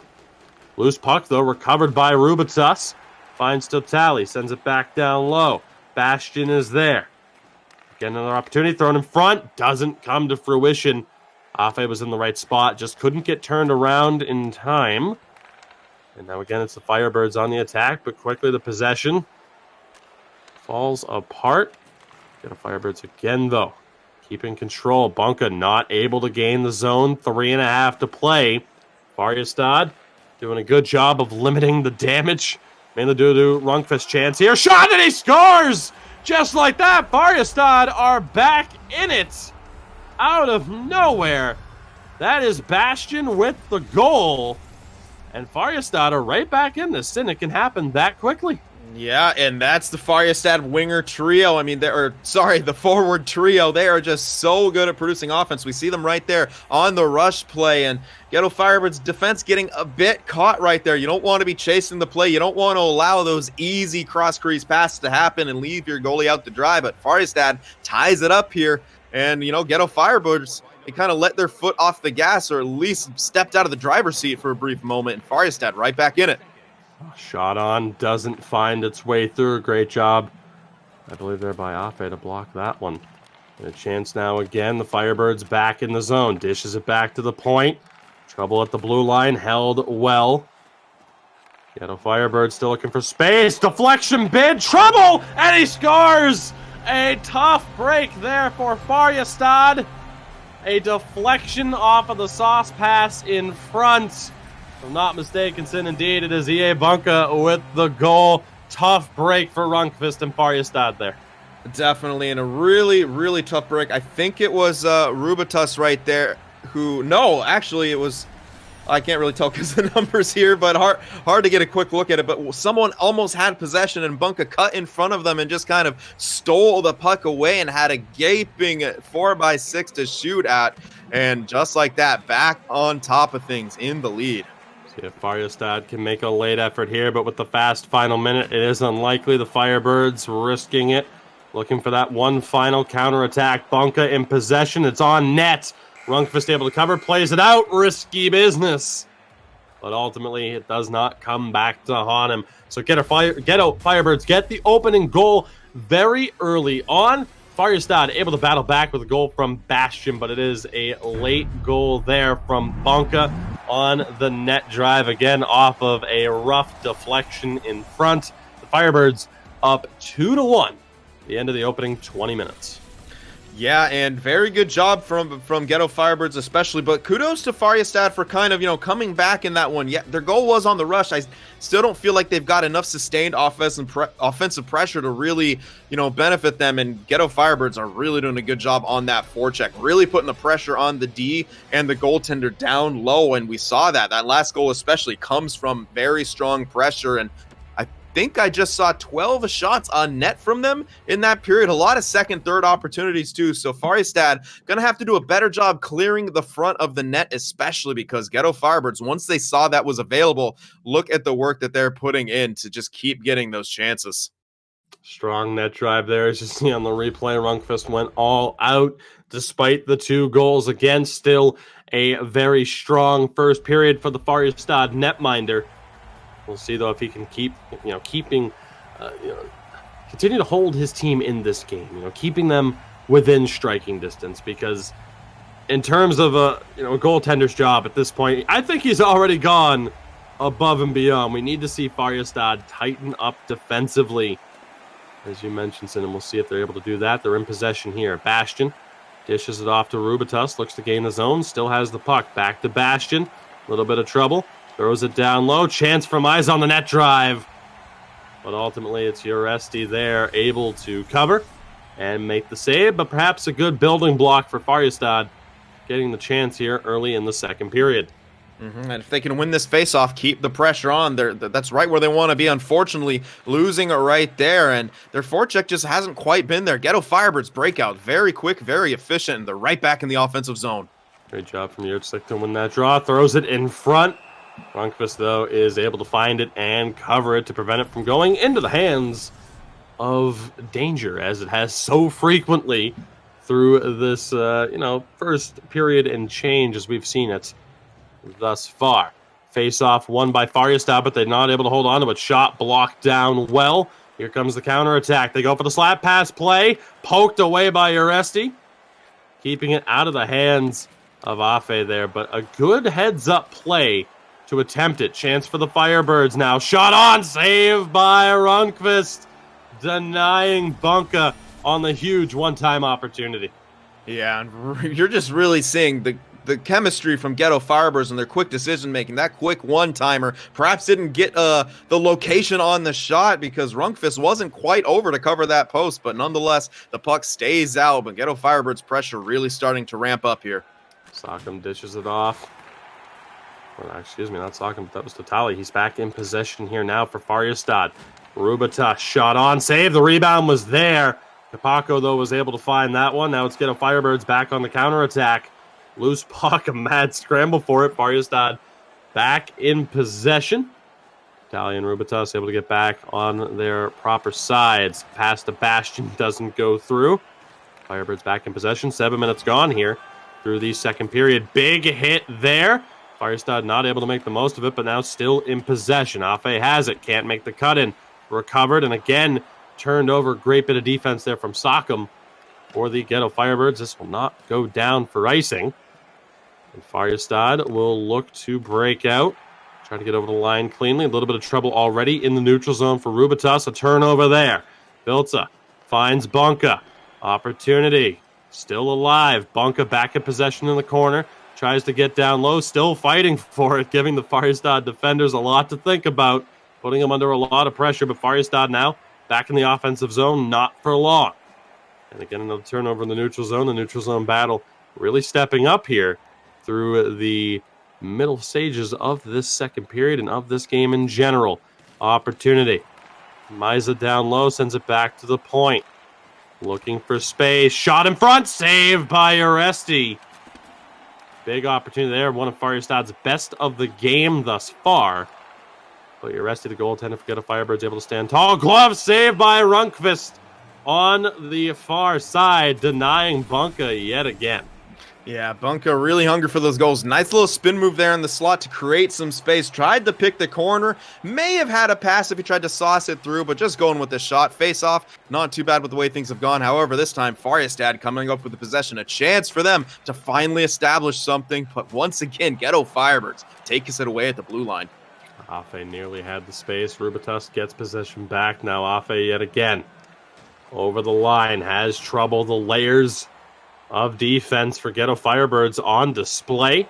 Loose puck, though, recovered by Rubitus. Finds Totali, sends it back down low. Bastion is there. Again, another opportunity thrown in front. Doesn't come to fruition. Afe was in the right spot, just couldn't get turned around in time. And now again, it's the Firebirds on the attack, but quickly the possession falls apart. Get a Firebirds again, though. Keeping control. Bunka not able to gain the zone. 3.5 to play. Farjestad doing a good job of limiting the damage. Mainly due to Rundqvist's chance here. Shot, and he scores! Just like that, Farjestad are back in it. Out of nowhere. That is Bastion with the goal. And Farjestad are right back in this, and it can happen that quickly. Yeah, and that's the Farjestad winger trio. I mean, the forward trio. They are just so good at producing offense. We see them right there on the rush play, and Ghetto Firebirds defense getting a bit caught right there. You don't want to be chasing the play. You don't want to allow those easy cross-crease passes to happen and leave your goalie out to dry, but Farjestad ties it up here, and, you know, Ghetto Firebirds, they kind of let their foot off the gas, or at least stepped out of the driver's seat for a brief moment, and Farjestad right back in it. Shot on, doesn't find its way through. Great job, I believe, there by Afe to block that one. And a chance now again. The Firebirds back in the zone. Dishes it back to the point. Trouble at the blue line, held well. Ghetto Firebirds still looking for space. Deflection bid, trouble, and he scores! A tough break there for Farjestad. A deflection off of the sauce pass in front. If I'm not mistaken, indeed, it is EA Bunka with the goal. Tough break for Rundqvist and Farjestad there. Definitely, and a really, really tough break. I think it was Rubitus right there who... No, actually, it was... I can't really tell because the numbers here, but hard to get a quick look at it. But someone almost had possession, and Bunka cut in front of them and just kind of stole the puck away and had a gaping 4x6 to shoot at. And just like that, back on top of things in the lead. See if Farjestad can make a late effort here, but with the fast final minute, it is unlikely. The Firebirds risking it, looking for that one final counterattack. Bunka in possession. It's on net. Rundqvist able to cover, plays it out. Risky business. But ultimately, it does not come back to haunt him. So Ghetto Firebirds get the opening goal very early on. Farjestad able to battle back with a goal from Bastion, but it is a late goal there from Bunka on the net drive, again off of a rough deflection in front. The Firebirds up 2-1 at the end of the opening 20 minutes. Yeah, and very good job from Ghetto Firebirds especially, but kudos to Farjestad for kind of, coming back in that one. Yeah, their goal was on the rush. I still don't feel like they've got enough sustained offensive pressure to really, benefit them, and Ghetto Firebirds are really doing a good job on that forecheck, really putting the pressure on the D and the goaltender down low, and we saw that. That last goal especially comes from very strong pressure, and I think I just saw 12 shots on net from them in that period. A lot of second, third opportunities too. So Farjestad going to have to do a better job clearing the front of the net, especially because Ghetto Firebirds, once they saw that was available, look at the work that they're putting in to just keep getting those chances. Strong net drive there. As you see on the replay, Rundqvist went all out despite the 2 goals. Again, still a very strong first period for the Farjestad netminder. We'll see, though, if he can continue to hold his team in this game, keeping them within striking distance, because in terms of a goaltender's job at this point, I think he's already gone above and beyond. We need to see Farjestad tighten up defensively, as you mentioned, and we'll see if they're able to do that. They're in possession here. Bastion dishes it off to Rubitus, looks to gain the zone, still has the puck. Back to Bastion, a little bit of trouble. Throws it down low. Chance from eyes on the net drive. But ultimately, it's Jyvaskyla there, able to cover and make the save. But perhaps a good building block for Farjestad, getting the chance here early in the second period. And if they can win this faceoff, keep the pressure on, that's right where they want to be. Unfortunately, losing it right there, and their forecheck just hasn't quite been there. Ghetto Firebirds breakout, very quick, very efficient, and they're right back in the offensive zone. Great job from Jyvaskyla to win that draw. Throws it in front. Rundqvist, though, is able to find it and cover it to prevent it from going into the hands of danger, as it has so frequently through this, first period and change as we've seen it thus far. Face-off won by Farjestad, but they're not able to hold on to it. Shot blocked down well. Here comes the counterattack. They go for the slap pass play. Poked away by Jyvaskyla, keeping it out of the hands of Afe there, but a good heads-up play to attempt it. Chance for the Firebirds now. Shot on, save by Rundqvist, denying Bunka on the huge one-time opportunity. Yeah, and you're just really seeing the chemistry from Ghetto Firebirds and their quick decision-making. That quick one-timer perhaps didn't get the location on the shot because Rundqvist wasn't quite over to cover that post, but nonetheless, the puck stays out, but Ghetto Firebirds' pressure really starting to ramp up here. Sockham dishes it off. Well, excuse me, not Sockham, but that was Totali. He's back in possession here now for Farjestad. Rubitus shot on, save. The rebound was there. Kapako, though, was able to find that one. Now it's Ghetto Firebirds back on the counterattack. Loose puck, a mad scramble for it. Farjestad back in possession. Totali and Rubitus able to get back on their proper sides. Pass to Bastion doesn't go through. Firebirds back in possession. 7 minutes gone here through the second period. Big hit there. Farjestad not able to make the most of it, but now still in possession. Afe has it, can't make the cut in. Recovered, and again, turned over. Great bit of defense there from Sockham for the Ghetto Firebirds. This will not go down for icing. And Farjestad will look to break out. Try to get over the line cleanly. A little bit of trouble already in the neutral zone for Rubitus. A turnover there. Vilca finds Bunka. Opportunity. Still alive. Bunka back in possession in the corner. Tries to get down low, still fighting for it, giving the Farjestad defenders a lot to think about, putting them under a lot of pressure, but Farjestad now back in the offensive zone, not for long. And again, another turnover in the neutral zone battle really stepping up here through the middle stages of this second period and of this game in general. Opportunity. Miza down low, sends it back to the point. Looking for space, shot in front, saved by Jyvaskyla. Big opportunity there. One of Farjestad's best of the game thus far. But Jyvaskyla, the goaltender for Ghetto Firebirds, able to stand tall. Glove save by Rundqvist on the far side, denying Bunka yet again. Yeah, Bunka really hungry for those goals. Nice little spin move there in the slot to create some space. Tried to pick the corner. May have had a pass if he tried to sauce it through, but just going with the shot. Face off, not too bad with the way things have gone. However, this time, Farjestad coming up with the possession. A chance for them to finally establish something. But once again, Ghetto Firebirds take us away at the blue line. Afe nearly had the space. Rubitus gets possession back. Now Afe yet again. Over the line. Has trouble. The layers of defense for Ghetto Firebirds on display.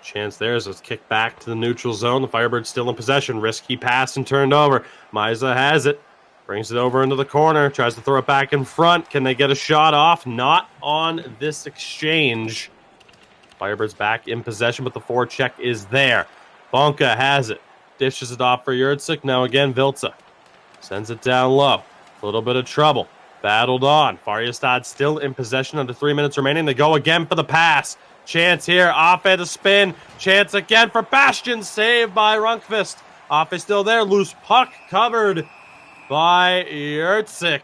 Chance there is a kick back to the neutral zone. The Firebirds still in possession. Risky pass and turned over. Miza has it. Brings it over into the corner. Tries to throw it back in front. Can they get a shot off? Not on this exchange. Firebirds back in possession, but the forecheck is there. Bonka has it. Dishes it off for Yurtsik. Now again, Vilca sends it down low. A little bit of trouble. Battled on. Farjestad still in possession. Under 3 minutes remaining. They go again for the pass. Chance here. Afe to spin. Chance again for Bastion. Saved by Rundqvist. Afe still there. Loose puck covered by Yurtsik.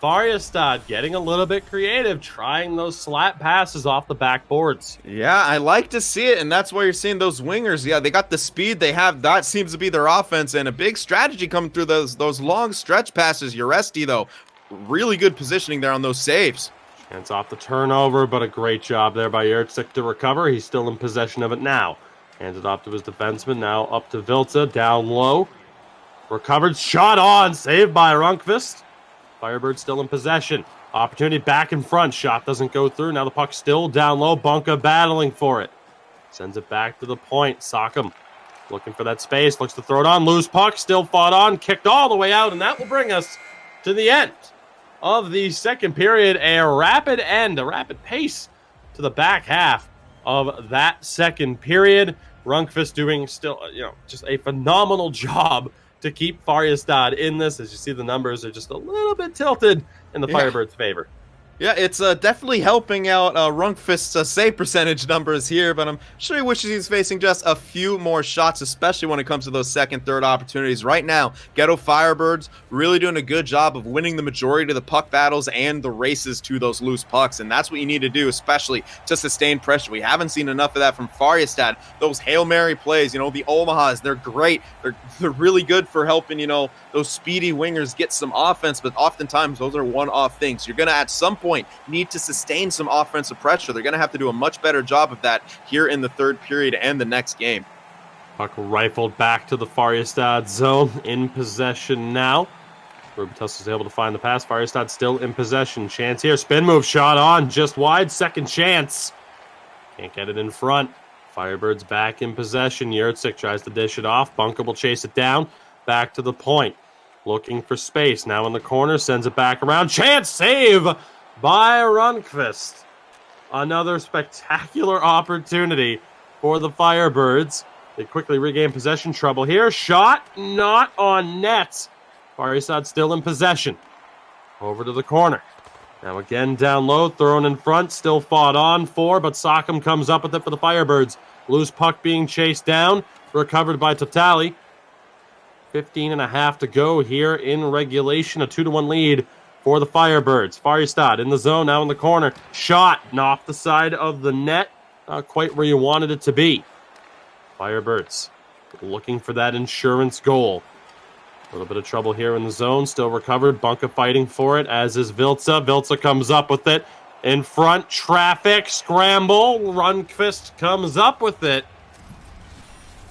Farjestad getting a little bit creative, trying those slat passes off the backboards. Yeah, I like to see it, and that's why you're seeing those wingers. Yeah, they got the speed. They have that seems to be their offense, and a big strategy coming through those long stretch passes. Jyvaskyla, though, really good positioning there on those saves. Chance off the turnover, but a great job there by Yurtsik to recover. He's still in possession of it now. Hands it off to his defenseman. Now up to Vilca, down low. Recovered, shot on, saved by Rundqvist. Firebird still in possession. Opportunity back in front. Shot doesn't go through. Now the puck still down low. Bunka battling for it. Sends it back to the point. Sockham looking for that space. Looks to throw it on. Loose puck. Still fought on. Kicked all the way out. And that will bring us to the end of the second period. A rapid end. A rapid pace to the back half of that second period. Rundqvist doing still, just a phenomenal job to keep Farjestad in this. As you see, the numbers are just a little bit tilted in the Firebirds' favor. Yeah, it's definitely helping out Rundqvist's save percentage numbers here, but I'm sure he wishes he's facing just a few more shots, especially when it comes to those second, third opportunities. Right now, Ghetto Firebirds really doing a good job of winning the majority of the puck battles and the races to those loose pucks, and that's what you need to do, especially to sustain pressure. We haven't seen enough of that from Farjestad. Those Hail Mary plays, the Omahas, they're great. They're really good for helping, those speedy wingers get some offense, but oftentimes those are one-off things. You're going to, at some point, need to sustain some offensive pressure. They're going to have to do a much better job of that here in the third period and the next game. Puck rifled back to the Farjestad zone. In possession now. Rubitus is able to find the pass. Farjestad still in possession. Chance here. Spin move. Shot on. Just wide. Second chance. Can't get it in front. Firebirds back in possession. Yurtsik tries to dish it off. Bunka will chase it down. Back to the point. Looking for space. Now in the corner. Sends it back around. Chance save by Rundqvist. Another spectacular opportunity for the Firebirds. They quickly regain possession. Trouble here. Shot not on net. Farjestad still in possession. Over to the corner. Now again down low. Thrown in front. Still fought on for, but Sockham comes up with it for the Firebirds. Loose puck being chased down. Recovered by Totali. 15.5 to go here in regulation. A 2-1 lead for the Firebirds. Farjestad in the zone, now in the corner. Shot, and off the side of the net. Not quite where you wanted it to be. Firebirds looking for that insurance goal. A little bit of trouble here in the zone. Still recovered. Bunka fighting for it, as is Vilca. Vilca comes up with it. In front, traffic, scramble. Rundqvist comes up with it.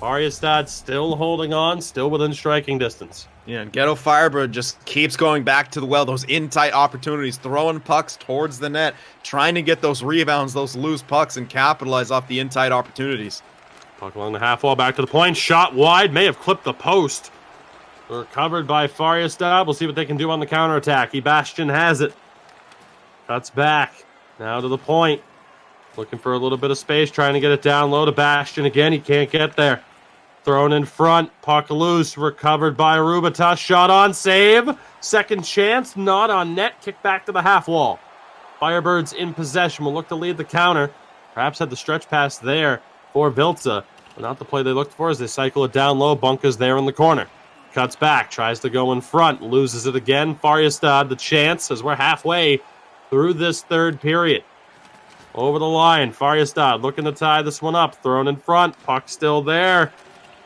Farjestad still holding on, still within striking distance. Yeah, and Ghetto Firebird just keeps going back to the well, those in-tight opportunities, throwing pucks towards the net, trying to get those rebounds, those loose pucks, and capitalize off the in-tight opportunities. Puck along the half wall, back to the point, shot wide, may have clipped the post. Recovered by Farjestad. We'll see what they can do on the counterattack. Bastion has it. Cuts back. Now to the point. Looking for a little bit of space, trying to get it down low to Bastion again. He can't get there. Thrown in front. Puck loose. Recovered by Rubitus. Shot on. Save. Second chance. Not on net. Kick back to the half wall. Firebirds in possession. Will look to lead the counter. Perhaps had the stretch pass there for Vilca, but not the play they looked for as they cycle it down low. Bunka's there in the corner. Cuts back, tries to go in front, loses it again. Farjestad the chance as we're halfway through this third period. Over the line, Farjestad looking to tie this one up. Thrown in front, puck still there.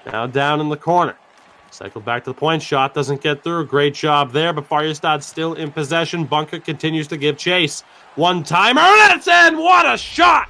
Now down in the corner. Cycled back to the point, shot doesn't get through. Great job there, but Farjestad still in possession. Bunka continues to give chase. One-timer, and it's in! What a shot!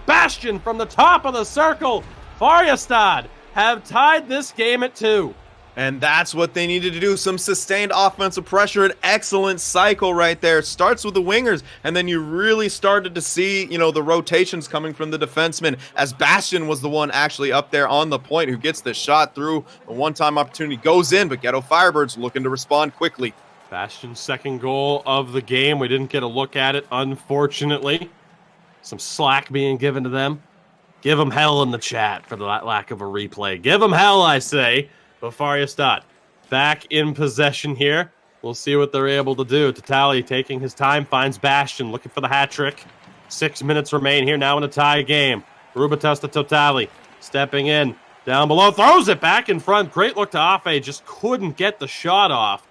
Bastion from the top of the circle. Farjestad have tied this game at 2. And that's what they needed to do. Some sustained offensive pressure. An excellent cycle right there. Starts with the wingers, and then you really started to see, the rotations coming from the defensemen, as Bastion was the one actually up there on the point who gets the shot through. A one-time opportunity goes in, but Ghetto Firebirds looking to respond quickly. Bastion's second goal of the game. We didn't get a look at it, unfortunately. Some slack being given to them. Give them hell in the chat for the lack of a replay. Give them hell, I say. But Farjestad back in possession here. We'll see what they're able to do. Tatali taking his time, finds Bastion, looking for the hat trick. 6 minutes remain here now in a tie game. Rubitas to Tatali, stepping in, down below, throws it back in front. Great look to Afe, just couldn't get the shot off.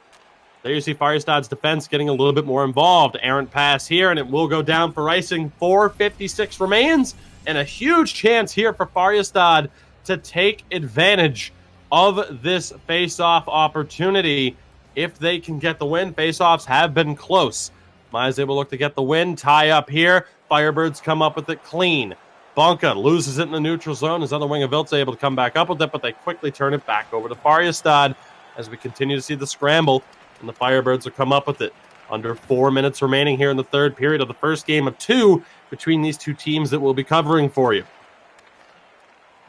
There you see Farjestad's defense getting a little bit more involved. Errant pass here, and it will go down for icing. 4:56 remains, and a huge chance here for Farjestad to take advantage of this face-off opportunity. If they can get the win, face-offs have been close. Maya's able to look to get the win. Tie up here. Firebirds come up with it clean. Bunka loses it in the neutral zone. His other wing of Vilca able to come back up with it, but they quickly turn it back over to Farjestad as we continue to see the scramble, and the Firebirds will come up with it. Under 4 minutes remaining here in the third period of the first game of 2 between these two teams that we'll be covering for you.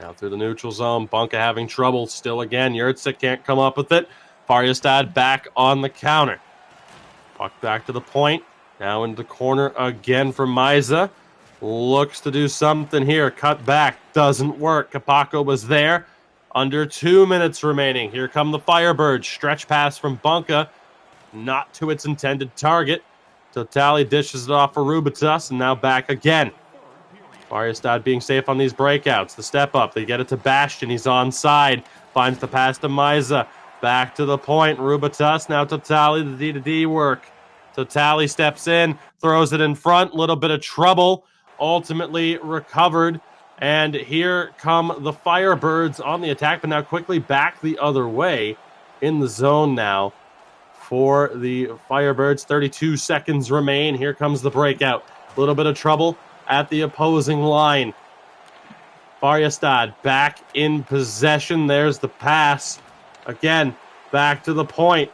Now through the neutral zone, Bunka having trouble still again. Yurtsik can't come up with it. Farjestad back on the counter. Puck back to the point. Now into the corner again for Maiza. Looks to do something here. Cut back. Doesn't work. Kapako was there. Under 2 minutes remaining. Here come the Firebirds. Stretch pass from Bunka. Not to its intended target. Totali dishes it off for Rubitas, and now back again. Farjestad being safe on these breakouts. The step up. They get it to Bastion. He's onside. Finds the pass to Maiza. Back to the point. Rubitas. Now Totali, the D-to-D work. Totali steps in. Throws it in front. Little bit of trouble. Ultimately recovered. And here come the Firebirds on the attack, but now quickly back the other way in the zone now for the Firebirds. 32 seconds remain. Here comes the breakout. A little bit of trouble at the opposing line. Farjestad back in possession. There's the pass. Again, back to the point.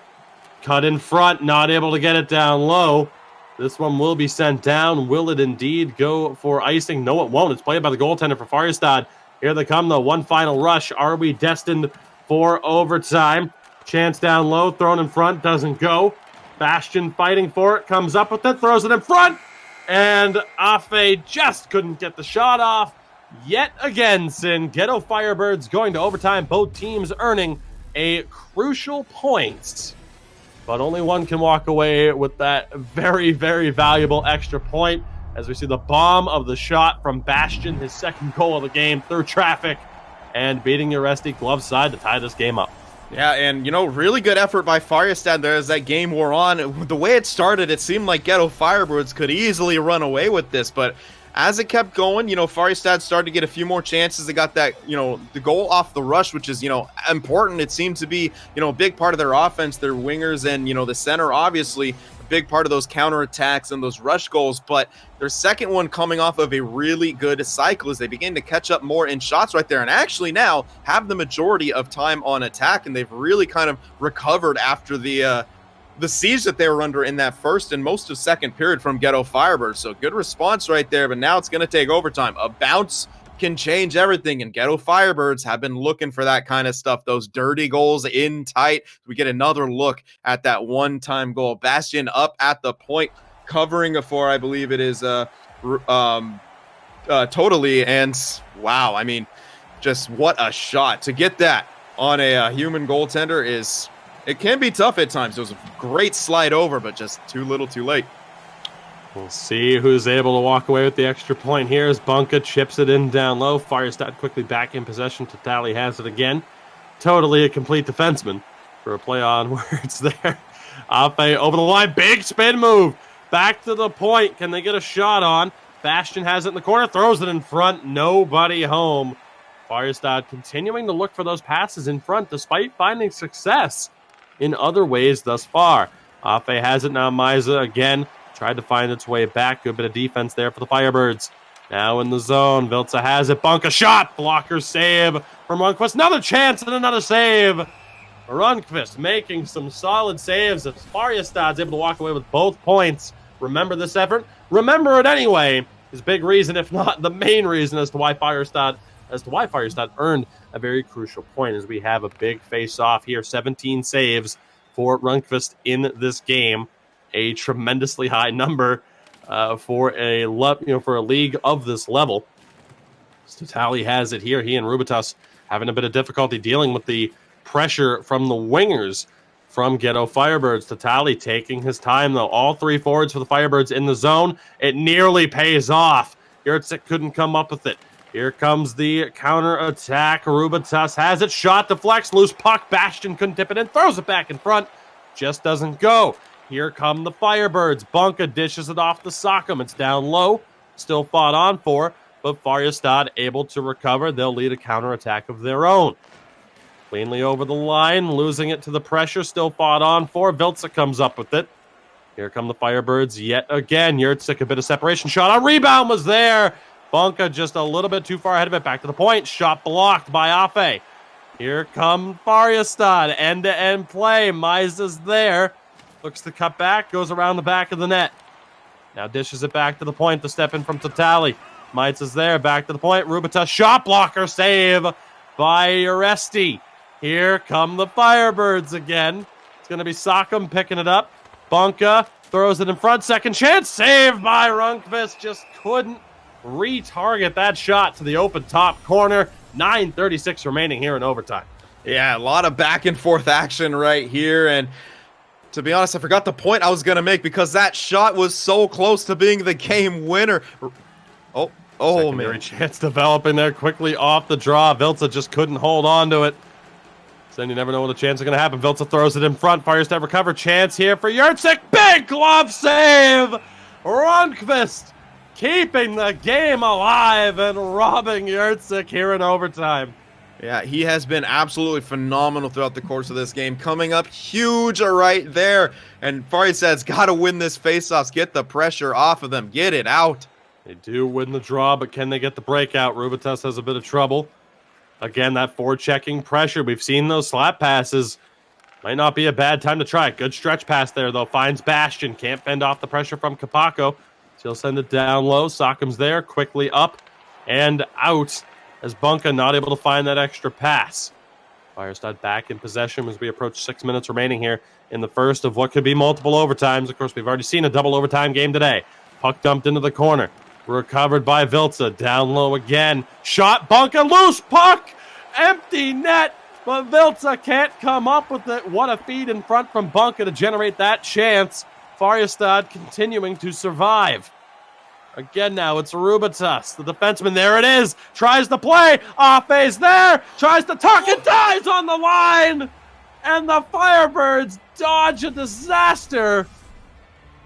Cut in front, not able to get it down low. This one will be sent down. Will it indeed go for icing? No, it won't. It's played by the goaltender for Farjestad. Here they come, though. One final rush. Are we destined for overtime? Chance down low, thrown in front, doesn't go. Bastion fighting for it, comes up with it, throws it in front. And Afe just couldn't get the shot off. Yet again, Sin. Ghetto Firebirds going to overtime. Both teams earning a crucial point. But only one can walk away with that very, very valuable extra point. As we see the bomb of the shot from Bastion, his second goal of the game through traffic. And beating Uresti glove side to tie this game up. Yeah, and, really good effort by Farjestad there as that game wore on. The way it started, it seemed like Ghetto Firebirds could easily run away with this, but as it kept going, Farjestad started to get a few more chances. They got that, the goal off the rush, which is, important. It seemed to be, a big part of their offense, their wingers and, the center, obviously, a big part of those counterattacks and those rush goals. But their second one coming off of a really good cycle as they begin to catch up more in shots right there and actually now have the majority of time on attack. And they've really kind of recovered after the siege that they were under in that first and most of second period from Ghetto Firebirds. So good response right there, but now it's going to take overtime. A bounce can change everything, and Ghetto Firebirds have been looking for that kind of stuff, those dirty goals in tight. We get another look at that one-time goal. Bastion up at the point, covering for, I believe it is, totally, and wow, I mean, just what a shot. To get that on a human goaltender is... It can be tough at times. It was a great slide over, but just too little too late. We'll see who's able to walk away with the extra point here as Bunka chips it in down low. Farjestad quickly back in possession. Tatali has it again. Totally a complete defenseman for a play on words there. Afe over the line. Big spin move. Back to the point. Can they get a shot on? Bastion has it in the corner. Throws it in front. Nobody home. Farjestad continuing to look for those passes in front despite finding success in other ways thus far. Afe has it now. Miza again. Tried to find its way back. Good bit of defense there for the Firebirds. Now in the zone. Vilca has it. Bunka shot. Blocker save from Rundqvist. Another chance and another save. Rundqvist making some solid saves as Farjestad's able to walk away with both points. Remember this effort? Remember it anyway. Is big reason, if not the main reason, as to why Farjestad earned a very crucial point, as we have a big face-off here. 17 saves for Rundqvist in this game. A tremendously high number for a league of this level. Tatali has it here. He and Rubitas having a bit of difficulty dealing with the pressure from the wingers from Ghetto Firebirds. Tatali taking his time, though. All three forwards for the Firebirds in the zone. It nearly pays off. Yurtzik couldn't come up with it. Here comes the counter attack. Rubitas has it. Shot deflects. Loose puck. Bastion couldn't tip it in. Throws it back in front. Just doesn't go. Here come the Firebirds. Bunka dishes it off to Sockham. It's down low. Still fought on for, but Farjestad able to recover. They'll lead a counterattack of their own. Cleanly over the line, losing it to the pressure. Still fought on for. Vilca comes up with it. Here come the Firebirds yet again. Yurtzik, a bit of separation shot. A rebound was there. Bunka just a little bit too far ahead of it. Back to the point. Shot blocked by Afe. Here come Farjestad. End-to-end play. Miza's there. Looks to cut back, goes around the back of the net. Now dishes it back to the point. The step in from Tatali. Mites is there, back to the point. Rubitas shot blocker save by Uresti. Here come the Firebirds again. It's going to be Sockham picking it up. Bunka throws it in front. Second chance, save by Rundqvist. Just couldn't retarget that shot to the open top corner. 9:36 remaining here in overtime. Yeah, a lot of back and forth action right here, and to be honest, I forgot the point I was going to make because that shot was so close to being the game winner. Oh, secondary man. Chance developing there quickly off the draw. Vilca just couldn't hold on to it. So then you never know when the chance is going to happen. Vilca throws it in front. Farjestad recover. Chance here for Yurtzik. Big glove save. Rundqvist keeping the game alive and robbing Yurtzik here in overtime. Yeah, he has been absolutely phenomenal throughout the course of this game. Coming up huge right there. And Farjestad's got to win this faceoffs. Get the pressure off of them. Get it out. They do win the draw, but can they get the breakout? Rubitas has a bit of trouble. Again, that forechecking pressure. We've seen those slap passes. Might not be a bad time to try. Good stretch pass there, though. Finds Bastion. Can't fend off the pressure from Kapako. So he'll send it down low. Sockham's there. Quickly up and out, as Bunka not able to find that extra pass. Farjestad back in possession as we approach 6 minutes remaining here in the first of what could be multiple overtimes. Of course, we've already seen a double overtime game today. Puck dumped into the corner. Recovered by Vilca. Down low again. Shot. Bunka. Loose puck. Empty net. But Vilca can't come up with it. What a feed in front from Bunka to generate that chance. Farjestad continuing to survive. Again now, it's Rubitas, the defenseman. There it is. Tries to play. Afe's there. Tries to tuck and dies on the line. And the Firebirds dodge a disaster.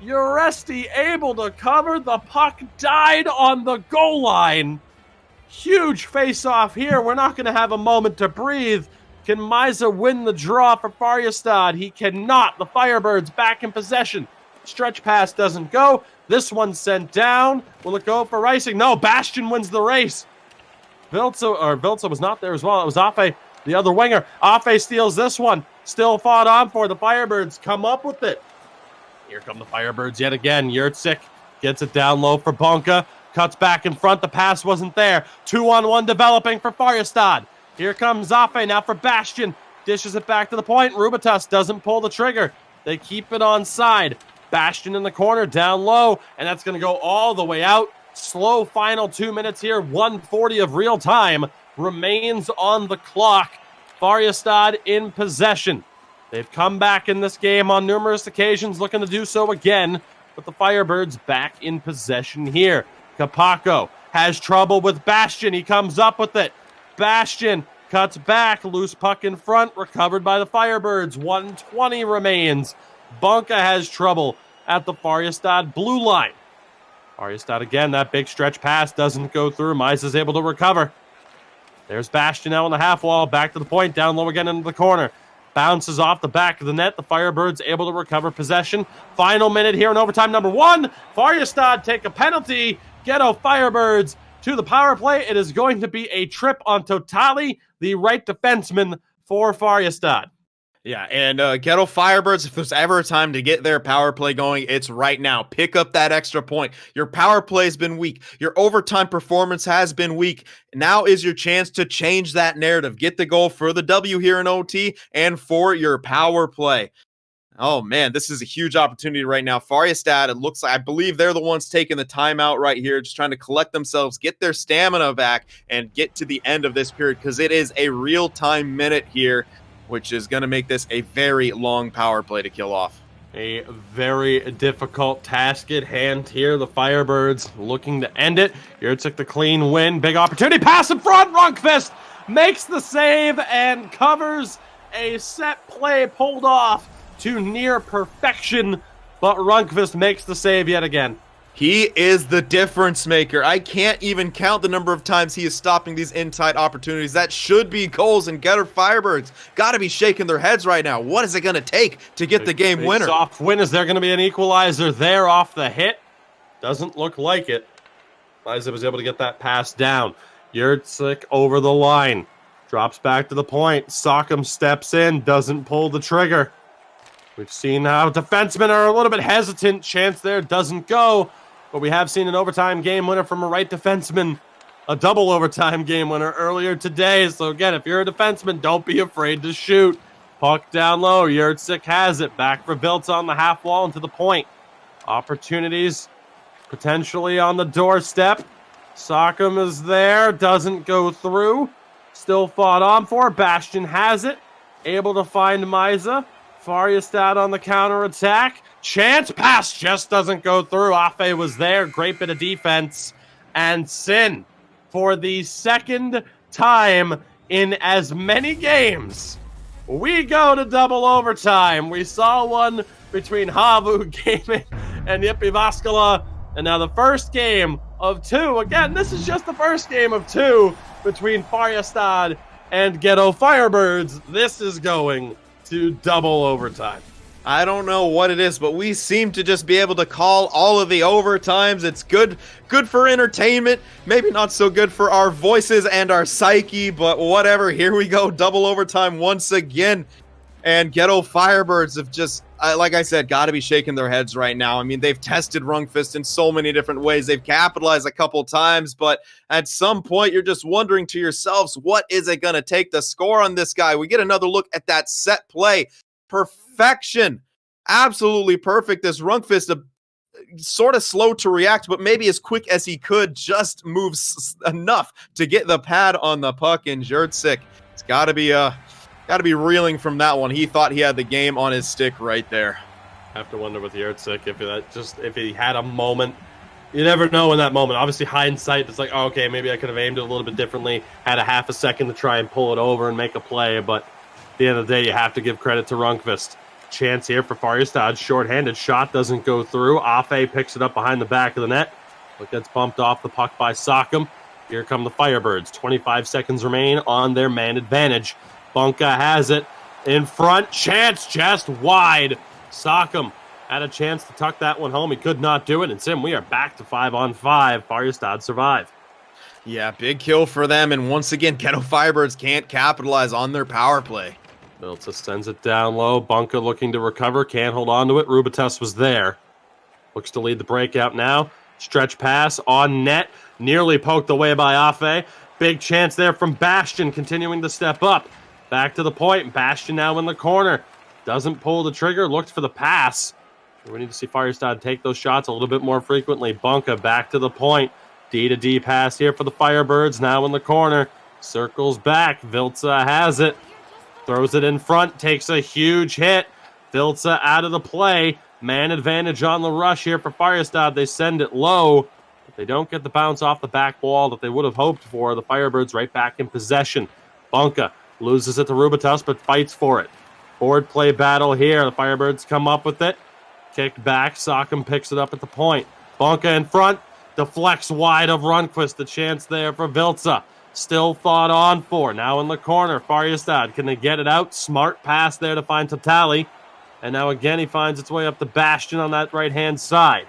Uresti able to cover. The puck died on the goal line. Huge face-off here. We're not going to have a moment to breathe. Can Miza win the draw for Farjestad? He cannot. The Firebirds back in possession. Stretch pass doesn't go. This one's sent down. Will it go for racing? No, Bastion wins the race. Vilca was not there as well. It was Afe, the other winger. Afe steals this one. Still fought on for. The Firebirds come up with it. Here come the Firebirds yet again. Yurtzik gets it down low for Bunka. Cuts back in front. The pass wasn't there. 2-on-1 developing for Farjestad. Here comes Afe now for Bastion. Dishes it back to the point. Rubitas doesn't pull the trigger. They keep it on side. Bastion in the corner, down low, and that's going to go all the way out. Slow final 2 minutes here. 1:40 of real time remains on the clock. Farjestad in possession. They've come back in this game on numerous occasions, looking to do so again. but the Firebirds back in possession here. Capaco has trouble with Bastion. He comes up with it. Bastion cuts back. Loose puck in front. Recovered by the Firebirds. 1:20 remains. Bunka has trouble at the Farjestad blue line. Farjestad again. That big stretch pass doesn't go through. Mize is able to recover. There's Bastion now on the half wall. Back to the point. Down low again into the corner. Bounces off the back of the net. The Firebirds able to recover possession. Final minute here in overtime number 1. Farjestad take a penalty. Ghetto Firebirds to the power play. It is going to be a trip on Totali, the right defenseman for Farjestad. Yeah, and Ghetto Firebirds, if there's ever a time to get their power play going, it's right now. Pick up that extra point. Your power play's been weak. Your overtime performance has been weak. Now is your chance to change that narrative. Get the goal for the W here in OT and for your power play. Oh, man, this is a huge opportunity right now. Farjestad, it looks like, I believe they're the ones taking the timeout right here, just trying to collect themselves, get their stamina back, and get to the end of this period, because it is a real-time minute here, which is going to make this a very long power play to kill off. A very difficult task at hand here. The Firebirds looking to end it. Yurtsik the clean win. Big opportunity. Pass in front. Rundqvist makes the save and covers a set play pulled off to near perfection. But Rundqvist makes the save yet again. He is the difference maker. I can't even count the number of times he is stopping these in-tight opportunities. That should be goals, and Ghetto Firebirds got to be shaking their heads right now. What is it going to take to get the game winner? Soft win. Is there going to be an equalizer there off the hit? Doesn't look like it. Liza was able to get that pass down. Yurtsik over the line. Drops back to the point. Sock'em steps in. Doesn't pull the trigger. We've seen how defensemen are a little bit hesitant. Chance there doesn't go. But we have seen an overtime game winner from a right defenseman. A double overtime game winner earlier today. So again, if you're a defenseman, don't be afraid to shoot. Puck down low. Yurtsik has it. Back for Vilts on the half wall and to the point. Opportunities potentially on the doorstep. Sock'em is there. Doesn't go through. Still fought on for. Bastion has it. Able to find Miza. Farjestad on the counter-attack. Chance pass just doesn't go through. Afe was there. Great bit of defense. And Sin, for the second time in as many games, we go to double overtime. We saw one between HAVU Gaming and JYP Jyvaskyla. And now the first game of 2. Again, this is just the first game of 2 between Farjestad and Ghetto Firebirds. This is going to double overtime. I don't know what it is, but we seem to just be able to call all of the overtimes. It's good for entertainment, maybe not so good for our voices and our psyche, but whatever. Here we go, double overtime once again. And Ghetto Firebirds have just, like I said, got to be shaking their heads right now. I mean, they've tested Rundqvist in so many different ways. They've capitalized a couple times, but at some point, you're just wondering to yourselves, what is it going to take to score on this guy? We get another look at that set play. Perfection. Absolutely perfect. This Rundqvist, sort of slow to react, but maybe as quick as he could, just moves enough to get the pad on the puck. And Yurtsik, it's got to be reeling from that one. He thought he had the game on his stick right there. I have to wonder with Yurtsik if he had a moment. You never know in that moment. Obviously, hindsight, it's like, oh, okay, maybe I could have aimed it a little bit differently, had a half a second to try and pull it over and make a play, but at the end of the day, you have to give credit to Rundqvist. Chance here for Farjestad, shorthanded, shot doesn't go through. Afe picks it up behind the back of the net, but gets bumped off the puck by Sock'em. Here come the Firebirds. 25 seconds remain on their man advantage. Bunka has it in front. Chance just wide. Sock'em had a chance to tuck that one home. He could not do it. And Sim, we are back to 5-on-5. Farjestad survive. Yeah, big kill for them. And once again, Ghetto Firebirds can't capitalize on their power play. Vilta sends it down low. Bunka looking to recover. Can't hold on to it. Rubitus was there. Looks to lead the breakout now. Stretch pass on net. Nearly poked away by Afe. Big chance there from Bastion, continuing to step up. Back to the point. Bastion now in the corner. Doesn't pull the trigger. Looked for the pass. We need to see Farjestad take those shots a little bit more frequently. Bunka back to the point. D-to-D pass here for the Firebirds. Now in the corner. Circles back. Vilta has it. Throws it in front. Takes a huge hit. Vilta out of the play. Man advantage on the rush here for Farjestad. They send it low, but they don't get the bounce off the back wall that they would have hoped for. The Firebirds right back in possession. Bunka loses it to Rubitus, but fights for it. Forward play battle here. The Firebirds come up with it. Kicked back. Sokum picks it up at the point. Bunka in front. Deflects wide of Rundqvist. The chance there for Vilca. Still fought on for. Now in the corner. Farjestad. Can they get it out? Smart pass there to find Tatali. And now again he finds its way up to Bastion on that right-hand side.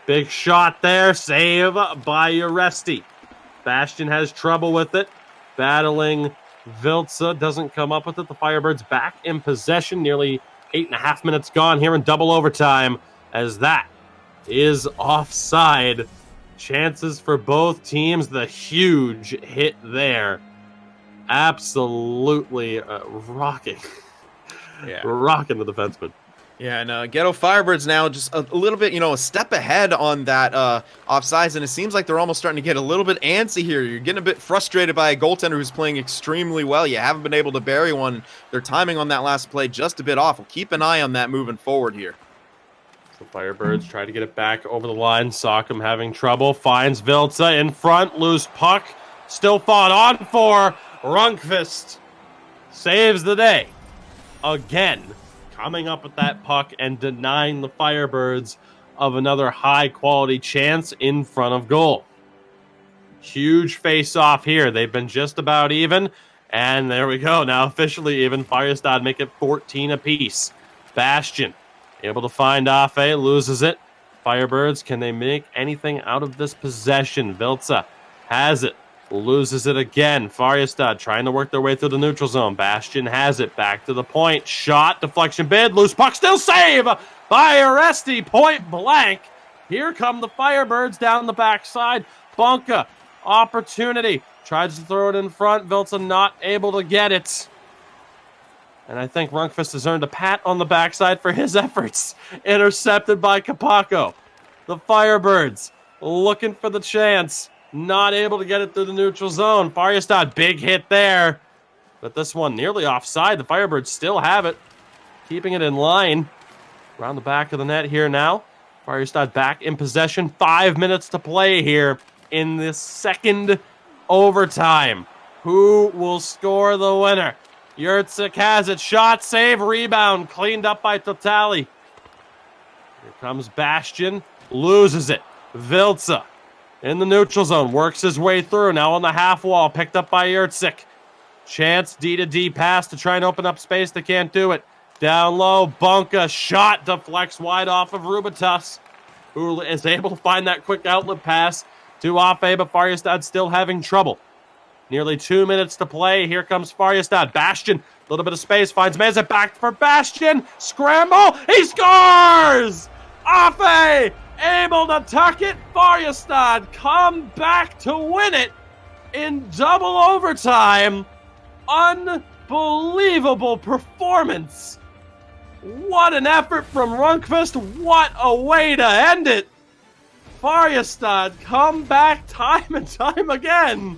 Big shot there. Save by Uresti. Bastion has trouble with it. Battling Vilca. Doesn't come up with it. The Firebirds back in possession. Nearly 8.5 minutes gone here in double overtime. As that is offside. Chances for both teams. The huge hit there. Absolutely rocking. Yeah. Rocking the defenseman. Yeah, and Ghetto Firebirds now just a little bit, a step ahead on that offsides, and it seems like they're almost starting to get a little bit antsy here. You're getting a bit frustrated by a goaltender who's playing extremely well. You haven't been able to bury one. Their timing on that last play just a bit off. We'll keep an eye on that moving forward here. The Firebirds try to get it back over the line. Sokum having trouble. Finds Vilca in front. Loose puck. Still fought on for. Rundqvist saves the day. Again, coming up with that puck and denying the Firebirds of another high-quality chance in front of goal. Huge face-off here. They've been just about even, and there we go. Now officially even. Farjestad make it 14 apiece. Bastion able to find Afe, loses it. Firebirds, can they make anything out of this possession? Vilca has it. Loses it again. Farjestad trying to work their way through the neutral zone. Bastion has it. Back to the point. Shot. Deflection bid. Loose puck. Still save by Uresti. Point blank. Here come the Firebirds down the backside. Bunka. Opportunity. Tries to throw it in front. Vilca not able to get it. And I think Rundqvist has earned a pat on the backside for his efforts. Intercepted by Kapako. The Firebirds looking for the chance. Not able to get it through the neutral zone. Farjestad, big hit there. But this one nearly offside. The Firebirds still have it. Keeping it in line. Around the back of the net here now. Farjestad back in possession. 5 minutes to play here in this second overtime. Who will score the winner? Yurtsik has it. Shot, save, rebound. Cleaned up by Totali. Here comes Bastion. Loses it. Vilca in the neutral zone. Works his way through. Now on the half wall. Picked up by Yurtsik. Chance D-to-D pass to try and open up space. They can't do it. Down low. Bunka. Shot. Deflects wide off of Rubitus, who is able to find that quick outlet pass to Afe, but Farjestad still having trouble. Nearly 2 minutes to play. Here comes Farjestad. Bastion, a little bit of space, finds Meza, back for Bastion. Scramble, he scores! Afe able to tuck it. Farjestad come back to win it in double overtime. Unbelievable performance. What an effort from Rundqvist. What a way to end it. Farjestad come back time and time again.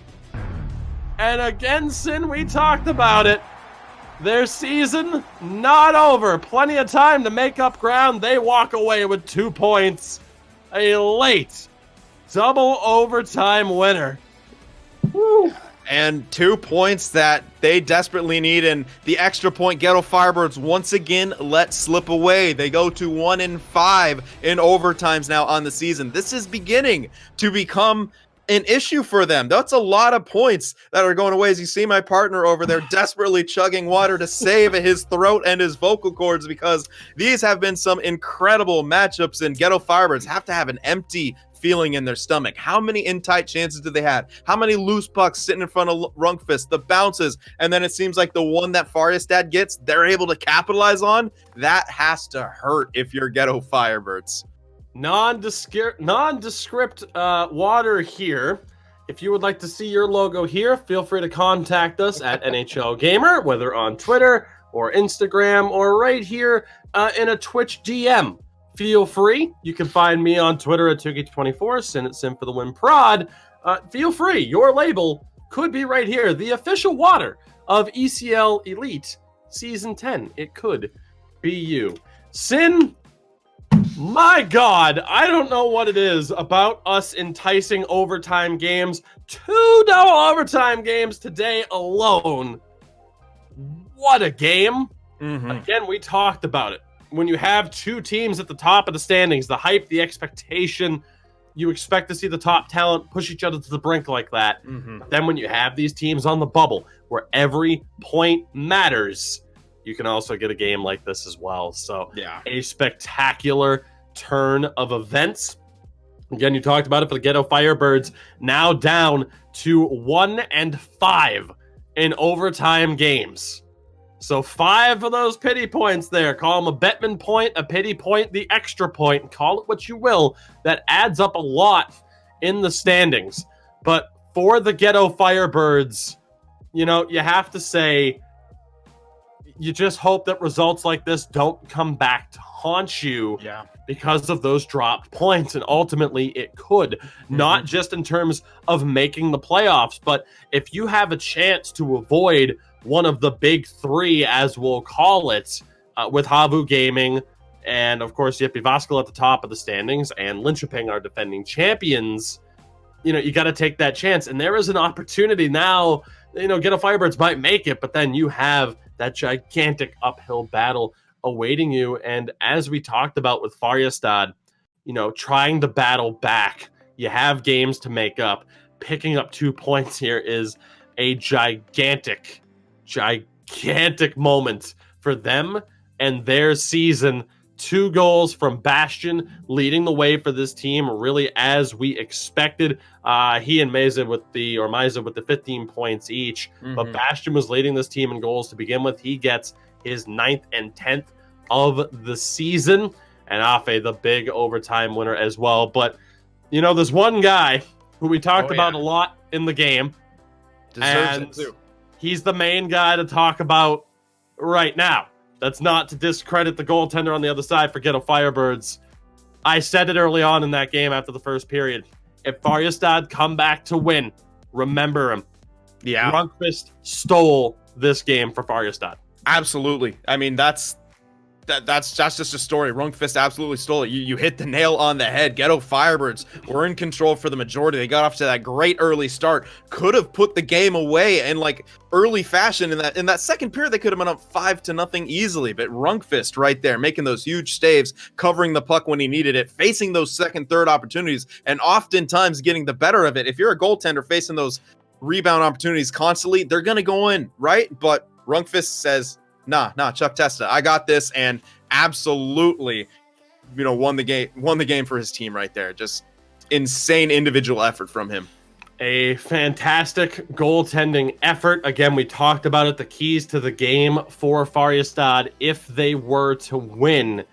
And again, Sin, we talked about it. Their season not over. Plenty of time to make up ground. They walk away with 2 points. A late double overtime winner. Woo. And 2 points that they desperately need, and the extra point Ghetto Firebirds once again let slip away. They go to 1-5 in overtimes now on the season. This is beginning to become an issue for them. That's a lot of points that are going away. As you see my partner over there desperately chugging water to save his throat and his vocal cords, because these have been some incredible matchups, and Ghetto Firebirds have to have an empty feeling in their stomach. How many in-tight chances did they have? How many loose pucks sitting in front of Rundqvist? The bounces, and then it seems like the one that Farjestad gets, they're able to capitalize on. That has to hurt if you're Ghetto Firebirds. Nondescript water here. If you would like to see your logo here, feel free to contact us at NHL Gamer, whether on Twitter or Instagram or right here in a Twitch DM. Feel free. You can find me on Twitter at Tuki24, Sin at Sim for the Win Prod. Feel free. Your label could be right here. The official water of ECL Elite Season 10. It could be you. Sin, My God, I don't know what it is about us enticing overtime games. 2 double overtime games today alone. What a game. Again, we talked about it. When you have two teams at the top of the standings, the hype, the expectation, you expect to see the top talent push each other to the brink like that. But then when you have these teams on the bubble where every point matters, you can also get a game like this as well. So a spectacular turn of events. Again, you talked about it for the Ghetto Firebirds, now down to 1-5 in overtime games. So 5 of those pity points there. Call them a Bettman point, a pity point, the extra point. Call it what you will. That adds up a lot in the standings. But for the Ghetto Firebirds, you know, you have to say, you just hope that results like this don't come back to haunt you because of those dropped points. And ultimately, it could. Not just in terms of making the playoffs, but if you have a chance to avoid one of the big three, as we'll call it, with HAVU Gaming and, of course, JYP Jyvaskyla at the top of the standings and Linköping, our defending champions, you know, you got to take that chance. And there is an opportunity now, you know, Ghetto Firebirds might make it, but then you have that gigantic uphill battle awaiting you. And as we talked about with Farjestad, you know, trying to battle back, you have games to make up. Picking up 2 points here is a gigantic moment for them and their season. 2 goals from Bastion leading the way for this team, really as we expected. He and Meza with the 15 points each. But Bastion was leading this team in goals to begin with. He gets his 9th and 10th of the season. And Afe, the big overtime winner as well. But, you know, there's one guy who we talked about a lot in the game. Deserves it too. He's the main guy to talk about right now. That's not to discredit the goaltender on the other side for Ghetto Firebirds. I said it early on in that game after the first period. If Farjestad come back to win, remember him. Yeah. Rundqvist stole this game for Farjestad. Absolutely. I mean, that's just a story. Rundqvist absolutely stole it. You hit the nail on the head. Ghetto Firebirds were in control for the majority. They got off to that great early start. Could have put the game away in like early fashion. In that second period, they could have been up 5-0 easily. But Rundqvist right there, making those huge staves, covering the puck when he needed it, facing those second, third opportunities, and oftentimes getting the better of it. If you're a goaltender facing those rebound opportunities constantly, they're gonna go in, right? But Rundqvist says, Nah, Chuck Testa, I got this, and absolutely, you know, won the game for his team right there. Just insane individual effort from him. A fantastic goaltending effort. Again, we talked about it, the keys to the game for Farjestad if they were to win,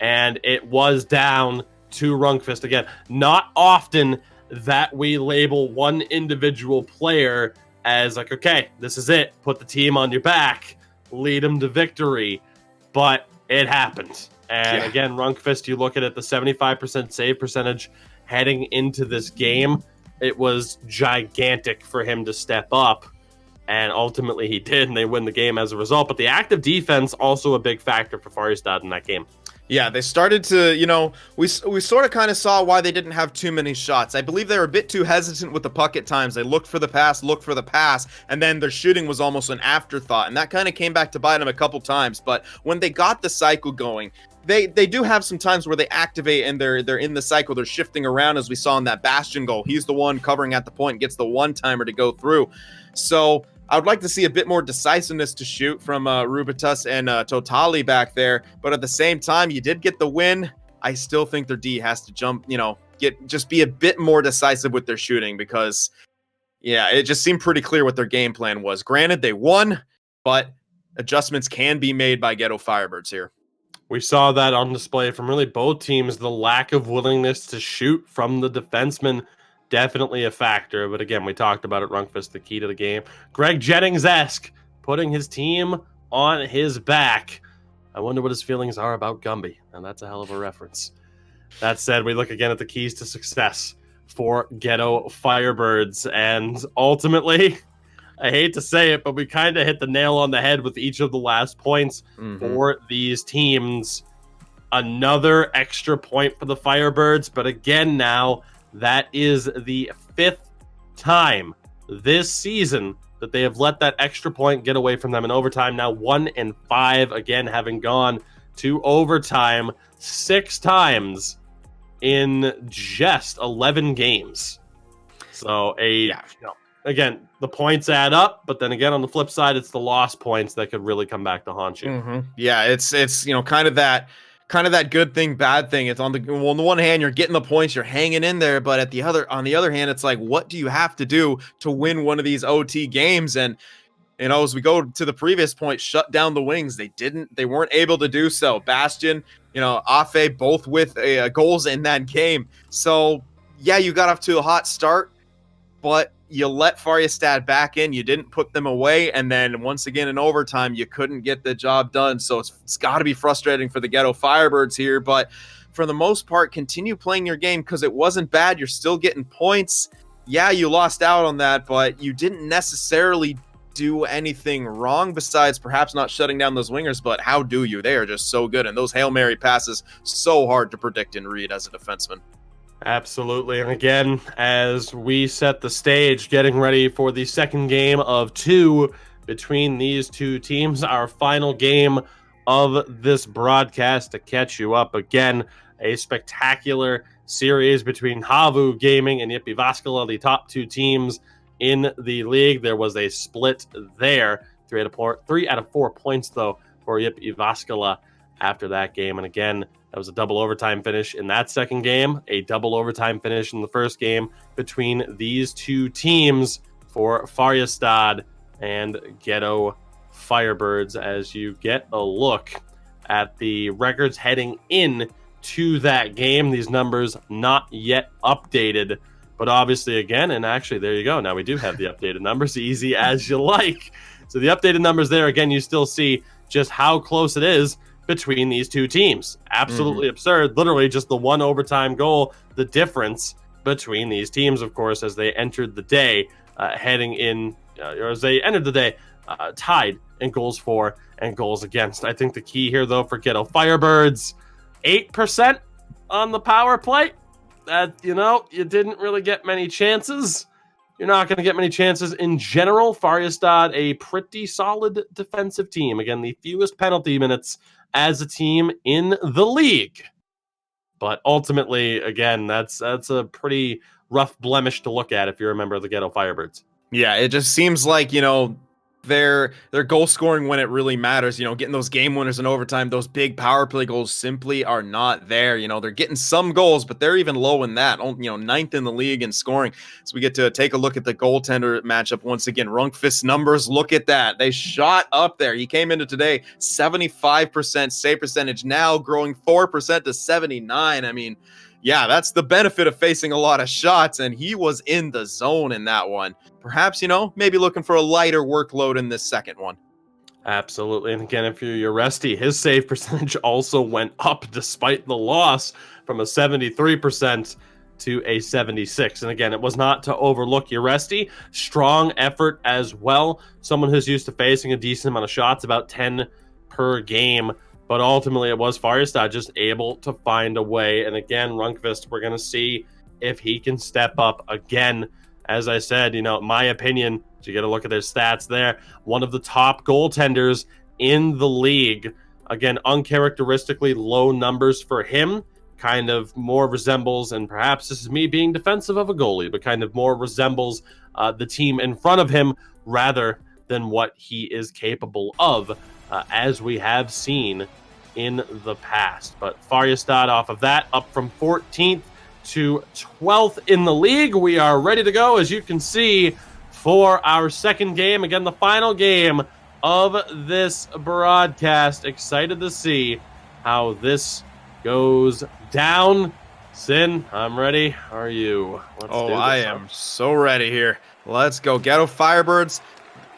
and it was down to Rundqvist. Again, not often that we label one individual player as like, okay, this is it, put the team on your back, lead them to victory, but it happened. And again, Rundqvist, you look at it, the 75% save percentage heading into this game, it was gigantic for him to step up, and ultimately he did, and they win the game as a result. But the active defense, also a big factor for Farjestad in that game. Yeah, they started to, you know, we sort of kind of saw why they didn't have too many shots. I believe they were a bit too hesitant with the puck at times. They looked for the pass, and then their shooting was almost an afterthought, and that kind of came back to bite them a couple times. But when they got the cycle going, they do have some times where they activate and they're in the cycle. They're shifting around, as we saw in that Bastion goal. He's the one covering at the point, gets the one-timer to go through. So I would like to see a bit more decisiveness to shoot from Rubitus and Totali back there. But at the same time, you did get the win. I still think their D has to jump, you know, just be a bit more decisive with their shooting, because, yeah, it just seemed pretty clear what their game plan was. Granted, they won, but adjustments can be made by Ghetto Firebirds here. We saw that on display from really both teams. The lack of willingness to shoot from the defensemen, definitely a factor. But again, we talked about it. Rundqvist, the key to the game. Greg Jennings-esque, putting his team on his back. I wonder what his feelings are about Gumby. And that's a hell of a reference. That said, we look again at the keys to success for Ghetto Firebirds. And ultimately, I hate to say it, but we kind of hit the nail on the head with each of the last points for these teams. Another extra point for the Firebirds, but again now, that is the 5th time this season that they have let that extra point get away from them in overtime. Now 1 and 5, again having gone to overtime 6 times in just 11 games. So again, the points add up, but then again on the flip side, it's the lost points that could really come back to haunt you. Yeah, it's kind of that good thing, bad thing. It's on the one hand, you're getting the points, you're hanging in there, but on the other hand, it's like, what do you have to do to win one of these OT games? And as we go to the previous point, shut down the wings. They weren't able to do so. Bastion, Afe, both with goals in that game. So yeah, you got off to a hot start, but you let Farjestad back in. You didn't put them away. And then once again in overtime, you couldn't get the job done. So it's got to be frustrating for the Ghetto Firebirds here. But for the most part, continue playing your game because it wasn't bad. You're still getting points. Yeah, you lost out on that, but you didn't necessarily do anything wrong besides perhaps not shutting down those wingers. But how do you? They are just so good. And those Hail Mary passes, so hard to predict and read as a defenseman. Absolutely. And again, as we set the stage, getting ready for the second game of 2 between these two teams, our final game of this broadcast to catch you up. Again, a spectacular series between HAVU Gaming and JYP Jyvaskyla, the top 2 teams in the league. There was a split there. 3 out of 4 points, though, for JYP Jyvaskyla after that game. And again, that was a double overtime finish in that second game, a double overtime finish in the first game between these two teams for Farjestad and Ghetto Firebirds. As you get a look at the records heading in to that game, these numbers not yet updated, but obviously again, and actually there you go. Now we do have the updated numbers, easy as you like. So the updated numbers there, again, you still see just how close it is between these two teams. Absolutely absurd. Literally just the 1 overtime goal, the difference between these teams, of course, as they entered the day tied in goals for and goals against. I think the key here, though, for Ghetto Firebirds, 8% on the power play. That, you didn't really get many chances. You're not going to get many chances in general. Farjestad, a pretty solid defensive team. Again, the fewest penalty minutes as a team in the league. But ultimately, again, that's a pretty rough blemish to look at if you're a member of the Ghetto Firebirds. Yeah, it just seems like, their goal scoring when it really matters, getting those game winners in overtime, those big power play goals simply are not there. They're getting some goals, but they're even low in that, 9th in the league in scoring. So we get to take a look at the goaltender matchup once again. Rundqvist's numbers, look at that. They shot up there. He came into today 75% save percentage, now growing 4% to 79. I mean, yeah, that's the benefit of facing a lot of shots, and he was in the zone in that one. Perhaps, maybe looking for a lighter workload in this second one. Absolutely. And again, if you're Resty, his save percentage also went up despite the loss from a 73% to a 76. And again, it was not to overlook Resty. Strong effort as well. Someone who's used to facing a decent amount of shots, about 10 per game. But ultimately, it was Farjestad just able to find a way. And again, Rundqvist, we're going to see if he can step up again. As I said, my opinion, you get a look at their stats there, one of the top goaltenders in the league. Again, uncharacteristically low numbers for him. Kind of more resembles, and perhaps this is me being defensive of a goalie, but kind of more resembles the team in front of him rather than what he is capable of, as we have seen in the past. But Farjestad off of that, up from 14th to 12th in the league. We are ready to go, as you can see, for our second game. Again, the final game of this broadcast. Excited to see how this goes down. Sin, I'm ready. Are you? I am so ready here. Let's go. Ghetto Firebirds.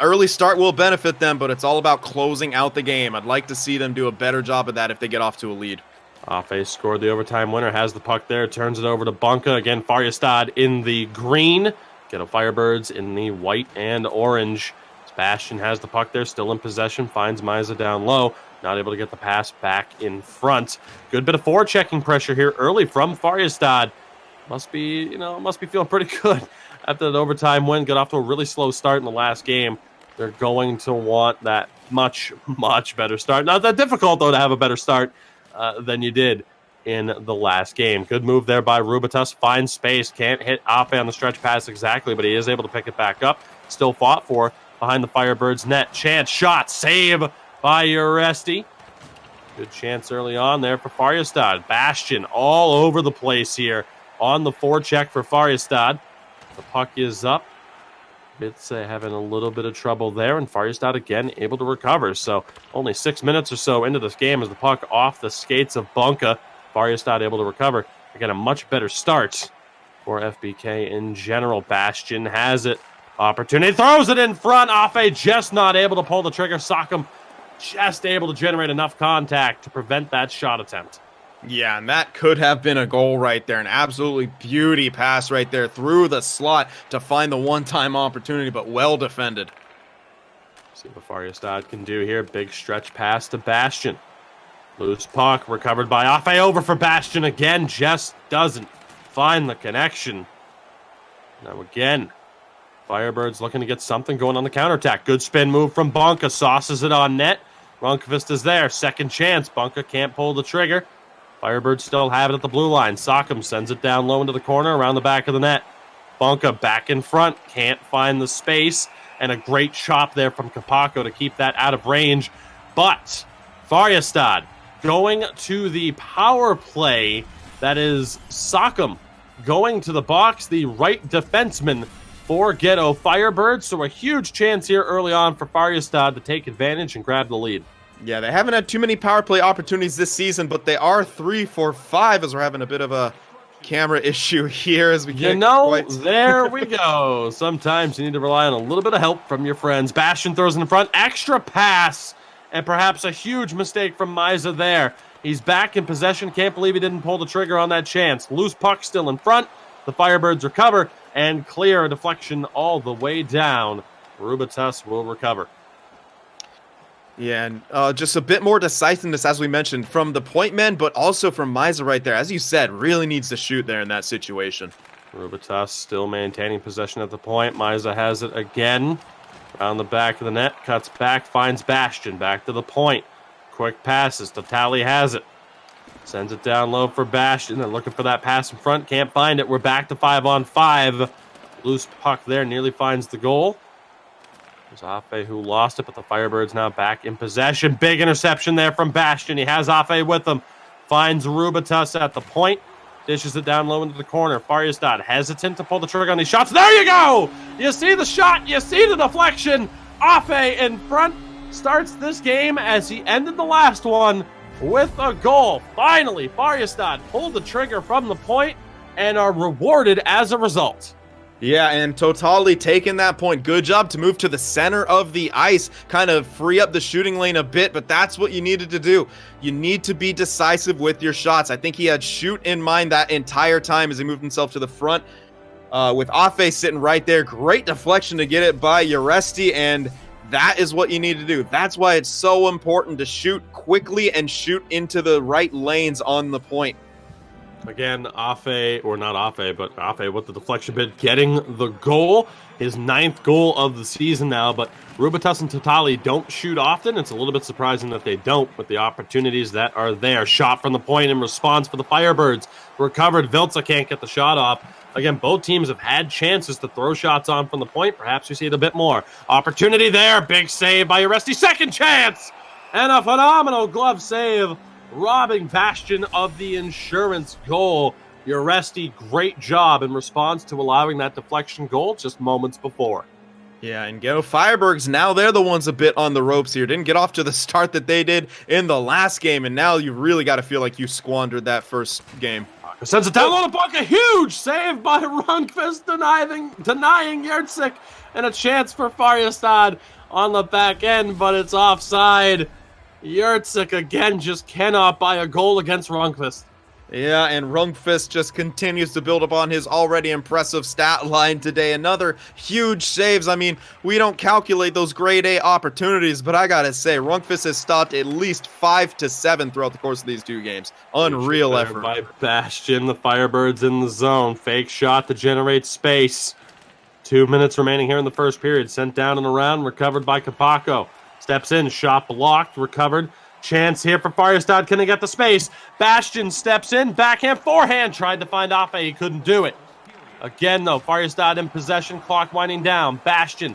Early start will benefit them, but it's all about closing out the game. I'd like to see them do a better job of that if they get off to a lead. Afe scored the overtime winner, has the puck there, turns it over to Bunka. Again, Farjestad in the green, Ghetto Firebirds in the white and orange. Bastion has the puck there, still in possession, finds Miza down low. not able to get the pass back in front. Good bit of forechecking pressure here early from Farjestad. Must be feeling pretty good after that overtime win. Got off to a really slow start in the last game. They're going to want that much better start. Not that difficult, though, to have a better start than you did in the last game. Good move there by Rubitus. Finds space. Can't hit Afe on the stretch pass exactly, but he is able to pick it back up. Still fought for behind the Firebirds net. Chance shot. Save by Uresti. Good chance early on there for Farjestad. Bastion all over the place here on the forecheck for Farjestad. The puck is up. It's having a little bit of trouble there, and Farjestad again able to recover. So only 6 minutes or so into this game as the puck off the skates of Bunka. Farjestad able to recover. Again, a much better start for FBK in general. Bastion has it. Opportunity, throws it in front. Afe just not able to pull the trigger. Sockham just able to generate enough contact to prevent that shot attempt. Yeah, and that could have been a goal right there. An absolutely beauty pass right there through the slot to find the one-time opportunity, but well defended. See what Farjestad can do here. Big stretch pass to Bastion. Loose puck, recovered by Afe. Over for Bastion again. Just doesn't find the connection. Now again, Firebirds looking to get something going on the counterattack. Good spin move from Bunka. Sauces it on net. Runkvist is there. Second chance. Bunka can't pull the trigger. Firebirds still have it at the blue line. Sockham sends it down low into the corner around the back of the net. Bunka back in front. Can't find the space. And a great chop there from Kapako to keep that out of range. But Farjestad going to the power play. That is Sockham going to the box. The right defenseman for Ghetto Firebirds. So a huge chance here early on for Farjestad to take advantage and grab the lead. Yeah, they haven't had too many power play opportunities this season, but they are 3 for 5 as we're having a bit of a camera issue here as we get there we go. Sometimes you need to rely on a little bit of help from your friends. Bastion throws in front, extra pass, and perhaps a huge mistake from Miza there. He's back in possession. Can't believe he didn't pull the trigger on that chance. Loose puck still in front. The Firebirds recover and clear a deflection all the way down. Rubitus will recover. Yeah, and just a bit more decisiveness, as we mentioned, from the point men, but also from Miza right there. As you said, really needs to shoot there in that situation. Rubitus still maintaining possession at the point. Miza has it again. Around the back of the net, cuts back, finds Bastion. Back to the point. Quick passes. Totali has it. Sends it down low for Bastion. They're looking for that pass in front. Can't find it. We're back to 5-on-5. Loose puck there. Nearly finds the goal. There's Afe who lost it, but the Firebirds now back in possession. Big interception there from Bastion. He has Afe with him. Finds Rubitus at the point. Dishes it down low into the corner. Farjestad hesitant to pull the trigger on these shots. There you go! You see the shot. You see the deflection. Afe in front starts this game as he ended the last one with a goal. Finally, Farjestad pulled the trigger from the point and are rewarded as a result. Yeah, and totally taking that point. Good job to move to the center of the ice, kind of free up the shooting lane a bit, but that's what you needed to do. You need to be decisive with your shots. I think he had shoot in mind that entire time as he moved himself to the front. With Afe sitting right there, great deflection to get it by Uresti, and that is what you need to do. That's why it's so important to shoot quickly and shoot into the right lanes on the point. Again, Afe, or not Afe, but Afe with the deflection bid, getting the goal. His 9th goal of the season now, but Rubitus and Totali don't shoot often. It's a little bit surprising that they don't with the opportunities that are there. Shot from the point in response for the Firebirds. Recovered. Vilca can't get the shot off. Again, both teams have had chances to throw shots on from the point. Perhaps we see it a bit more. Opportunity there. Big save by Uresti. Second chance! And a phenomenal glove save, robbing Bastion of the insurance goal. Uresti, great job in response to allowing that deflection goal just moments before. Yeah, and Ghetto Firebirds, now they're the ones a bit on the ropes here. Didn't get off to the start that they did in the last game, and now you really got to feel like you squandered that first game. Sends it down low to Buck. A huge save by Runkvist, denying Yurtsik, and a chance for Farjestad on the back end, but it's offside. Yurtsik again just cannot buy a goal against Runkvist. Yeah, and Rungfist just continues to build upon his already impressive stat line today. Another huge saves. I mean, we don't calculate those grade A opportunities, but I gotta say, Rungfist has stopped at least 5 to 7 throughout the course of these 2 games. Unreal effort. By Bastion, the Firebirds in the zone. Fake shot to generate space. 2 minutes remaining here in the first period. Sent down and around, recovered by Kapako. Steps in, shot blocked, recovered. Chance here for Farjestad. Can they get the space? Bastion steps in, backhand, forehand. Tried to find Afe, he couldn't do it. Again, though, Farjestad in possession, clock winding down. Bastion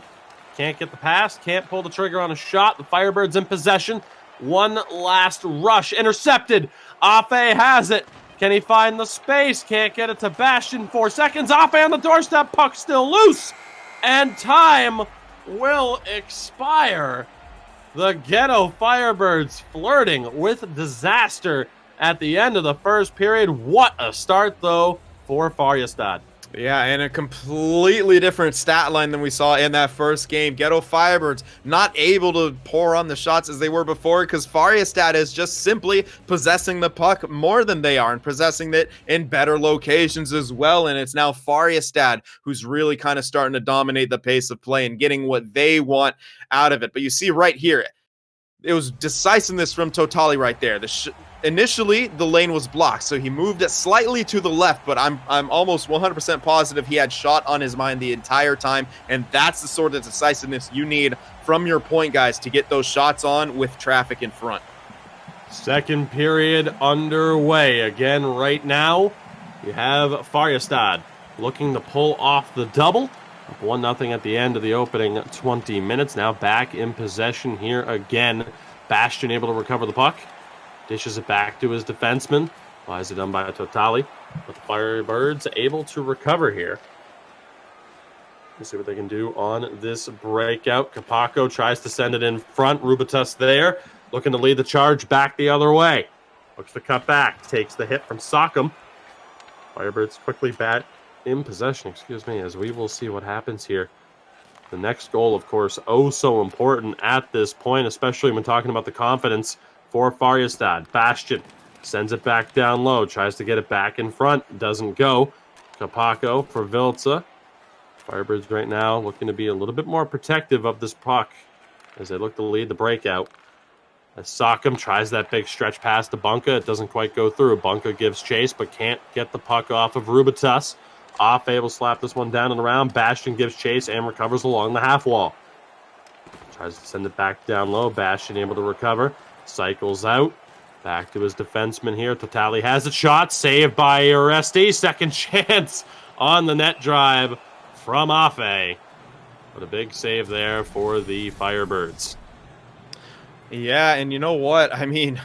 can't get the pass, can't pull the trigger on a shot. The Firebirds in possession. One last rush, intercepted. Afe has it. Can he find the space? Can't get it to Bastion. 4 seconds. Afe on the doorstep. Puck still loose. And time will expire. The Ghetto Firebirds flirting with disaster at the end of the first period. What a start, though, for Farjestad. Yeah, and a completely different stat line than we saw in that first game. Ghetto Firebirds not able to pour on the shots as they were before because Farjestad is just simply possessing the puck more than they are and possessing it in better locations as well. And it's now Farjestad who's really kind of starting to dominate the pace of play and getting what they want out of it. But you see right here, it was decisiveness from Totali right there. Initially, the lane was blocked, so he moved it slightly to the left, but I'm almost 100% positive he had shot on his mind the entire time, and that's the sort of decisiveness you need from your point guys to get those shots on with traffic in front. Second period underway. Again, right now, you have Farjestad looking to pull off the double. 1-0 at the end of the opening 20 minutes. Now back in possession here again. Bastion able to recover the puck. Dishes it back to his defenseman. Why is it done by Totali? But the Firebirds able to recover here. Let's see what they can do on this breakout. Kapako tries to send it in front. Rubitus there, looking to lead the charge back the other way. Looks to cut back. Takes the hit from Sock'em. Firebirds quickly back in possession, as we will see what happens here. The next goal, of course, oh so important at this point, especially when talking about the confidence for Farjestad. Bastion sends it back down low, tries to get it back in front, doesn't go. Kapako for Vilca. Firebirds right now looking to be a little bit more protective of this puck as they look to lead the breakout. As Sock'em tries that big stretch pass to Bunka, it doesn't quite go through. Bunka gives chase, but can't get the puck off of Rubitus. Afe able to slap this one down and around. Bastion gives chase and recovers along the half wall. Tries to send it back down low. Bastion able to recover. Cycles out. Back to his defenseman here. Totali has a shot. Saved by Oresti. Second chance on the net drive from Afe. But a big save there for the Firebirds. Yeah, and you know what? I mean,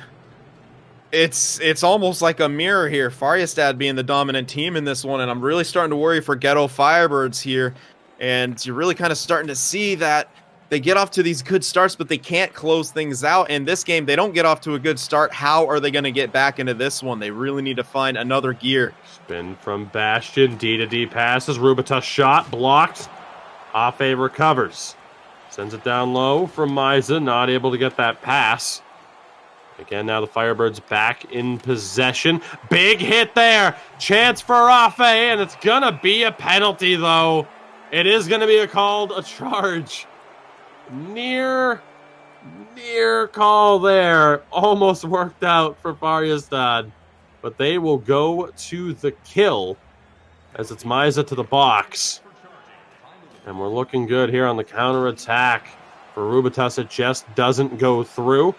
it's almost like a mirror here. Farjestad being the dominant team in this one, and I'm really starting to worry for Ghetto Firebirds here. And you're really kind of starting to see that they get off to these good starts, but they can't close things out. In this game, they don't get off to a good start. How are they going to get back into this one? They really need to find another gear. Spin from Bastion. D-to-D passes. Rubitus shot. Blocked. Afe recovers. Sends it down low from Miza. Not able to get that pass. Again, now the Firebirds back in possession. Big hit there. Chance for Afe, and it's going to be a penalty, though. It is going to be called a charge. Near call there. Almost worked out for Farjestad. But they will go to the kill as it's Miza to the box. And we're looking good here on the counterattack. For Rubitus, it just doesn't go through.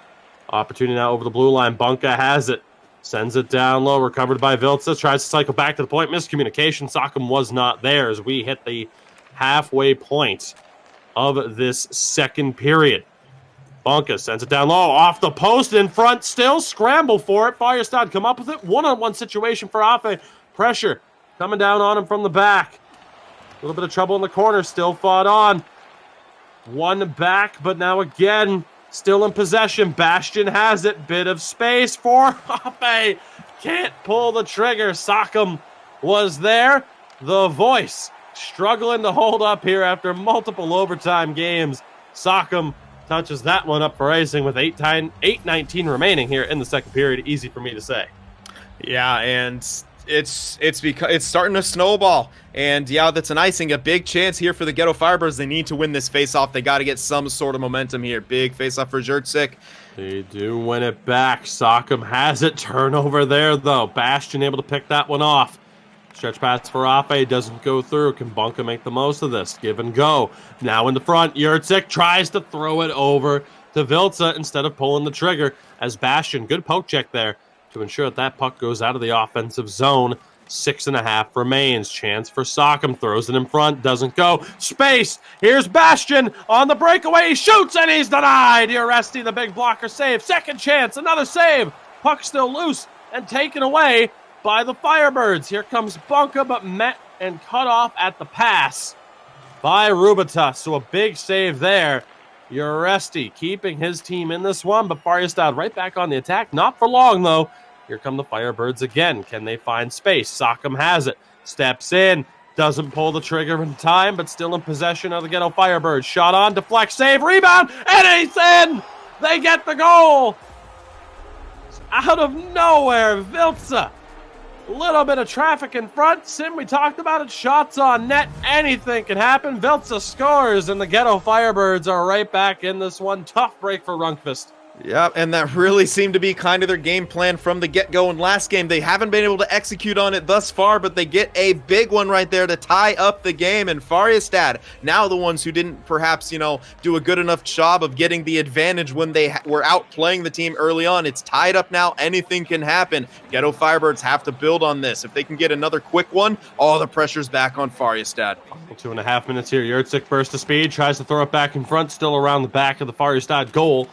Opportunity now over the blue line. Bunka has it. Sends it down low. Recovered by Vilca. Tries to cycle back to the point. Miscommunication. Sock'em was not there as we hit the halfway point of this second period. Bunka sends it down low. Off the post in front. Still scramble for it. Farjestad come up with it. One-on-one situation for Afe. Pressure coming down on him from the back. A little bit of trouble in the corner. Still fought on. One back, but now again, still in possession. Bastion has it. Bit of space for Afe. Can't pull the trigger. Sock'em was there. The voice struggling to hold up here after multiple overtime games. Sock'em touches that one up for icing with 8:19 remaining here in the second period. Easy for me to say. Yeah, and it's because it's starting to snowball. And yeah, that's an icing. A big chance here for the Ghetto Firebirds. They need to win this face-off. They got to get some sort of momentum here. Big face-off for Jyvaskyla. They do win it back. Sockham has it. Turnover there, though. Bastion able to pick that one off. Stretch pass for Afe. Doesn't go through. Can Bunka make the most of this? Give and go. Now in the front. Jyvaskyla tries to throw it over to Vilca instead of pulling the trigger. As Bastion, good poke check there to ensure that puck goes out of the offensive zone. 6.5 remains. Chance for Sockham. Throws it in front. Doesn't go. Space. Here's Bastion on the breakaway. He shoots and he's denied. Jyvaskyla, the big blocker save. Second chance. Another save. Puck still loose and taken away by the Firebirds. Here comes Bunka, but met and cut off at the pass by Rubitus. So a big save there. Jyvaskyla keeping his team in this one, but Farjestad right back on the attack. Not for long, though. Here come the Firebirds again. Can they find space? Sockham has it. Steps in. Doesn't pull the trigger in time, but still in possession of the Ghetto Firebirds. Shot on, deflect, save, rebound, and he's in! They get the goal! Out of nowhere, Vilca. A little bit of traffic in front. Sim, we talked about it. Shots on net. Anything can happen. Vilca scores, and the Ghetto Firebirds are right back in this one. Tough break for Rundqvist. Yeah, and that really seemed to be kind of their game plan from the get-go. In last game, they haven't been able to execute on it thus far, but they get a big one right there to tie up the game. And Farjestad, now the ones who didn't perhaps, do a good enough job of getting the advantage when they were out playing the team early on. It's tied up now. Anything can happen. Ghetto Firebirds have to build on this. If they can get another quick one, all the pressure's back on Farjestad. 2.5 minutes here. Jyvaskyla burst of speed, tries to throw it back in front, still around the back of the Farjestad goal.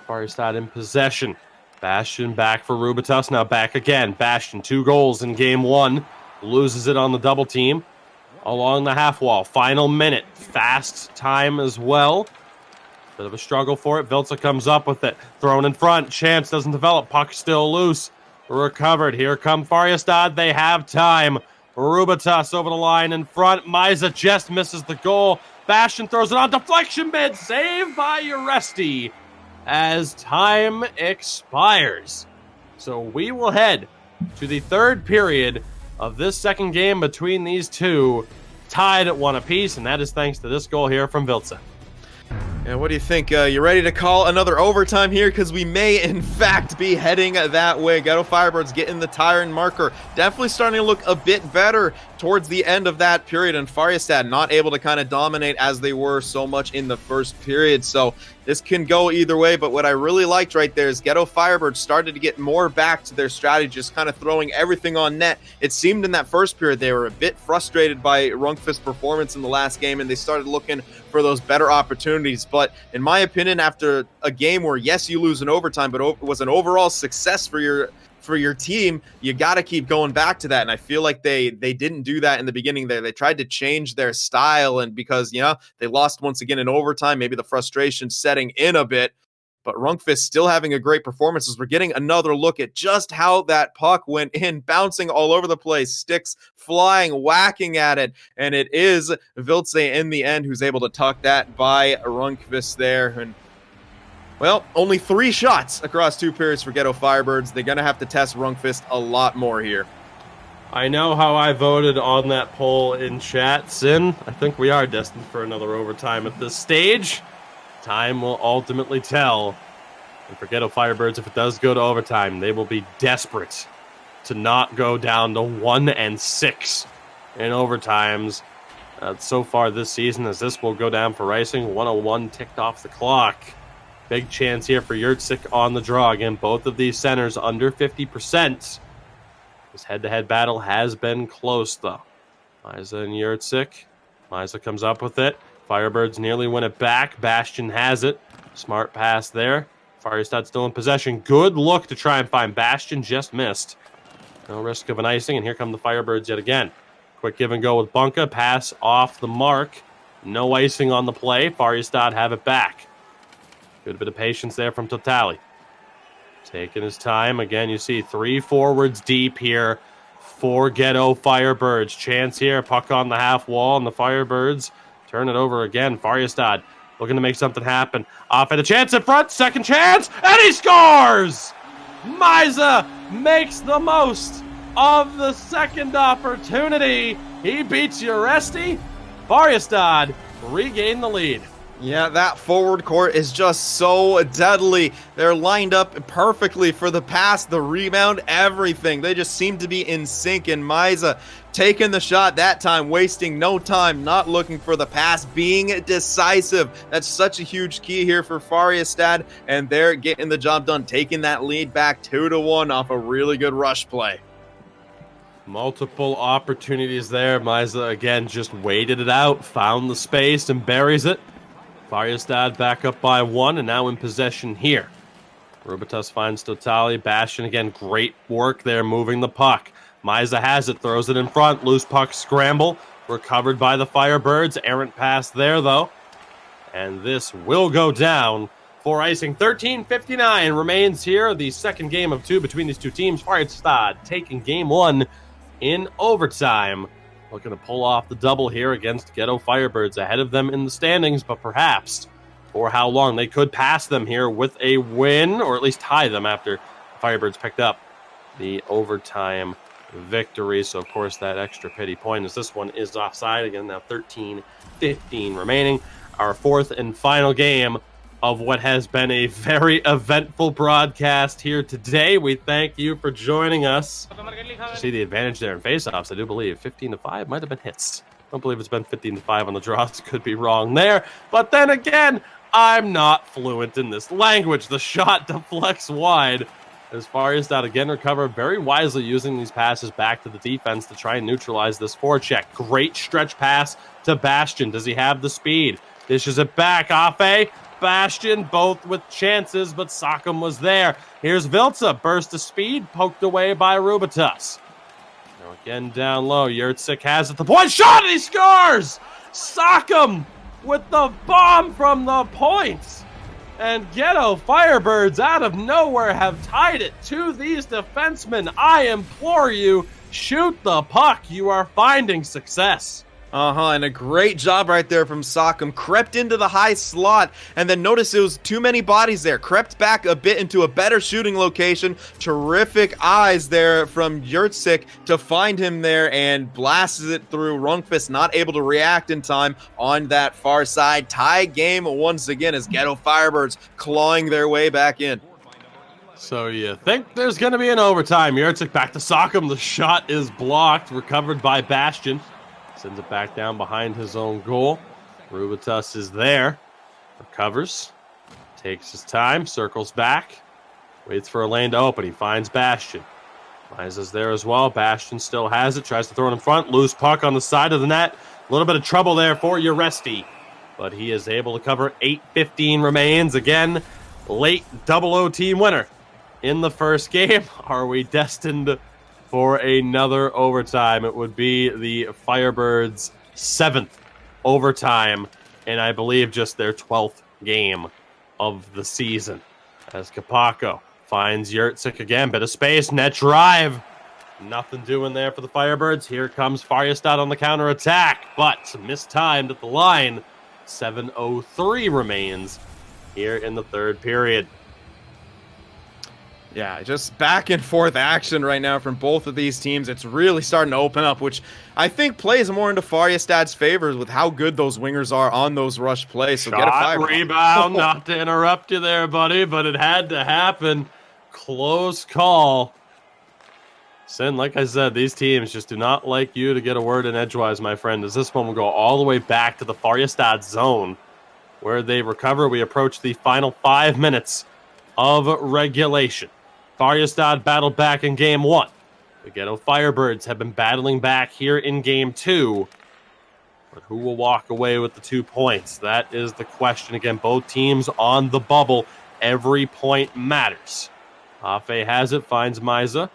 Farjestad in possession. Bastion back for Rubitus. Now back again. Bastion, 2 goals in game 1. Loses it on the double team. Along the half wall. Final minute. Fast time as well. Bit of a struggle for it. Vilca comes up with it. Thrown in front. Chance doesn't develop. Puck still loose. Recovered. Here come Farjestad. They have time. Rubitus over the line in front. Miza just misses the goal. Bastion throws it on. Deflection mid. Saved by Jyvaskyla as time expires. So we will head to the third period of this second game between these two, tied at 1 apiece, and that is thanks to this goal here from Vilca. And what do you think? You ready to call another overtime here? Because we may, in fact, be heading that way. Ghetto Firebirds getting the tire and marker. Definitely starting to look a bit better towards the end of that period. And Farjestad not able to kind of dominate as they were so much in the first period. So this can go either way. But what I really liked right there is Ghetto Firebirds started to get more back to their strategy, just kind of throwing everything on net. It seemed in that first period they were a bit frustrated by Rundqvist's performance in the last game, and they started looking for those better opportunities. But in my opinion, after a game where, yes, you lose in overtime, but it was an overall success for your team, you got to keep going back to that. And I feel like they didn't do that in the beginning there. They tried to change their style, and because, they lost once again in overtime, maybe the frustration setting in a bit. But Rundqvist still having a great performance as we're getting another look at just how that puck went in, bouncing all over the place, sticks flying, whacking at it. And it is Vilca in the end who's able to tuck that by Rundqvist there. And well, only 3 shots across 2 periods for Ghetto Firebirds. They're going to have to test Rundqvist a lot more here. I know how I voted on that poll in chat, Sin. I think we are destined for another overtime at this stage. Time will ultimately tell. And for Ghetto Firebirds, if it does go to overtime, they will be desperate to not go down to 1-6 in overtimes. So far this season, as this will go down for Rising, 101 ticked off the clock. Big chance here for Jyvaskyla on the draw. Again, both of these centers under 50%. This head-to-head battle has been close, though. Miza and Jyvaskyla. Miza comes up with it. Firebirds nearly win it back. Bastion has it. Smart pass there. Farjestad still in possession. Good look to try and find Bastion. Just missed. No risk of an icing, and here come the Firebirds yet again. Quick give and go with Bunka. Pass off the mark. No icing on the play. Farjestad have it back. Good bit of patience there from Totali. Taking his time. Again, you see 3 forwards deep here for Ghetto Firebirds. Chance here. Puck on the half wall, and the Firebirds turn it over again. Farjestad looking to make something happen. Off at a chance in front. Second chance. And he scores! Miza makes the most of the second opportunity. He beats Jyvaskyla. Farjestad regain the lead. Yeah, that forward court is just so deadly. They're lined up perfectly for the pass, the rebound, everything. They just seem to be in sync, and Miza taking the shot that time, wasting no time, not looking for the pass, being decisive. That's such a huge key here for Farjestad, and they're getting the job done, taking that lead back 2-1 off a really good rush play. Multiple opportunities there. Miza again just waited it out, found the space, and buries it. Farjestad back up by 1 and now in possession here. Rubitus finds Totali. Bastion again, great work there moving the puck. Miza has it, throws it in front. Loose puck scramble. Recovered by the Firebirds. Errant pass there though. And this will go down for icing. 13:59 remains here. The second game of 2 between these two teams. Farjestad taking game 1 in overtime. Looking to pull off the double here against Ghetto Firebirds, ahead of them in the standings, but perhaps for how long. They could pass them here with a win, or at least tie them after the Firebirds picked up the overtime victory. So, of course, that extra pity point as this one is offside. Again, now 13:15 remaining. Our fourth and final game of what has been a very eventful broadcast here today. We thank you for joining us. You see the advantage there in faceoffs, I do believe. 15-5 might have been hits. I don't believe it's been 15-5 on the draws. Could be wrong there. But then again, I'm not fluent in this language. The shot deflects wide. As Farjestad again recover very wisely, using these passes back to the defense to try and neutralize this forecheck. Great stretch pass to Bastion. Does he have the speed? Dishes it back. Afe, Bastion, both with chances, but Sock'em was there. Here's Vilca, burst of speed, poked away by Rubitus. Now again down low, Yurtsik has it, the point shot, and he scores! Sock'em with the bomb from the point. And Ghetto Firebirds out of nowhere have tied it to these defensemen. I implore you, shoot the puck. You are finding success. And a great job right there from Sock'em. Crept into the high slot, and then notice it was too many bodies there. Crept back a bit into a better shooting location. Terrific eyes there from Yurtsik to find him there, and blasts it through. Rungfist not able to react in time on that far side. Tie game once again as Ghetto Firebirds clawing their way back in. So you think there's going to be an overtime. Yurtsik back to Sock'em. The shot is blocked, recovered by Bastion. Sends it back down behind his own goal. Rubitus is there. Recovers. Takes his time. Circles back. Waits for a lane to open. He finds Bastion. Miza's there as well. Bastion still has it. Tries to throw it in front. Loose puck on the side of the net. A little bit of trouble there for Jyvaskyla. But he is able to cover. 8:15 remains. Again, late double OT winner in the first game. Are we destined for another overtime? It would be the Firebirds' 7th overtime, and I believe just their 12th game of the season. As Kapako finds Yurtsik again, bit of space, net drive. Nothing doing there for the Firebirds. Here comes Farjestad on the counterattack, but mistimed at the line. 7:03 remains here in the third period. Yeah, just back and forth action right now from both of these teams. It's really starting to open up, which I think plays more into Farjestad's favor with how good those wingers are on those rush plays. So get a Shot, rebound, not to interrupt you there, buddy, but it had to happen. Close call. Sin, like I said, these teams just do not like you to get a word in edgewise, my friend, as this one will go all the way back to the Farjestad zone, where they recover. We approach the final 5 minutes of regulation. Farjestad battled back in game 1. The Ghetto Firebirds have been battling back here in game 2. But who will walk away with the 2 points? That is the question. Again, both teams on the bubble. Every point matters. Afe has it, finds Miza.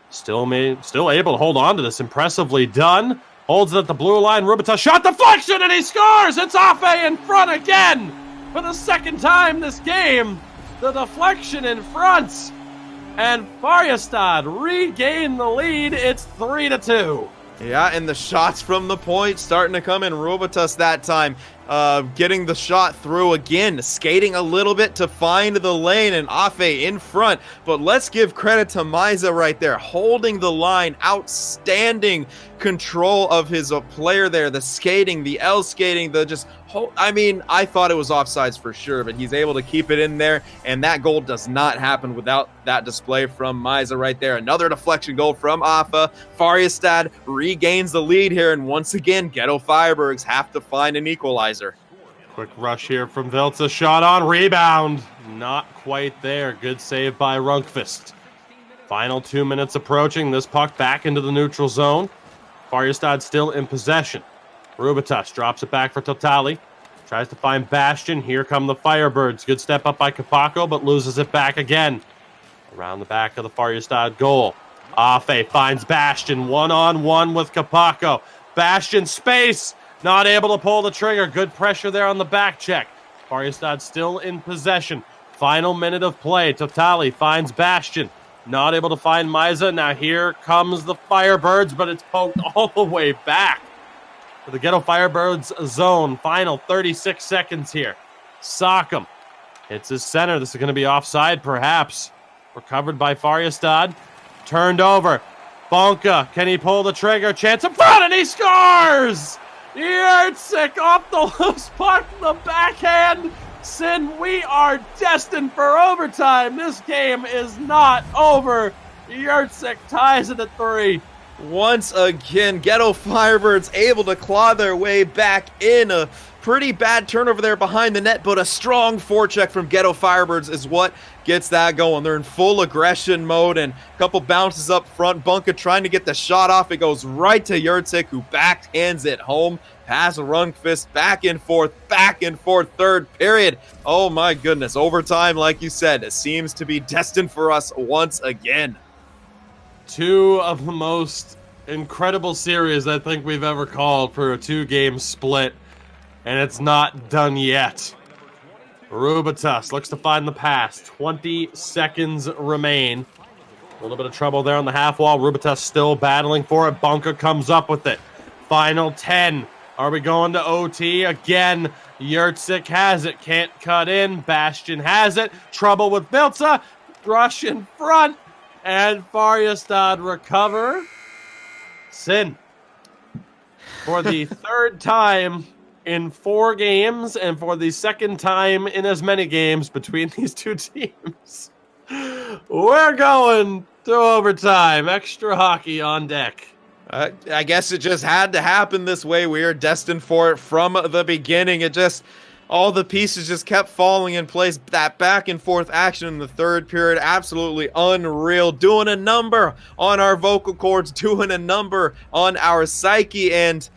Still able to hold on to this. Impressively done. Holds it at the blue line. Rubitus shot deflection, and he scores! It's Afe in front again! For the second time this game. The deflection in front. And Farjestad regain the lead. It's 3-2. Yeah, and the shots from the point starting to come in. Rubitus that time getting the shot through again, skating a little bit to find the lane, and Afe in front. But let's give credit to Maiza right there, holding the line, outstanding control of his player there, the skating, the L skating, I mean, I thought it was offsides for sure, but he's able to keep it in there, and that goal does not happen without that display from Maiza right there. Another deflection goal from Afa. Farjestad regains the lead here, and once again, Ghetto Firebirds have to find an equalizer. Quick rush here from Vilca, shot on, rebound. Not quite there. Good save by Rundqvist. Final 2 minutes approaching. This puck back into the neutral zone. Farjestad still in possession. Rubitas drops it back for Totali. Tries to find Bastion. Here come the Firebirds. Good step up by Kapako, but loses it back again. Around the back of the Farjestad goal. Afe finds Bastion. One-on-one with Kapako. Bastion space. Not able to pull the trigger. Good pressure there on the back check. Farjestad still in possession. Final minute of play. Totali finds Bastion. Not able to find Maiza. Now here comes the Firebirds, but it's poked all the way back to the Ghetto Firebirds zone. Final 36 seconds here. Sockham hits his center. This is going to be offside, perhaps. Recovered by Farjestad. Turned over. Bonka, can he pull the trigger? Chance in front, and he scores! Yurtsik off the loose puck, the backhand. Sin, we are destined for overtime. This game is not over. Yurtsik ties it at 3. Once again, Ghetto Firebirds able to claw their way back in. A pretty bad turnover there behind the net, but a strong forecheck from Ghetto Firebirds is what gets that going. They're in full aggression mode, and a couple bounces up front. Bunka trying to get the shot off. It goes right to Yurtsik, who backhands it home. Pass Rundqvist, back and forth, third period. Oh my goodness, overtime, like you said, it seems to be destined for us once again. Two of the most incredible series I think we've ever called for a 2-game split, and it's not done yet. Rubitas looks to find the pass. 20 seconds remain. A little bit of trouble there on the half wall. Rubitas still battling for it. Bunka comes up with it. Final 10. Are we going to OT? Again, Yurtsik has it. Can't cut in. Bastion has it. Trouble with Vilca. Rush in front. And Farjestad recover. Sin. For the third time in 4 games, and for the second time in as many games between these two teams, we're going to overtime. Extra hockey on deck. I guess it just had to happen this way. We are destined for it from the beginning. All the pieces just kept falling in place. That back and forth action in the third period, absolutely unreal. Doing a number on our vocal cords, doing a number on our psyche, and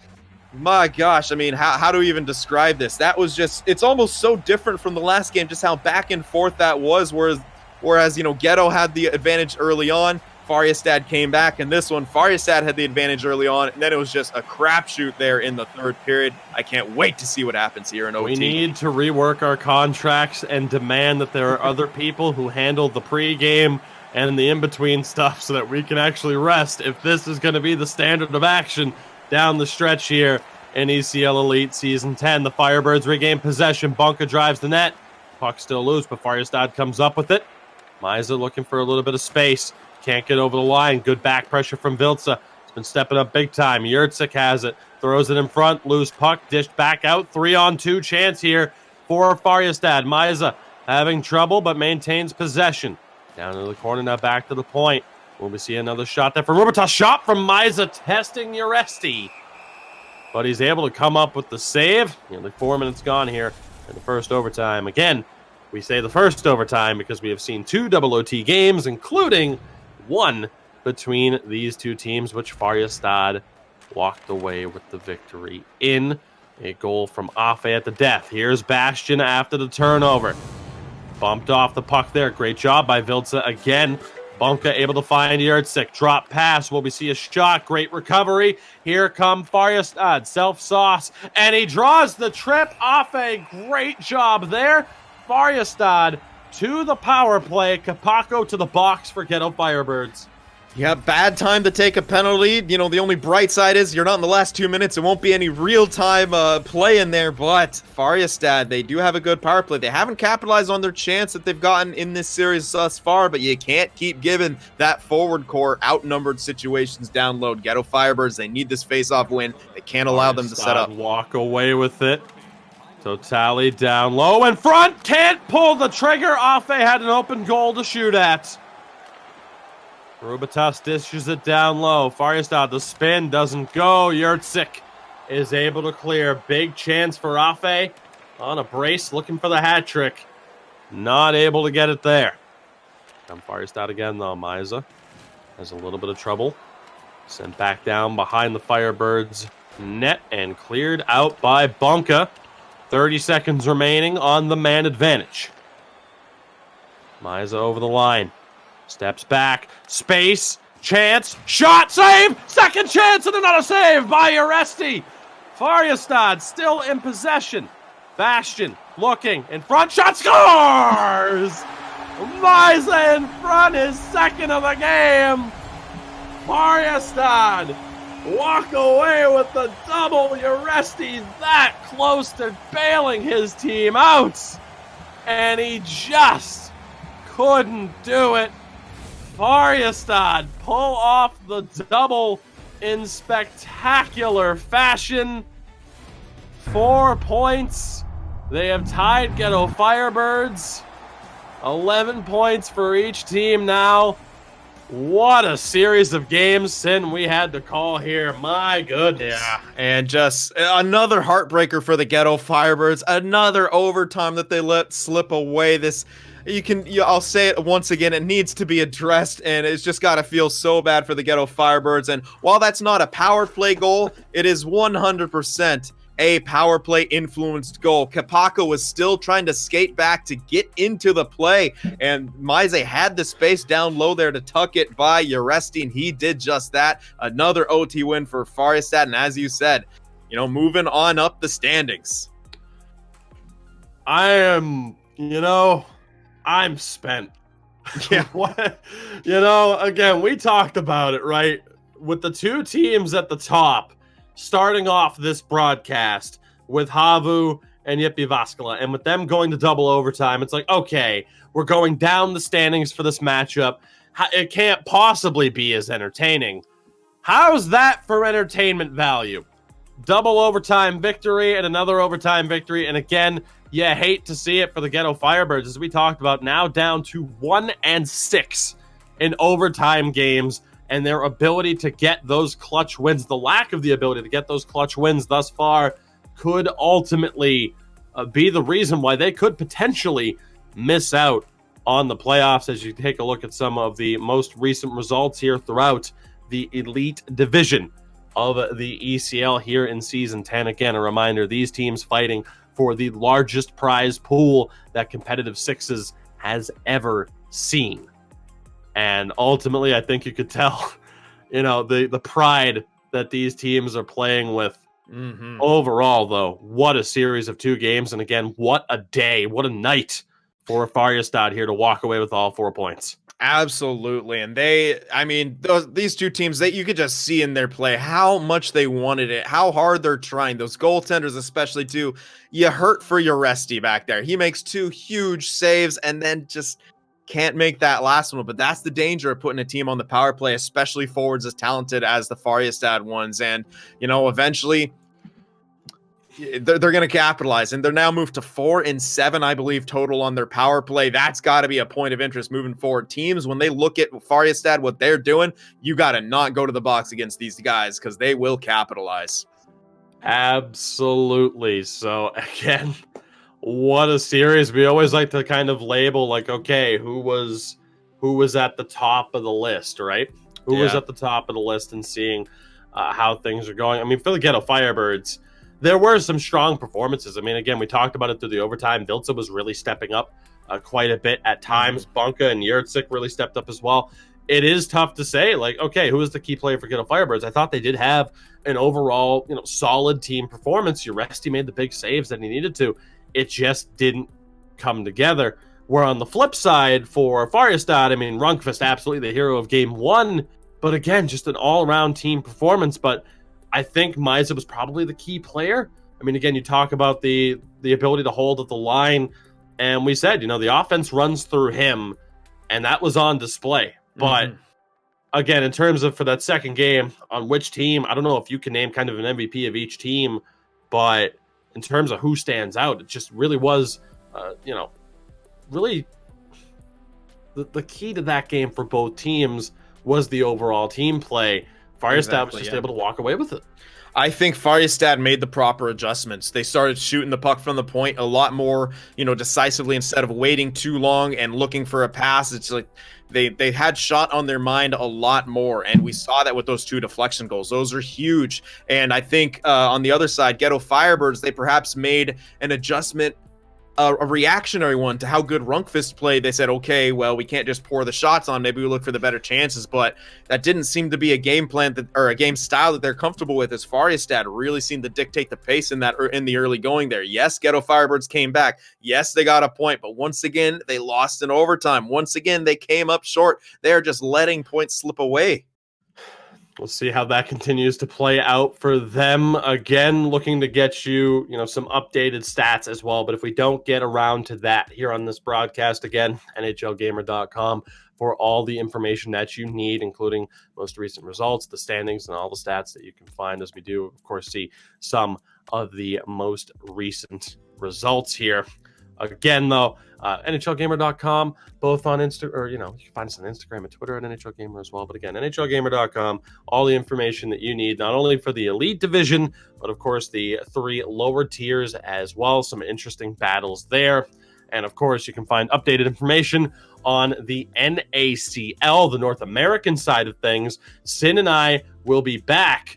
my gosh, I mean, how do we even describe this? That was just, it's almost so different from the last game, just how back and forth that was, whereas you know, Ghetto had the advantage early on, Farjestad came back, and this one, Farjestad had the advantage early on, and then it was just a crapshoot there in the third period. I can't wait to see what happens here in OT. We need to rework our contracts and demand that there are other people who handle the pregame and the in-between stuff so that we can actually rest if this is going to be the standard of action down the stretch here in ECL Elite Season 10. The Firebirds regain possession. Bunka drives the net. Puck still loose, but Farjestad comes up with it. Maiza looking for a little bit of space. Can't get over the line. Good back pressure from Vilca. He's been stepping up big time. Yurtsik has it. Throws it in front. Loose puck. Dished back out. 3-on-2 chance here for Farjestad. Maiza having trouble, but maintains possession. Down to the corner now, back to the point. Will we see another shot there for Rubitas? Shot from Maiza, testing Uresti. But he's able to come up with the save. Nearly 4 minutes gone here in the first overtime. Again, we say the first overtime because we have seen 2 double OT games, including one between these two teams, which Farjestad walked away with the victory in. A goal from Afe at the death. Here's Bastion after the turnover. Bumped off the puck there. Great job by Vilca again. Bunka able to find Yurtsik. Drop pass. Will we see a shot? Great recovery. Here come Farjestad. Self-sauce. And he draws the trip. Afe, great job there. Farjestad to the power play. Kapako to the box for Ghetto Firebirds. Yeah, bad time to take a penalty. You know, the only bright side is you're not in the last 2 minutes. It won't be any real-time play in there, but Farjestad, they do have a good power play. They haven't capitalized on their chance that they've gotten in this series thus far, but you can't keep giving that forward core outnumbered situations down low. Ghetto Firebirds, they need this face-off win. They can't allow them to set up. Walk away with it. Totally down low in front. Can't pull the trigger. Afe had an open goal to shoot at. Rubitas dishes it down low. Farjestad, the spin doesn't go. Yurtsik is able to clear. Big chance for Afe on a brace, looking for the hat trick. Not able to get it there. Come Farjestad again, though. Maiza has a little bit of trouble. Sent back down behind the Firebirds net and cleared out by Bunka. 30 seconds remaining on the man advantage. Maiza over the line. Steps back. Space. Chance. Shot. Save. Second chance and another save by Aresti. Farjestad still in possession. Bastion looking in front. Shot. Scores! Maiza in front. His second of the game. Farjestad walk away with the double. Aresti's that close to bailing his team out. And he just couldn't do it. Farjestad pull off the double in spectacular fashion. 4 points. They have tied Ghetto Firebirds. 11 points for each team now. What a series of games Sin we had to call here. My goodness. Yeah, and just another heartbreaker for the Ghetto Firebirds. Another overtime that they let slip away. This, I'll say it once again, it needs to be addressed, and it's just got to feel so bad for the Ghetto Firebirds. And while that's not a power play goal, it is 100% a power play influenced goal. Kapaka was still trying to skate back to get into the play, and Maize had the space down low there to tuck it by Aresti, and he did just that. Another OT win for Farjestad, and as you said, you know, moving on up the standings. I'm spent. Yeah. What? Again, we talked about it, right? With the two teams at the top, starting off this broadcast with HAVU and JYP Jyvaskyla, and with them going to double overtime, it's like, okay, we're going down the standings for this matchup. It can't possibly be as entertaining. How's that for entertainment value? Double overtime victory and another overtime victory, and again, you hate to see it for the Ghetto Firebirds, as we talked about, now down to 1-6 in overtime games. And their ability to get those clutch wins, the lack of the ability to get those clutch wins thus far, could ultimately be the reason why they could potentially miss out on the playoffs. As you take a look at some of the most recent results here throughout the elite division of the ECL here in Season 10. Again, a reminder, these teams fighting for the largest prize pool that Competitive Sixes has ever seen. And ultimately, I think you could tell, the pride that these teams are playing with. Mm-hmm. Overall, though, what a series of 2 games. And again, what a day, what a night for Farjestad here to walk away with all 4 points. Absolutely. And these two teams, you could just see in their play how much they wanted it, how hard they're trying. Those goaltenders, especially, too. You hurt for Aresti back there. He makes 2 huge saves and then just can't make that last one. But that's the danger of putting a team on the power play, especially forwards as talented as the Farjestad ones. And, eventually they're going to capitalize, and they're now moved to 4-7, I believe, total on their power play. That's got to be a point of interest moving forward. Teams, when they look at Farjestad, what they're doing, you got to not go to the box against these guys because they will capitalize. Absolutely. So again, what a series. We always like to kind of label, like, okay, who was at the top of the list, right? Who was at the top of the list, and seeing how things are going. I mean, for the Ghetto Firebirds, there were some strong performances. I mean, again, we talked about it through the overtime. Vilca was really stepping up quite a bit at times. Bunka and Yurtsik really stepped up as well. It is tough to say, like, okay, who is the key player for Ghetto Firebirds? I thought they did have an overall, solid team performance. Aresti made the big saves that he needed to. It just didn't come together. Where on the flip side for Farjestad, I mean, Rundqvist, absolutely the hero of game 1 But again, just an all-around team performance. But I think Misa was probably the key player. I mean, again, you talk about the ability to hold at the line, and we said, the offense runs through him, and that was on display. But again, in terms of for that second game, on which team, I don't know if you can name kind of an MVP of each team, but in terms of who stands out, it just really was, really the key to that game for both teams was the overall team play. Farjestad was just able to walk away with it. I think Farjestad made the proper adjustments. They started shooting the puck from the point a lot more, decisively instead of waiting too long and looking for a pass. It's like they had shot on their mind a lot more, and we saw that with those 2 deflection goals. Those are huge. And I think on the other side, Ghetto Firebirds, they perhaps made an adjustment, a reactionary one to how good Runkfist played. They said, okay, well, we can't just pour the shots on. Maybe we look for the better chances, but that didn't seem to be a game plan or a game style that they're comfortable with, as Farjestad really seemed to dictate the pace in the early going there. Yes, Ghetto Firebirds came back. Yes, they got a point, but once again, they lost in overtime. Once again, they came up short. They're just letting points slip away. We'll see how that continues to play out for them. Again, looking to get you, some updated stats as well. But if we don't get around to that here on this broadcast, again, NHLgamer.com for all the information that you need, including most recent results, the standings, and all the stats that you can find, as we do, of course, see some of the most recent results here. Again, though, NHLgamer.com, both on Instagram, or, you can find us on Instagram and Twitter at NHLgamer as well. But again, NHLgamer.com, all the information that you need, not only for the elite division, but of course the 3 lower tiers as well. Some interesting battles there. And of course, you can find updated information on the NACL, the North American side of things. Sin and I will be back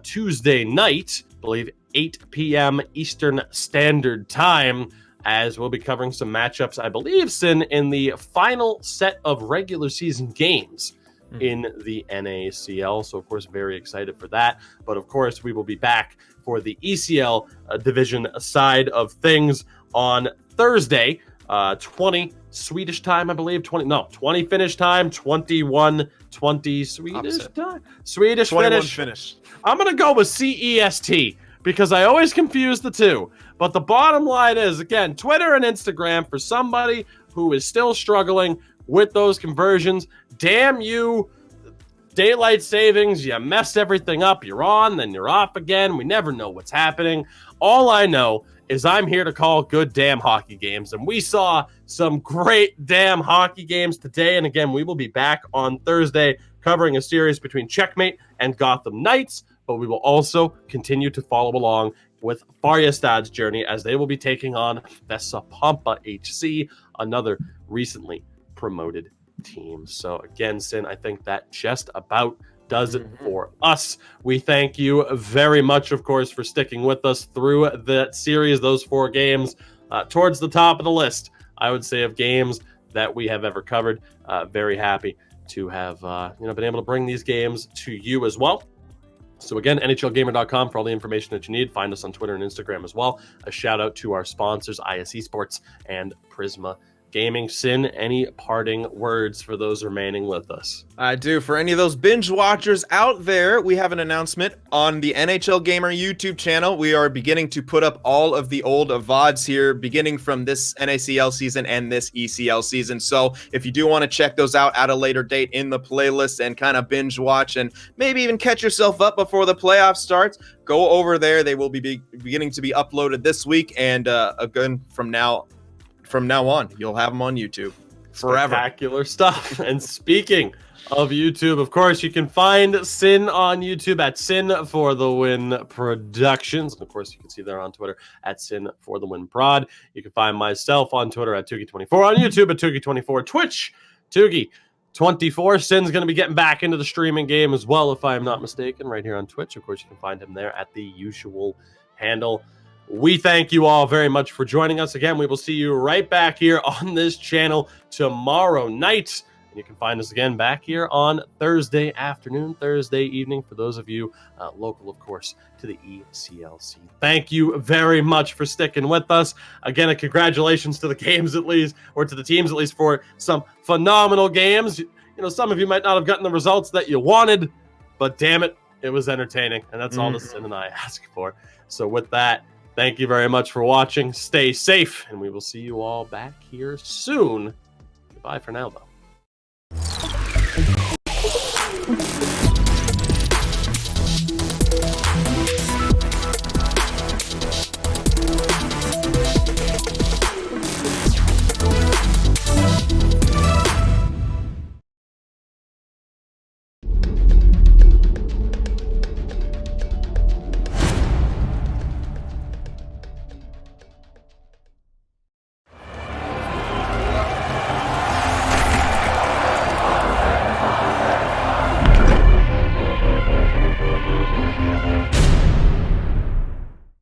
Tuesday night, I believe 8 p.m. Eastern Standard Time, as we'll be covering some matchups, I believe, Sin, in the final set of regular season games in the NACL. So, of course, very excited for that. But, of course, we will be back for the ECL division side of things on Thursday, 20 Swedish time, I believe. 20 Finnish time, 21-20 Swedish time. Swedish Finnish. I'm going to go with CEST, because I always confuse the two. But the bottom line is, again, Twitter and Instagram, for somebody who is still struggling with those conversions, damn you, daylight savings, you messed everything up. You're on, then you're off again. We never know what's happening. All I know is I'm here to call good damn hockey games. And we saw some great damn hockey games today. And again, we will be back on Thursday covering a series between Checkmate and Gotham Knights. But we will also continue to follow along with Farjestad's journey, as they will be taking on Vesapampa HC, another recently promoted team. So again, Sin, I think that just about does it for us. We thank you very much, of course, for sticking with us through the series, those 4 games, towards the top of the list, I would say, of games that we have ever covered. Very happy to have been able to bring these games to you as well. So again, NHLgamer.com for all the information that you need. Find us on Twitter and Instagram as well. A shout out to our sponsors, ISE Sports and Prisma Gaming. Sin, any parting words for those remaining with us? I do. For any of those binge watchers out there, we have an announcement on the NHL Gamer YouTube channel. We are beginning to put up all of the old VODs here, beginning from this NACL season and this ECL season. So if you do want to check those out at a later date in the playlist and kind of binge watch and maybe even catch yourself up before the playoff starts, go over there. They will be beginning to be uploaded this week, and again, from now on, you'll have them on YouTube forever. Spectacular stuff. And speaking of YouTube, of course, you can find Sin on YouTube at Sin for the Win Productions. And of course, you can see there on Twitter at Sin for the Win Prod. You can find myself on Twitter at Toogie24, on YouTube at Toogie24, Twitch, Toogie24. Sin's going to be getting back into the streaming game as well, if I am not mistaken, right here on Twitch. Of course, you can find him there at the usual handle. We thank you all very much for joining us. Again, we will see you right back here on this channel tomorrow night. And you can find us again back here on Thursday afternoon, Thursday evening, for those of you local, of course, to the ECLC. Thank you very much for sticking with us. Again, a congratulations to the games, at least, or to the teams, at least, for some phenomenal games. some of you might not have gotten the results that you wanted, but damn it, it was entertaining, and that's all the Sin and I ask for. So with that, thank you very much for watching. Stay safe, and we will see you all back here soon. Goodbye for now, though.